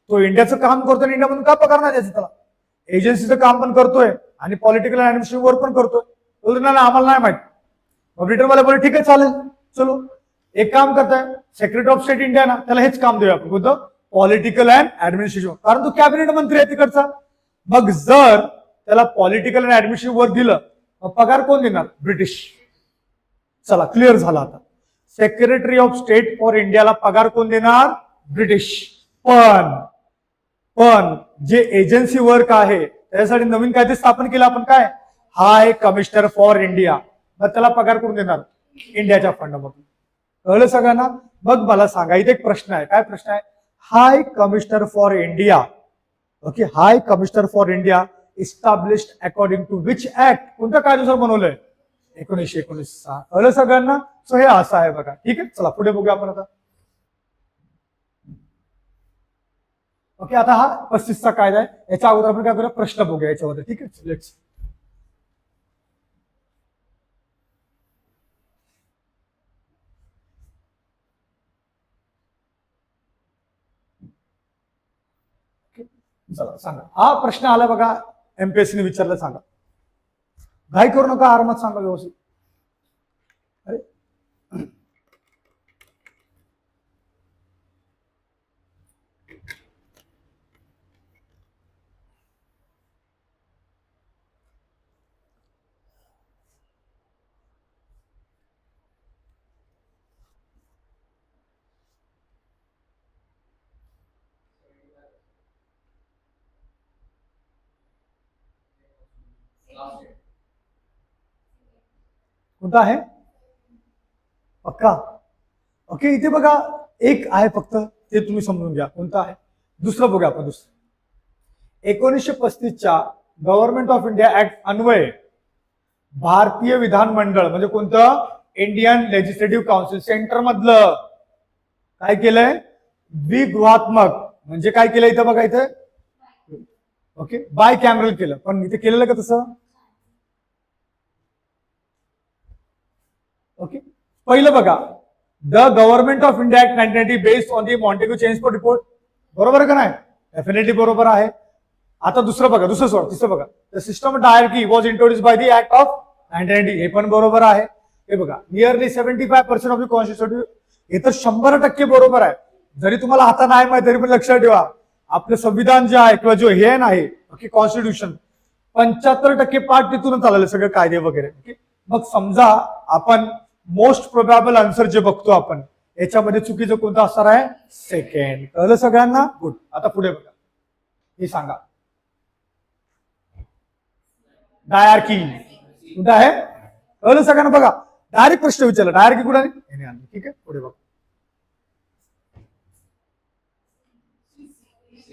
तो इंडियाचं काम करतोय, इंडिया मधून का पगार नाही द्यायचा त्याला? एजन्सीचं काम पण करतोय आणि पॉलिटिकल ऍडमिनिस्ट्रेटिव्ह वर्क पण करतोय. बोलतो ना आम्हाला नाही माहित. मग ब्रिटन वाले बोले ठीक आहे चालेल, चलो एक काम करताय, सेक्रेटरी ऑफ स्टेट इंडिया ना, त्याला हेच काम देऊया आपण, कोणतं? पॉलिटिकल अँड ऍडमिनिस्ट्रेटिव्ह, कारण तो कॅबिनेट मंत्री आहे तिकडचा. मग जर त्याला पॉलिटिकल आणि ऍडमिशन वर दिलं, मग पगार कोण देणार? ब्रिटिश. चला क्लिअर झाला. आता सेक्रेटरी ऑफ स्टेट फॉर इंडियाला पगार कोण देणार? ब्रिटिश. पण जे एजन्सी वर्क आहे त्यासाठी नवीन कायदे स्थापन केलं आपण, काय? हाय कमिशनर फॉर इंडिया. मग त्याला पगार कोण देणार? इंडियाच्या फंडामधून. कळलं सगळ्यांना? मग मला सांगा, इथे एक प्रश्न आहे. काय प्रश्न आहे? High commissioner for India, okay, high commissioner for India established according to which act? कोणत्या कायद्यानुसार बनवलंय? 1919. कळलं सगळ्यांना? सो हे असं आहे बघा. ठीक आहे, चला पुढे बघूया आपण आता. ओके, आता हा 35चा कायदा आहे. याच्या अगोदर आपण काय करूया? प्रश्न बघूया याच्यावर. ठीक आहे, लेट्स. चला सांगा, हा प्रश्न आला बघा, एमपीएससीने विचारलं. सांगा, घाई करू नका, आरामात सांगा व्यवस्थित. अरे कोणता आहे? पक्का? ओके, इथे बघा एक आहे फक्त, ते तुम्ही समजून घ्या. कोणता आहे? दुसरं बघूया आपण. दुसरं 1935च्या गव्हर्नमेंट ऑफ इंडिया ऍक्ट अन्वये भारतीय विधानमंडळ म्हणजे कोणतं? इंडियन लेजिस्लेटिव्ह काउन्सिल, सेंटर मधलं काय केलंय? द्विगृहात्मक. म्हणजे काय केलं इथं बघा, इथे ओके बाय कॅमरल केलं. पण इथे केलेलं का तसं? ओके, पहिलं बघा, the government of India act 1990 based on the Montagu Chelmsford report. बरोबर आहे का नाही? डेफिनेटली बरोबर आहे. आता दुसरं बघा, दुसरं सोड, तिसरं बघा, the system of dyarchy was introduce by the act of 1990. हे पण बरोबर आहे. हे बघा, नियरली 75% ऑफ द कॉन्स्टिट्यूशन. हे तर 100% बरोबर आहे. जरी तुम्हाला आता नाही माहिती तरी पण लक्षात ठेवा, आपलं संविधान जे आहे किंवा जो हे नाही ओके कॉन्स्टिट्यूशन, 75% पार्ट तिथूनच आलेलं सगळे कायदे वगैरे. ओके, मग समजा आपण मोस्ट प्रोबॅबल आन्सर जे बघतो आपण, याच्यामध्ये चुकीचं कोणतं असणार आहे? सेकंड. कळलं सगळ्यांना? गुड. आता पुढे बघा, हे सांगा, डायरकी कुठं आहे? कळलं सगळ्यांना? बघा, डायरेक्ट प्रश्न विचारला, डायरकी कुठं आहे? ठीक आहे, पुढे बघा,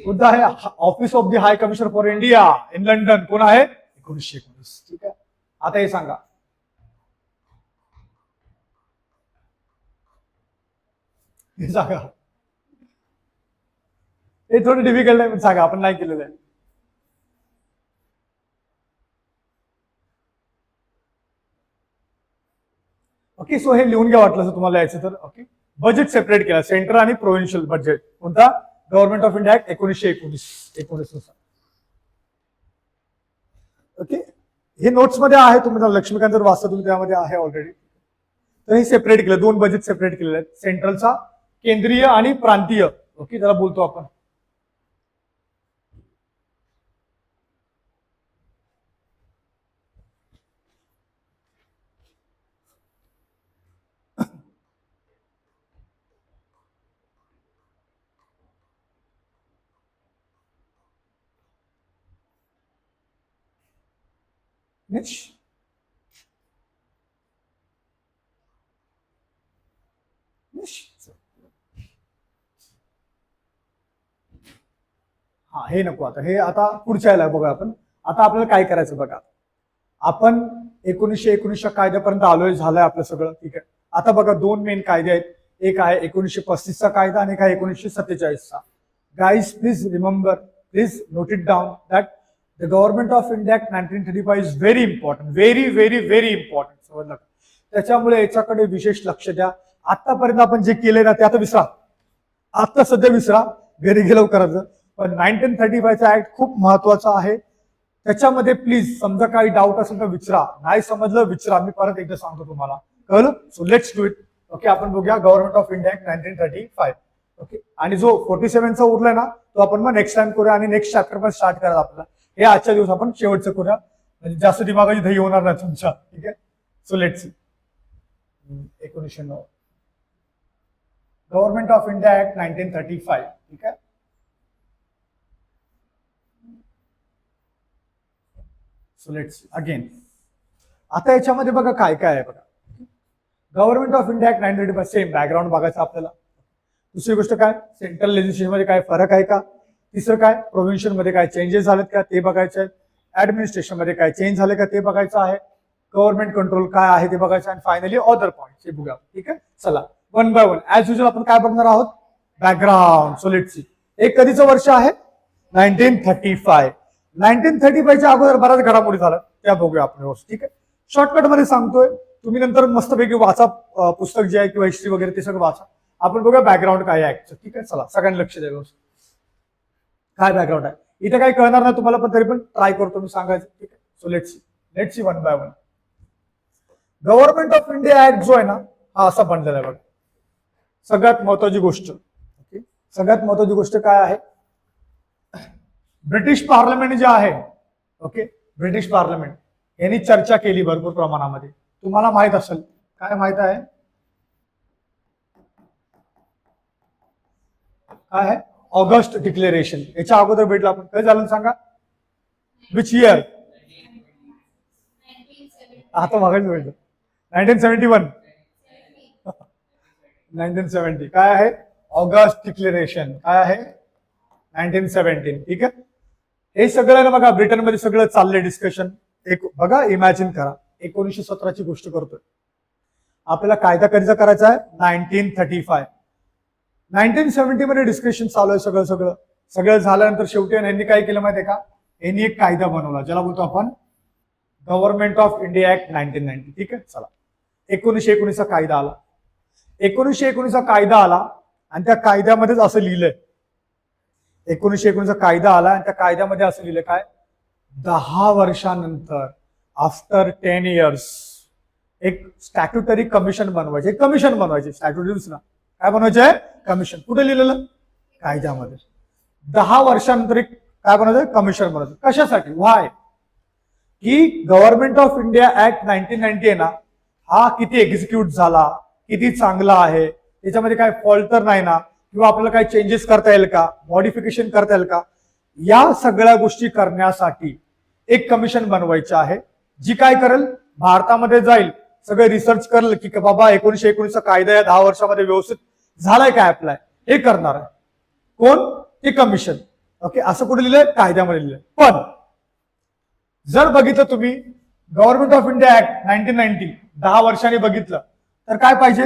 कोणतं आहे? Office of the high commissioner for India in London. कोण आहे? 1919. ठीक आहे, आता हे सांगा, हे सांगा. हे थोडं डिफिकल्ट आहे, पण सांगा, आपण नाही केलेलं आहे. ओके, सो हे लिहून घ्या वाटलं तुम्हाला यायचं तर. ओके, बजेट सेपरेट केला, सेंट्रल आणि प्रोव्हिन्शियल बजेट. कोणता? Government of India act 1919. Okay, हे नोट्स मध्ये आहे, तुम्ही लक्ष्मीकांत जर वाचता तुम्ही त्यामध्ये आहे ऑलरेडी. तर हे सेपरेट केलं, दोन बजेट सेपरेट केलेले आहेत, सेंट्रलचा, केंद्रीय आणि प्रांतीय. ओके, त्याला बोलतो आपण. हा, हे नको. आता पुढच्या याला बघा आपण. आता आपल्याला काय करायचं बघा, आपण 1919च्या कायद्यापर्यंत आलोय, झालंय आपलं सगळं. ठीक आहे, आता बघा, दोन मेन कायदे आहेत. एक आहे 1935चा कायदा आणि एक आहे 1947चा. Guys please remember, please note it down that the government of India 1935 is very important, very very very important. समजलं? त्याच्यामुळे याच्याकडे विशेष लक्ष द्या. आतापर्यंत आपण जे केले ना ते आता विसरा, आता सध्या विसरा, घरी गेलो करायचं. पण 1935चा ऍक्ट खूप महत्वाचा आहे. त्याच्यामध्ये प्लीज समजा काही डाऊट असेल तर विचारा, नाही समजलं विचारा, मी परत एकदा सांगतो तुम्हाला. कळलं? So let's do it. Okay, आपण बघूया गव्हर्नमेंट ऑफ इंडिया 1935. ओके, आणि जो 47चा उरलाय ना तो आपण मग नेक्स्ट टाइम करूया आणि नेक्स्ट चॅप्टर पण स्टार्ट करा आपल्याला. हे आजच्या दिवस आपण शेवटचं करूया, म्हणजे जास्त दिमागाची दही होणार नाही तुमच्या. ठीक आहे. So let's see. 1909 government of India act 1935. ठीक आहे. सो लेट्स अगेन, आता याच्यामध्ये बघा काय काय आहे बघा. Government of India act 1935 same background बघायचं आपल्याला. दुसरी गोष्ट काय, सेंट्रल लेजिस्लेशन मध्ये काय फरक आहे का. तिसरं काय, प्रोव्हिन्शियल मध्ये काय चेंजेस झालेत का ते बघायचे आहेत. ऍडमिनिस्ट्रेशन मध्ये काय चेंज झाले का ते बघायचं आहे. गव्हर्नमेंट कंट्रोल काय आहे ते बघायचं आहे. आणि फायनली अदर पॉईंट हे बघूया. ठीक आहे. चला one by one as usual आपण काय बघणार आहोत, बॅकग्राऊंड. So let's see. एक कधीचं वर्ष आहे, 1935. 1935 च्या अगोदर बऱ्याच घडामोडी झाल्या, त्या बघूया आपण. ठीक आहे. शॉर्टकट मध्ये सांगतोय, तुम्ही नंतर मस्तपैकी वाचा पुस्तक जे आहे किंवा हिस्ट्री वगैरे ते सगळं वाचा. आपण बघूया बॅकग्राऊंड काय आहे. ठीक आहे. चला सगळ्यांनी लक्ष द्या व्यवस्थित. काय बॅकग्राऊंड आहे इथे काही कळणार नाही तुम्हाला, पण तरी पण ट्राय करतो मी सांगायचं. ठीक आहे. So let's see one by one. Government of India act जो आहे ना, हा असा बनलेला आहे बघा. सगळ्यात महत्वाची गोष्ट, ओके, सगळ्यात महत्वाची गोष्ट काय आहे, ब्रिटिश पार्लमेंट जे आहे, ओके, ब्रिटिश पार्लमेंट यांनी चर्चा केली भरपूर प्रमाणामध्ये. तुम्हाला माहित असेल, काय माहित आहे, काय आहे, ऑगस्ट डिक्लेरेशन. याच्या अगोदर भेटलं आपण, काय झालं सांगा, विच इयर, आता मागाच भेटलं 1971. 1970 काय आहे, ऑगस्ट डिक्लेरेशन काय आहे, 1917. ठीक आहे. हे सगळं ना बघा, ब्रिटनमध्ये सगळं चाललंय डिस्कशन. एक बघा, इमॅजिन करा, 1917 ची गोष्ट करतोय, आपल्याला कायदा कधीचा करायचा आहे, 1935. 1970 मध्ये डिस्कशन चालू आहे. सगळं झाल्यानंतर शेवटी यांनी काय केलं माहितीये का, यांनी एक कायदा बनवला ज्याला बोलतो आपण गव्हर्नमेंट ऑफ इंडिया ऍक्ट 1990. ठीक आहे. चला 1919 चा कायदा आला. 1919 चा कायदा आला आणि त्या कायद्यामध्येच असं लिहिलंय, 1919 चा कायदा आला आणि त्या कायद्यामध्ये असं लिहिलंय काय, 10 वर्षानंतर आफ्टर 10 years एक स्टॅट्युटरी कमिशन बनवायचे. स्टॅट्युटरी दुसरा काय बनवायचे, कमिशन. कुठे लिहिलेलं, कायद्यामध्ये. 10 वर्षानंतर एक काय बनवायचं, कमिशन बनवायचं. कशासाठी, व्हाय, की गव्हर्नमेंट ऑफ इंडिया ऍक्ट 1990 आहे ना, हा किती एक्झिक्यूट झाला, किती चांगला आहे, त्याच्यामध्ये काय फॉल्ट तर नाही ना, किंवा आपल्याला काही चेंजेस करता येईल का, मॉडिफिकेशन करता येईल का, या सगळ्या गोष्टी करण्यासाठी एक कमिशन बनवायचं आहे, जी काय करेल, भारतामध्ये जाईल, सगळे रिसर्च करेल की बाबा 1919 चा कायदा या 10 वर्षामध्ये व्यवस्थित झालाय काय अप्लाय, हे करणार आहे. कोण, ते कमिशन. ओके, असं कुठे लिहिलंय, कायद्यामध्ये लिहिलंय. पण जर बघितलं तुम्ही गव्हर्नमेंट ऑफ इंडिया ऍक्ट 1990 10 वर्षांनी बघितलं तर काय पाहिजे,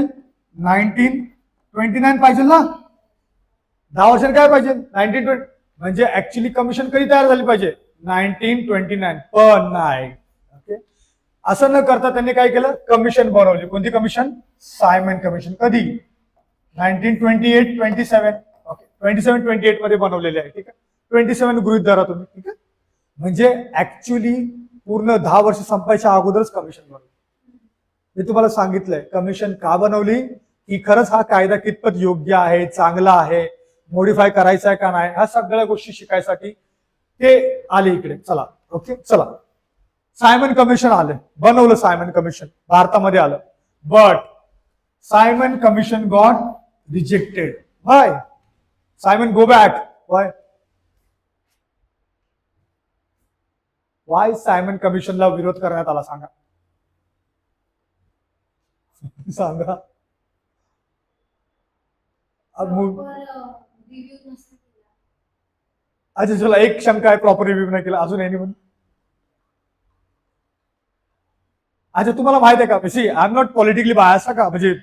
1929 पाहिजे ना. 10 वर्षांनी काय पाहिजे, 1920. म्हणजे ऍक्च्युली कमिशन कधी तयार झाली पाहिजे, 1929. पण नाही. ओके, असं न करता त्यांनी काय केलं, कमिशन बनवली. कोणती कमिशन, सायमन कमिशन. कधी, 1928-27. ओके, 27-28 मध्ये बनवलेले आहे. ठीक आहे. 27 गृहीत धरा तुम्ही. ठीक आहे. म्हणजे ऍक्च्युली पूर्ण 10 वर्ष संपायच्या अगोदरच कमिशन बनवली. मी तुम्हाला सांगितलंय कमिशन का बनवली, की खरंच हा कायदा कितपत योग्य आहे, चांगला आहे, मॉडिफाय करायचा आहे का नाही, ह्या सगळ्या गोष्टी शिकायसाठी ते आले इकडे. चला, ओके, चला, सायमन कमिशन आलं, बनवलं सायमन कमिशन, भारतामध्ये आलं. But Simon commission got rejected. Why, Simon go back. Why Simon कमिशनला विरोध करण्यात आला, सांगा. सांगा. अच्छा, चला, एक शंका आहे, प्रॉपर रिव्ह्यू नाही केला अजून एनिवन. अच्छा, तुम्हाला माहित आहे का, I am not politically bias का, म्हणजे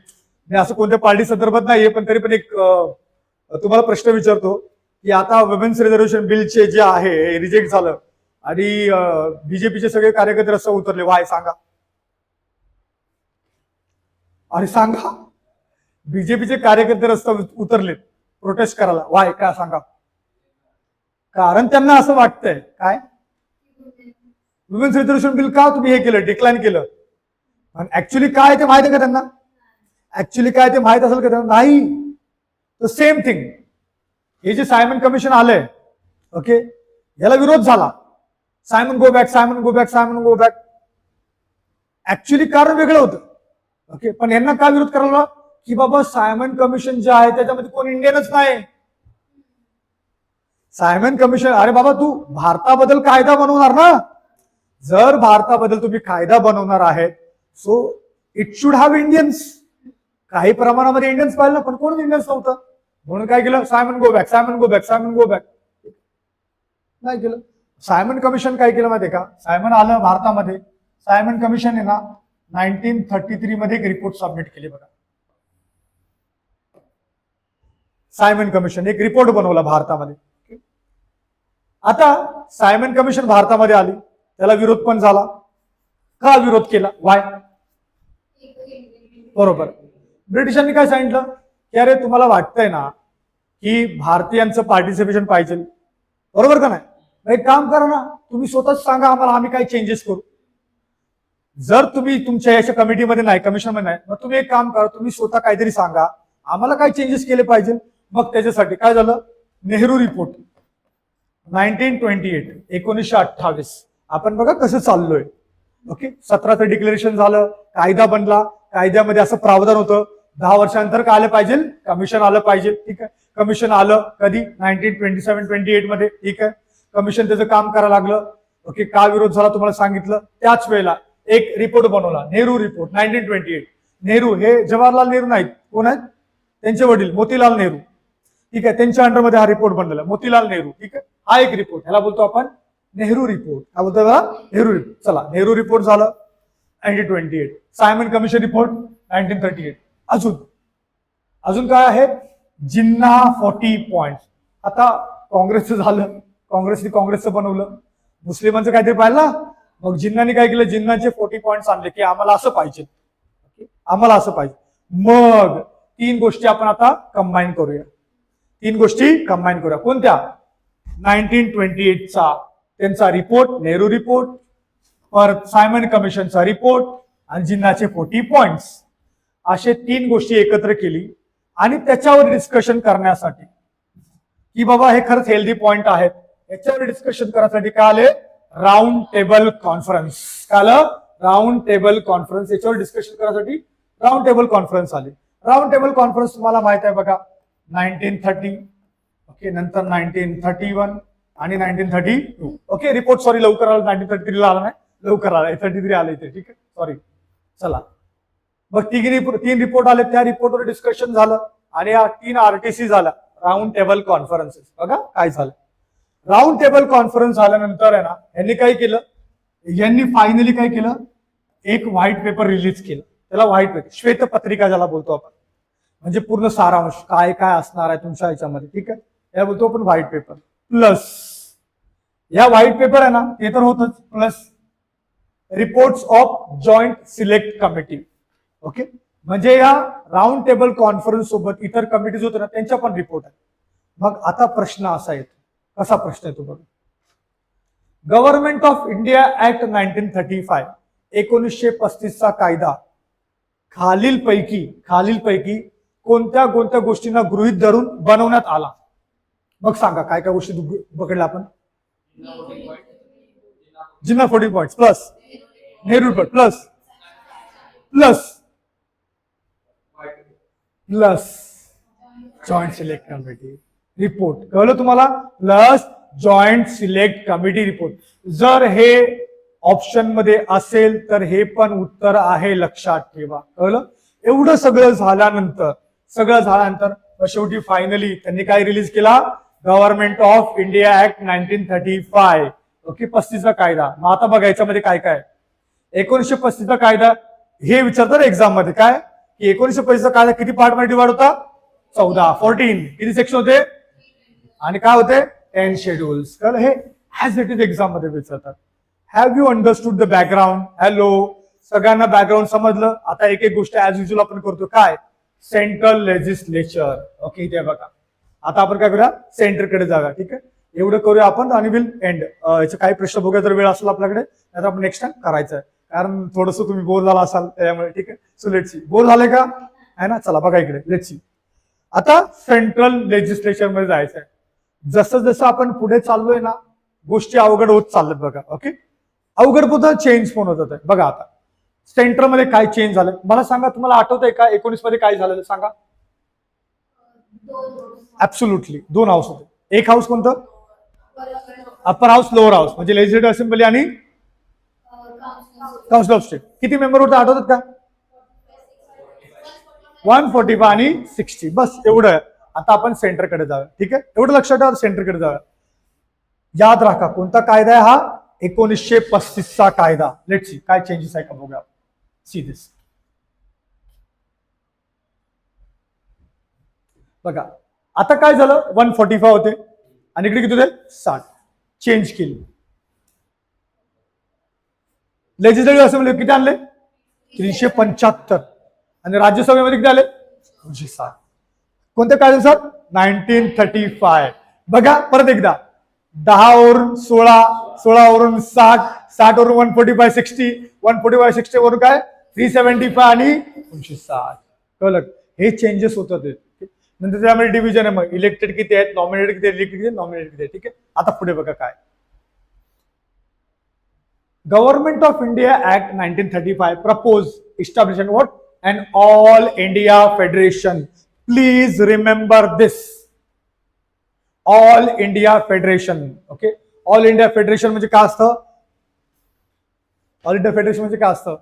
मी असं कोणत्या पार्टी संदर्भात नाहीये, पण तरी पण एक तुम्हाला प्रश्न विचारतो की आता वुमेन्स रिझर्वेशन बिलचे जे आहे रिजेक्ट झालं आणि बीजेपीचे सगळे कार्यकर्ते रस्त्यावर उतरले, वाय, सांगा. आणि सांगा, बीजेपीचे कार्यकर्ते रस्त्यावर उतरलेत प्रोटेस्ट करायला, वाय, काय सांगा. कारण त्यांना असं वाटतंय काय, वुमेन्स रिझर्वेशन बिल का तुम्ही हे केलं, डिक्लाइन केलं. आणि ऍक्च्युली काय ते माहित आहे का त्यांना, ऍक्च्युली काय ते माहित असेल का त्यांना, नाही. तर सेम थिंग, हे जे सायमन कमिशन आलंय, ओके, याला विरोध झाला. Simon go back, Simon go back, Simon go back. Actually कारण वेगळं होतं. ओके, पण यांना का विरोध करायला की बाबा सायमन कमिशन जे आहे त्याच्यामध्ये कोण इंडियनच नाही. सायमन कमिशन, अरे बाबा तू भारताबद्दल कायदा बनवणार ना, जर भारताबद्दल तुम्ही कायदा बनवणार आहे so it should have Indians. काही प्रमाणामध्ये इंडियन्स पाहिलं पण कोण इंडियन्स नव्हतं, म्हणून काय केलं, Simon go back, Simon go back, Simon go back. नाही केलं. सायमन कमिशन काय केलं माहितीये का, सायमन आलं भारतामध्ये, सायमन कमिशन आहे ना 1933 मध्ये एक रिपोर्ट सबमिट केली बघा. सायमन कमिशन एक रिपोर्ट बनवला भारतामध्ये. आता सायमन कमिशन भारतामध्ये आली, त्याला विरोध पण झाला. का विरोध केला, वाय? बरोबर, ब्रिटिशांनी काय सांगितलं की अरे तुम्हाला वाटतंय ना की भारतीयांचं पार्टिसिपेशन पाहिजे, बरोबर का नाही, एक काम करा ना, तुम्ही स्वतःच सांगा आम्हाला, आम्ही काय चेंजेस करू. जर तुम्ही तुमच्या याच्या कमिटीमध्ये नाही, कमिशनमध्ये नाही, मग तुम्ही एक काम करा, तुम्ही स्वतः काहीतरी सांगा आम्हाला काय चेंजेस केले पाहिजे. मग त्याच्यासाठी काय झालं, नेहरू रिपोर्ट 1928, 1928. आपण बघा कसं चाललोय. ओके, 17चं डिक्लेरेशन झालं, कायदा बनला, कायद्यामध्ये असं प्रावधान होतं 10 वर्षानंतर काय आलं पाहिजे, कमिशन आलं पाहिजे. ठीक आहे, कमिशन आलं कधी, 1927-28 मध्ये. ठीक आहे, कमिशन त्याचं काम करायला लागलं. ओके, का विरोध झाला तुम्हाला सांगितलं. त्याच वेळेला एक रिपोर्ट बनवला, नेहरू रिपोर्ट 1928. नेहरू हे जवाहरलाल नेहरू नाहीत, कोण आहेत, त्यांचे वडील मोतीलाल नेहरू. ठीक आहे, त्यांच्या अंडरमध्ये हा रिपोर्ट बनलेला, मोतीलाल नेहरू. ठीक आहे, हा एक रिपोर्ट, ह्याला बोलतो आपण नेहरू रिपोर्ट. काय बोलतो नेहरू रिपोर्ट. चला, नेहरू रिपोर्ट झालं 1928. Simon commission report 1938. अजून काय आहे, जिन्ना 40 पॉइंट. आता काँग्रेसचं झालं, काँग्रेसचं बनवलं, मुस्लिमांचं काहीतरी पाहिलं ना, मग जिन्नाने काय केलं, जिन्नाचे 40 पॉइंट्स आणले की आम्हाला असं पाहिजे, आम्हाला असं पाहिजे. मग 3 गोष्टी आपण आता कंबाईन करूया. 3 गोष्टी कंबाईन करूया. कोणत्या, 1928चा त्यांचा रिपोर्ट, नेहरू रिपोर्ट, परत सायमन कमिशनचा रिपोर्ट आणि जिन्नाचे 40 पॉइंट्स, असे 3 गोष्टी एकत्र केली आणि त्याच्यावर डिस्कशन करण्यासाठी की बाबा हे खरंच हेल्दी पॉइंट आहेत, याच्यावर डिस्कशन करण्यासाठी काय आले, राऊंड टेबल कॉन्फरन्स. काय आलं, राऊंड टेबल कॉन्फरन्स. याच्यावर डिस्कशन करण्यासाठी राऊंड टेबल कॉन्फरन्स आली. राऊंड टेबल कॉन्फरन्स तुम्हाला माहित आहे बघा, 1930. ओके, नंतर 1931 आणि 1932. ओके, रिपोर्ट सॉरी लवकर आला, 1933 ला आला नाही, लवकर आला, 33 आले इथे. ठीक आहे, सॉरी. चला, मग 3 रिपोर्ट आले, त्या रिपोर्टवर डिस्कशन झालं आणि या 3 RTC झाला, राऊंड टेबल कॉन्फरन्सेस. बघा काय झालं, राऊंड टेबल कॉन्फरन्स झाल्यानंतर आहे ना, यांनी काय केलं, यांनी फायनली काय केलं, एक व्हाईट पेपर रिलीज केलं. त्याला व्हाईट पेपर, श्वेतपत्रिका ज्याला बोलतो आपण, म्हणजे पूर्ण सारांश काय काय असणार आहे तुमच्या ह्याच्यामध्ये. ठीक आहे, या बोलतो आपण व्हाईट पेपर. प्लस या व्हाईट पेपर आहे ना, ते तर होतच, plus reports of joint select committee. Okay, म्हणजे या राऊंड टेबल कॉन्फरन्स सोबत इतर कमिटीज होते ना, त्यांच्या पण रिपोर्ट आहे. मग आता प्रश्न असा येतो, कसा प्रश्न येतो बघा, गव्हर्नमेंट ऑफ इंडिया ऍक्ट 1935, 1935चा कायदा खालीलपैकी कोणत्या कोणत्या गोष्टींना गृहीत धरून बनवण्यात आला. मग सांगा काय काय गोष्टी पकडल्या आपण. जिन्ना 40 points plus Nehru report plus joint select committee report. कळलं तुम्हाला, plus joint select committee report. जर हे ऑप्शन मध्ये असेल तर हे पण उत्तर आहे, लक्षात ठेवा. कळलं, एवढं सगळं झाल्यानंतर शेवटी फायनली त्यांनी काय रिलीज केला, government of India act 1935. Okay, 35चा कायदा. मग आता बघा याच्यामध्ये काय काय, 1935चा कायदा हे विचारतात एक्झाम मध्ये, काय की 1935चा कायदा किती पार्ट मध्ये डिवाइड होता, 14 किती सेक्शन होते आणि काय होते, 10 शेड्यूल्स. कळलं, हे ऍज इट इज एक्झाम मध्ये विचारतात. Have you understood the background. Hello, सगळ्यांना बॅकग्राऊंड समजलं. आता एक एक गोष्ट ऍज युजल आपण करतो, काय, सेंट्रल लेजिस्लेचर. ओके, इथे बघा, आता आपण काय करूया, सेंटरकडे जाऊया. ठीक आहे, एवढं करूया आपण आणि विल एंड. याचे काही प्रश्न बघूया जर वेळ असेल आपल्याकडे, तर आपण नेक्स्ट टाइम करायचं आहे, कारण थोडस तुम्ही बोर झाला असाल त्यामुळे. ठीक आहे, सो लेट्स सी, बोर झाले का, आहे ना. चला बघा इकडे, लेट्स सी. आता सेंट्रल लेजिस्लेचर मध्ये जायचं आहे. जसं जसं आपण पुढे चाललोय ना, गोष्टी अवघड होत चालल्यात बघा. ओके, अवघड पद्धत चेंज पण होत आहे बघा. आता सेंटरमध्ये काय चेंज झालं मला सांगा. तुम्हाला आठवतंय का 19 मध्ये काय झालेलं सांगा. ऍब्सोल्युटली 2 हाऊस होते. एक हाऊस कोणतं? अप्पर हाऊस, लोअर हाऊस, म्हणजे लेजिस्लेटिव्ह असेंब्ली आणि काउन्सिल ऑफ स्टेट. किती मेंबर होते आठवतात का? 145 आणि 60. बस एवढं. आता आपण सेंटरकडे जाऊया. ठीक आहे, एवढं लक्षात ठेवा. सेंटरकडे जाऊया. याद राखा कोणता कायदा आहे हा? 1935 चा कायदा. लेट्स सी काय चेंजेस आहे का बघूया. सी दिस बघा. आता काय झालं? 145 होते आणि इकडे किती होते? 60. चेंज केली. लेजिस्लेटिव्ह असेंब्ली किती आणले? 375. आणि राज्यसभेमध्ये किती आले? 260. कोणत्या कायद्यानुसार? 1935. बघा परत एकदा. 10 वरून 16, 16 वरून 60, 60 वरून 145, 60, 145, 60 वरून काय? 375 आणि 260. कळलं? हे चेंजेस होतात. नंतर त्यामध्ये डिव्हिजन आहे. मग इलेक्टेड किती आहेत, नॉमिनेटेड किती आहेत, इलेक्टेड किती, नॉमिनेटेड किती आहेत. ठीक आहे, आता पुढे बघा काय. Government of India act 1935 propose establishing what? An all India federation. Please remember this. All India federation. Okay, all India federation म्हणजे काय असतं? ऑल इंडिया फेडरेशन म्हणजे काय असतं?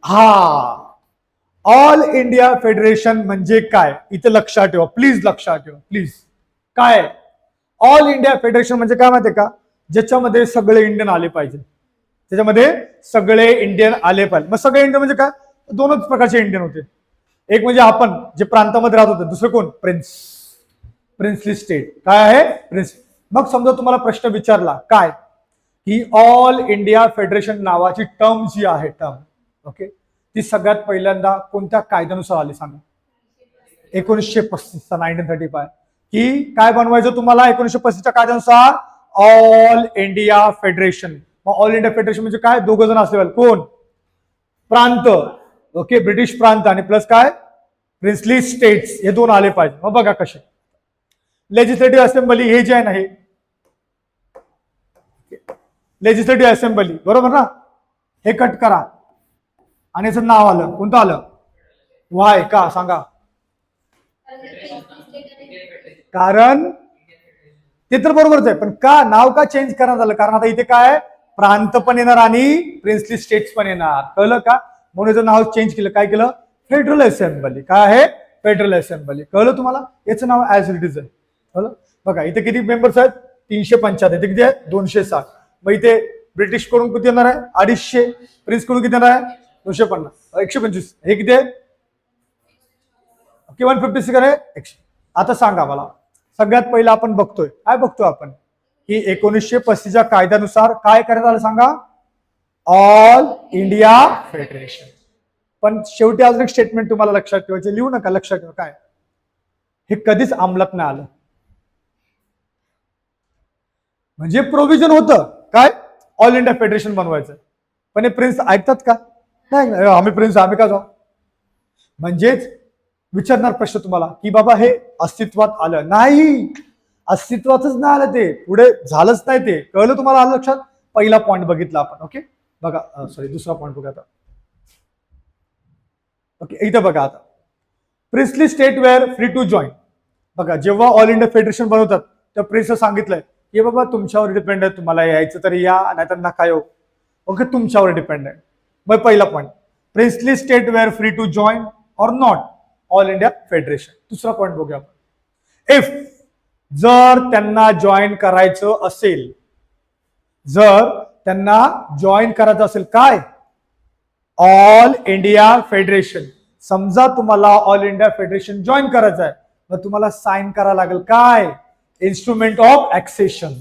हा, ऑल इंडिया फेडरेशन म्हणजे काय? इथे लक्षात ठेवा, प्लीज लक्षात ठेवा प्लीज. काय ऑल इंडिया फेडरेशन म्हणजे काय माहितीये का? ज्याच्यामध्ये सगळे इंडियन आले पाहिजे. त्याच्यामध्ये सगळे इंडियन आले पाहिजे. मग सगळे इंडियन म्हणजे काय? दोनच प्रकारचे इंडियन होते. एक म्हणजे आपण जे प्रांतामध्ये राहत होते, दुसरं कोण? प्रिन्स. Princely state. काय आहे? प्रिन्स. मग समजा तुम्हाला प्रश्न विचारला काय की ऑल इंडिया फेडरेशन नावाची टर्म जी आहे, टर्म ओके, ती सगळ्यात पहिल्यांदा कोणत्या कायद्यानुसार आली सांगा? 1935 चा, 1935. की काय बनवायचं तुम्हाला 1935 कायद्यानुसार? All India federation. मग ऑल इंडिया फेडरेशन म्हणजे काय? दोघं जण असले पाहिजे. कोण? प्रांत. ओके, ब्रिटिश प्रांत आणि प्लस काय? Princely states. हे दोन आले पाहिजे. मग बघा कसे. लेजिस्लेटिव्ह असेंब्ली हे जे आहे ना, हे लेजिस्लेटिव्ह असेंब्ली बरोबर ना? हे कट करा आणि याचं नाव आलं कोणतं आलं? वाय. का सांगा? कारण ते तर बरोबरच आहे, पण का नाव का चेंज करण्यात आलं? कारण आता इथे काय? प्रांत पण येणार आणि प्रिन्सली स्टेट्स पण येणार. कळलं का? म्हणून याचं नाव चेंज केलं. काय केलं? Federal assembly. काय आहे? Federal assembly. कळलं तुम्हाला? याचं नाव ऍज इट इज आहे. कळलं? बघा इथे किती मेंबर्स आहेत? 375. इथे किती आहेत? 260. मग इथे ब्रिटिश कडून किती येणार आहे? 250. प्रिन्स कडून किती येणार आहे? 250. 125. हे किती आहे? 156 आहे. 100. आता सांगा मला, सगळ्यात पहिलं आपण बघतोय काय बघतोय आपण की 1935 कायद्यानुसार काय करण्यात आलं सांगा? All India federation. पण शेवटी अजून एक स्टेटमेंट तुम्हाला लक्षात ठेवायचे. लिहू नका, लक्षात ठेवा. काय? हे कधीच अंमलात नाही आलं. म्हणजे प्रोव्हिजन होतं काय? ऑल इंडिया फेडरेशन बनवायचं. पण हे प्रिन्स ऐकतात का? नाही. आम्ही प्रिन्स, आम्ही का जाऊ? म्हणजेच विचारणार प्रश्न तुम्हाला की बाबा हे अस्तित्वात आलं नाही? अस्तित्वातच नाही आलं, ते पुढे झालंच नाही. ते कळलं तुम्हाला? आलं लक्षात? पहिला पॉईंट बघितला आपण. ओके बघा, सॉरी दुसरा पॉईंट बघा आता. ओके इथं बघा आता. Princely state were free to join. बघा जेव्हा ऑल इंडिया फेडरेशन बनवतात तर प्रिन्सला सांगितलंय की बाबा तुमच्यावर डिपेंड आहे, तुम्हाला यायचं तर या, नाहीतर नका येऊ. ओके, तुमच्यावर डिपेंड आहे. मग पहिला point, princely state were free to join or not all India federation. दुसरा पॉईंट बघूया आपण. इफ जर त्यांना जॉईन करायचं असेल, जर त्यांना जॉईन करायचं असेल काय? All India federation. समजा तुम्हाला ऑल इंडिया फेडरेशन जॉईन करायचं आहे, मग तुम्हाला साइन करायला लागेल काय? Instrument of accession.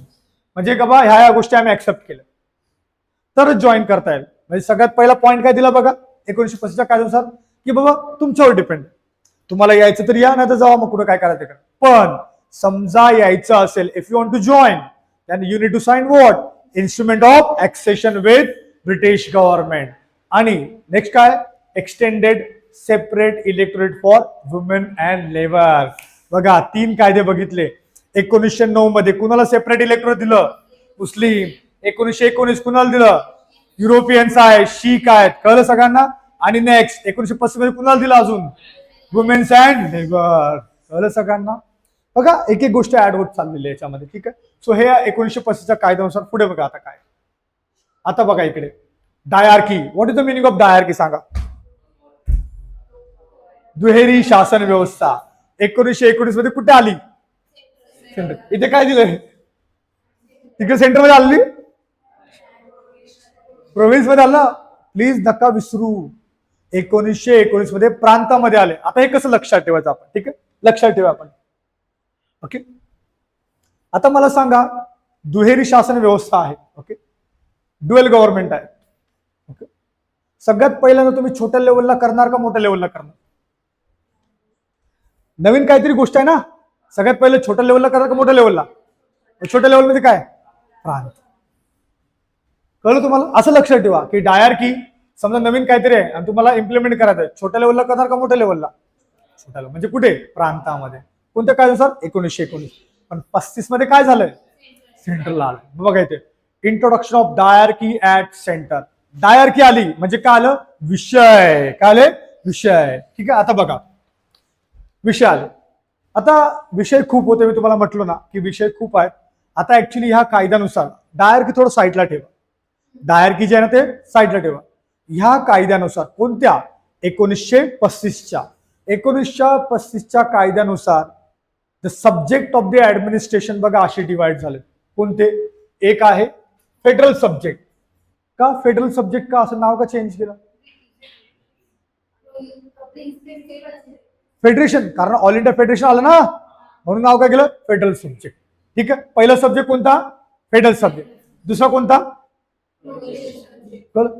म्हणजे का बा ह्या गोष्टी आम्ही ऍक्सेप्ट केल्या तरच जॉईन करता येईल. म्हणजे सगळ्यात पहिला पॉईंट काय दिला बघा 1935 कायद्यानुसार की बाबा तुमच्यावर डिपेंड, तुम्हाला यायचं तर या, नाही तर जावा, मग कुठं काय करायचं करा. पण समजा यायचं असेल, if you want to join then you need to sign what? Instrument of accession with British government. आणि नेक्स्ट काय? Extended separate electorate for women and labour. बघा 3 कायदे बघितले. 1909 मध्ये कुणाला सेपरेट इलेक्ट्रोड दिलं? मुस्लिम. 1919 कुणाला दिलं? युरोपियन्स आहे, शीख आहेत. कळलं सगळ्यांना? आणि नेक्स्ट 1935 मध्ये कुणाला दिलं अजून? Women's and labour. कळलं सगळ्यांना? बघा एक एक गोष्ट ऍड होत चाललेली आहे याच्यामध्ये. ठीक आहे. सो हे 1935च्या कायद्यानुसार पुढे बघा आता काय. आता बघा इकडे dyarchy. What is the meaning of dyarchy सांगा? दुहेरी शासन व्यवस्था. 1919 मध्ये कुठे आली? सेंटर. इथे काय दिलंय? तिकडे सेंटर मध्ये आली, प्रोव्हिन्स मध्ये आलं. प्लीज नका विसरू. 1919 मध्ये प्रांतामध्ये आले. आता हे कसं लक्षात ठेवायचं आपण? ठीक आहे, लक्षात ठेवा आपण. ओके. आता मला सांगा, दुहेरी शासन व्यवस्था आहे. ओके, ड्युअल गव्हर्नमेंट आहे. ओके, सगळ्यात पहिल्यांदा तुम्ही छोट्या लेवलला करणार का मोठ्या लेवलला करणार? नवीन काहीतरी गोष्ट आहे ना. सगळ्यात पहिले छोट्या लेवलला करणार का मोठ्या लेवलला? छोट्या लेवलमध्ये काय? प्रांत. कळलं तुम्हाला? असं लक्षात ठेवा की डायआर्की समजा नवीन काहीतरी आहे आणि तुम्हाला इम्प्लिमेंट करायचं आहे. छोट्या लेवलला करणार का मोठ्या लेवलला? छोट्या लेवल म्हणजे कुठे? प्रांतामध्ये. कोणत्या कायद्यानुसार? 1919. पण 35 मध्ये काय झालंय? सेंटरला आलं. बघा इथे introduction of dyarchy at centre. Dyarchy आली म्हणजे काय आलं? विषय. काय आले? विषय. ठीक आहे. आता बघा विषय आले. आता विषय खूप होते. मी तुम्हाला म्हटलो ना की विषय खूप आहेत. आता ऍक्च्युली ह्या कायद्यानुसार डायआर्की थोडं साईडला ठेवा. डायआर्की जे आहे ना ते साईडला ठेवा. ह्या कायद्यानुसार कोणत्या? 1935च्या कायद्यानुसार the subject of the administration बघा असे डिवाइड झाले. कोणते? एक आहे फेडरल सब्जेक्ट. का फेडरल सब्जेक्ट? का असं नाव का चेंज केलं? फेडरेशन. कारण ऑल इंडिया फेडरेशन आलं ना, म्हणून नाव काय केलं? Federal subject. ठीक आहे. पहिला सब्जेक्ट कोणता? Federal subject. दुसरा कोणता?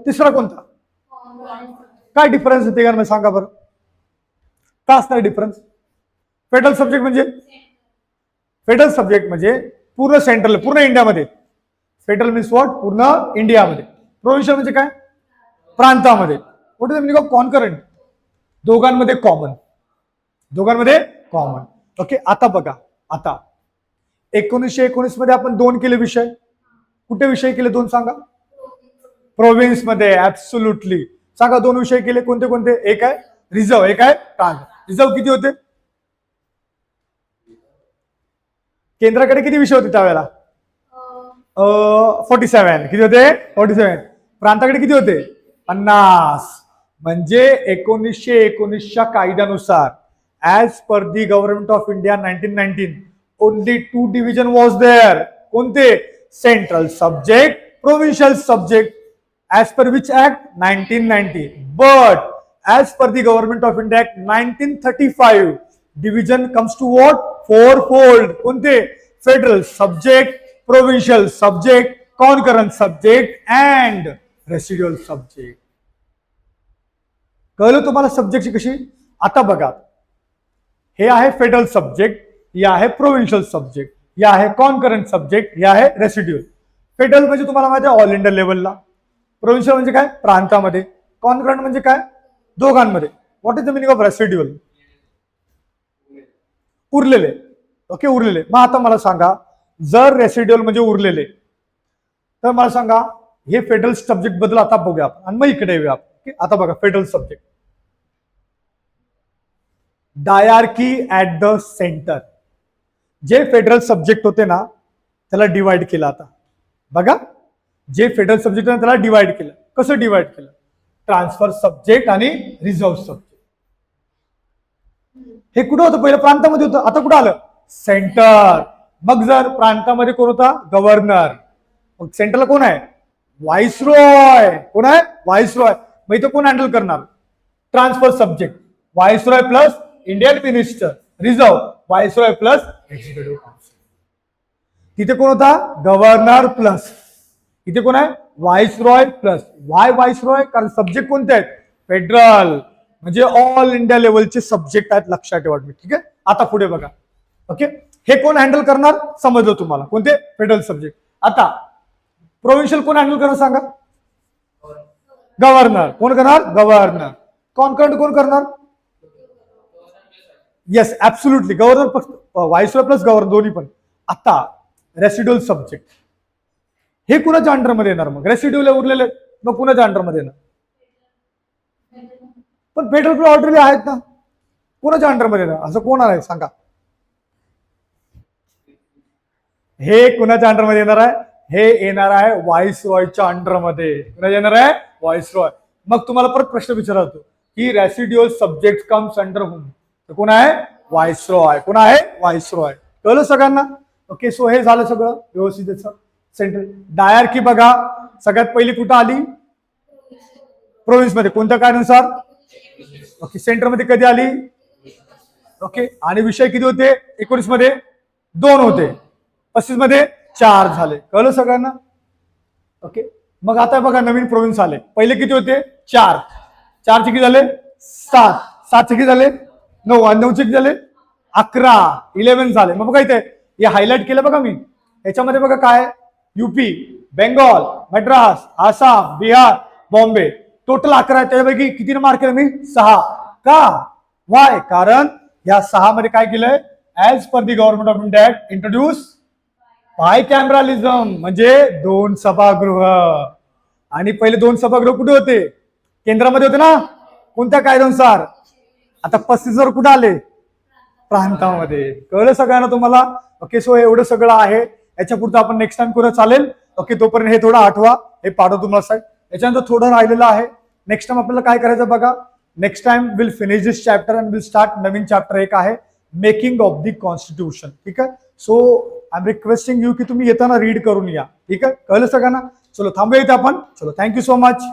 तिसरा कोणता? काय डिफरन्स येते का सांगा बरं? का असणार डिफरन्स? फेडरल सब्जेक्ट म्हणजे पूर्ण सेंट्रल, पूर्ण इंडियामध्ये. Federal means what? पूर्ण इंडियामध्ये. प्रोव्हिन्शियल म्हणजे काय? प्रांतामध्ये. What is the meaning of concurrent? दोघांमध्ये कॉमन. ओके. आता बघा, आता 1919 मध्ये आपण 2 केले विषय. कुठे विषय केले 2 सांगा? प्रोव्हिन्स मध्ये. ऍब्सोल्युटली. सांगा 2 विषय केले कोणते कोणते? एक आहे रिझर्व, एक आहे प्रांत. रिझर्व किती होते? केंद्राकडे किती विषय होते त्यावेळेला? 47. किती होते? 47. प्रांताकडे किती होते? 50. म्हणजे 1919च्या कायद्यानुसार as per the government of India 1919 only 2 division was there. कोणते? Central subject, provincial subject. As per which act? 1990. But as per the government of India act 1935 division comes to what? 4 fold. कोणते? Federal subject, provincial subject, concurrent subject and residual subject. कळलं तुम्हाला सब्जेक्टची कशी? आता बघा, हे आहे फेडरल सब्जेक्ट, हे आहे प्रोव्हिन्शियल सब्जेक्ट, हे आहे कॉन्करंट सब्जेक्ट, हे आहे रेसिड्युअल. फेडरल म्हणजे तुम्हाला माहिती आहे ऑल इंडिया लेवलला. प्रोव्हिन्शियल म्हणजे काय? प्रांतामध्ये. कॉन्करंट म्हणजे काय? दोघांमध्ये. What is the meaning of residual? उरलेले. ओके, उरलेले. मग आता मला सांगा, जर रेसिड्युअल म्हणजे उरलेले, तर मला सांगा हे फेडरल सब्जेक्ट बद्दल आता बघूया आपण आणि मग इकडे येऊया. आता बघा federal subject. Dyarchy at the centre. जे फेडरल सब्जेक्ट होते ना त्याला डिवाइड केलं. आता बघा, जे फेडरल सब्जेक्ट होते त्याला डिवाइड केलं. कसं डिवाइड केलं? ट्रान्सफर सब्जेक्ट आणि रिझर्व्ह सब्जेक्ट. हे कुठं होतं? पहिलं प्रांतामध्ये होतं, आता कुठं आलं? सेंटर. मग जर प्रांतामध्ये कोण होता? गव्हर्नर. मग सेंटरला कोण आहे? व्हाईसरॉय. कोण आहे? व्हाईसरॉय. मग इथं कोण हँडल करणार? Transfer subject viceroy plus Indian minister. Reserve viceroy plus executive council. तिथे कोण होता? Governor plus. इथे कोण आहे? Viceroy plus. Y viceroy? कारण सब्जेक्ट कोणते आहेत? फेडरल. म्हणजे ऑल इंडिया लेवलचे सब्जेक्ट आहेत, लक्षात ठेवा. ठीक आहे. आता पुढे बघा. ओके, हे कोण हँडल करणार? समजलं तुम्हाला. कोणते? Federal subject. आता प्रोव्हिन्शियल कोण हँडल करणार सांगा? गव्हर्नर. कोण करणार? गव्हर्नर. कॉन्करंट कोण करणार? येस ऍब्सोल्युटली गव्हर्नर फक्त व्हायसरॉय प्लस गव्हर्नर दोन्ही पण. आता रेसिड्युअल सब्जेक्ट हे कुणाच्या अंडरमध्ये येणार? मग रेसिड्युअल उरलेले मग कुणाच्या अंडरमध्ये येणार? पण फेडरल ऑर्डरली आहेत ना, कुणाच्या अंडरमध्ये येणार? असं कोण आहे सांगा? हे कुणाच्या अंडरमध्ये येणार आहे? हे येणार आहे व्हाईसरॉयच्या अंडरमध्ये. कुणाच्या येणार आहे? व्हाईसरॉय. मग तुम्हाला परत प्रश्न विचारतो की रेसिड्युअल सब्जेक्ट कम्स अंडर हुम, तर कोण आहे? व्हाईसरॉय. कोण आहे? व्हाईसरॉय. कळलं सगळ्यांना? ओके, सो हे झालं सगळं व्यवस्थित. सेंट्रल डायआरकी बघा सगळ्यात पहिली कुठं आली? प्रोव्हिन्स मध्ये. कोणत्या कायद्यानुसार? ओके. सेंटरमध्ये कधी आली? ओके. आणि विषय किती होते? 19 मध्ये 2 होते, 35 मध्ये 4 झाले. कळलं सगळ्यांना? ओके. मग आता बघा नवीन प्रोव्हिन्स आले. पहिले किती होते? 4. 4 चे किती झाले? 7. 7 चे किती झाले? 9. आणि 9 चे किती झाले? 11. 11 झाले. मग बघा इथे हे हायलाइट केलं बघा मी. याच्यामध्ये बघा काय? UP, Bengal, Madras, Assam, Bihar, Bombay. Total 11 आहे. त्यापैकी किती मार्क केलं मी? 6. का? वाय? कारण या 6 मध्ये काय केलंय? As per the government of India act introduce bicameralism, म्हणजे 2 सभागृह. आणि पहिले 2 सभागृह कुठे होते? केंद्रामध्ये होते ना. कोणत्या कायद्यानुसार? आता 35 वर कुठे आले? प्रांतामध्ये. कळलं सगळ्यांना तुम्हाला? ओके, सो एवढं सगळं आहे. याच्या पुढचं आपण नेक्स्ट टाइम करू चालेल. ओके, तोपर्यंत हे थोडं आठवा, हे पाठव तुम्हाला साहेब. याच्यानंतर थोडं राहिलेलं आहे. नेक्स्ट टाइम आपल्याला काय करायचं बघा. Next time will finish this chapter and will start Naveen chapter एक आहे, मेकिंग ऑफ द कॉन्स्टिट्यूशन. ठीक आहे. So I am requesting you की तुम्ही येताना रीड करून या. ठीक आहे. कळलं सगळ्यांना? चलो थांबूया इथे आपण. चलो, थँक्यू सो मच.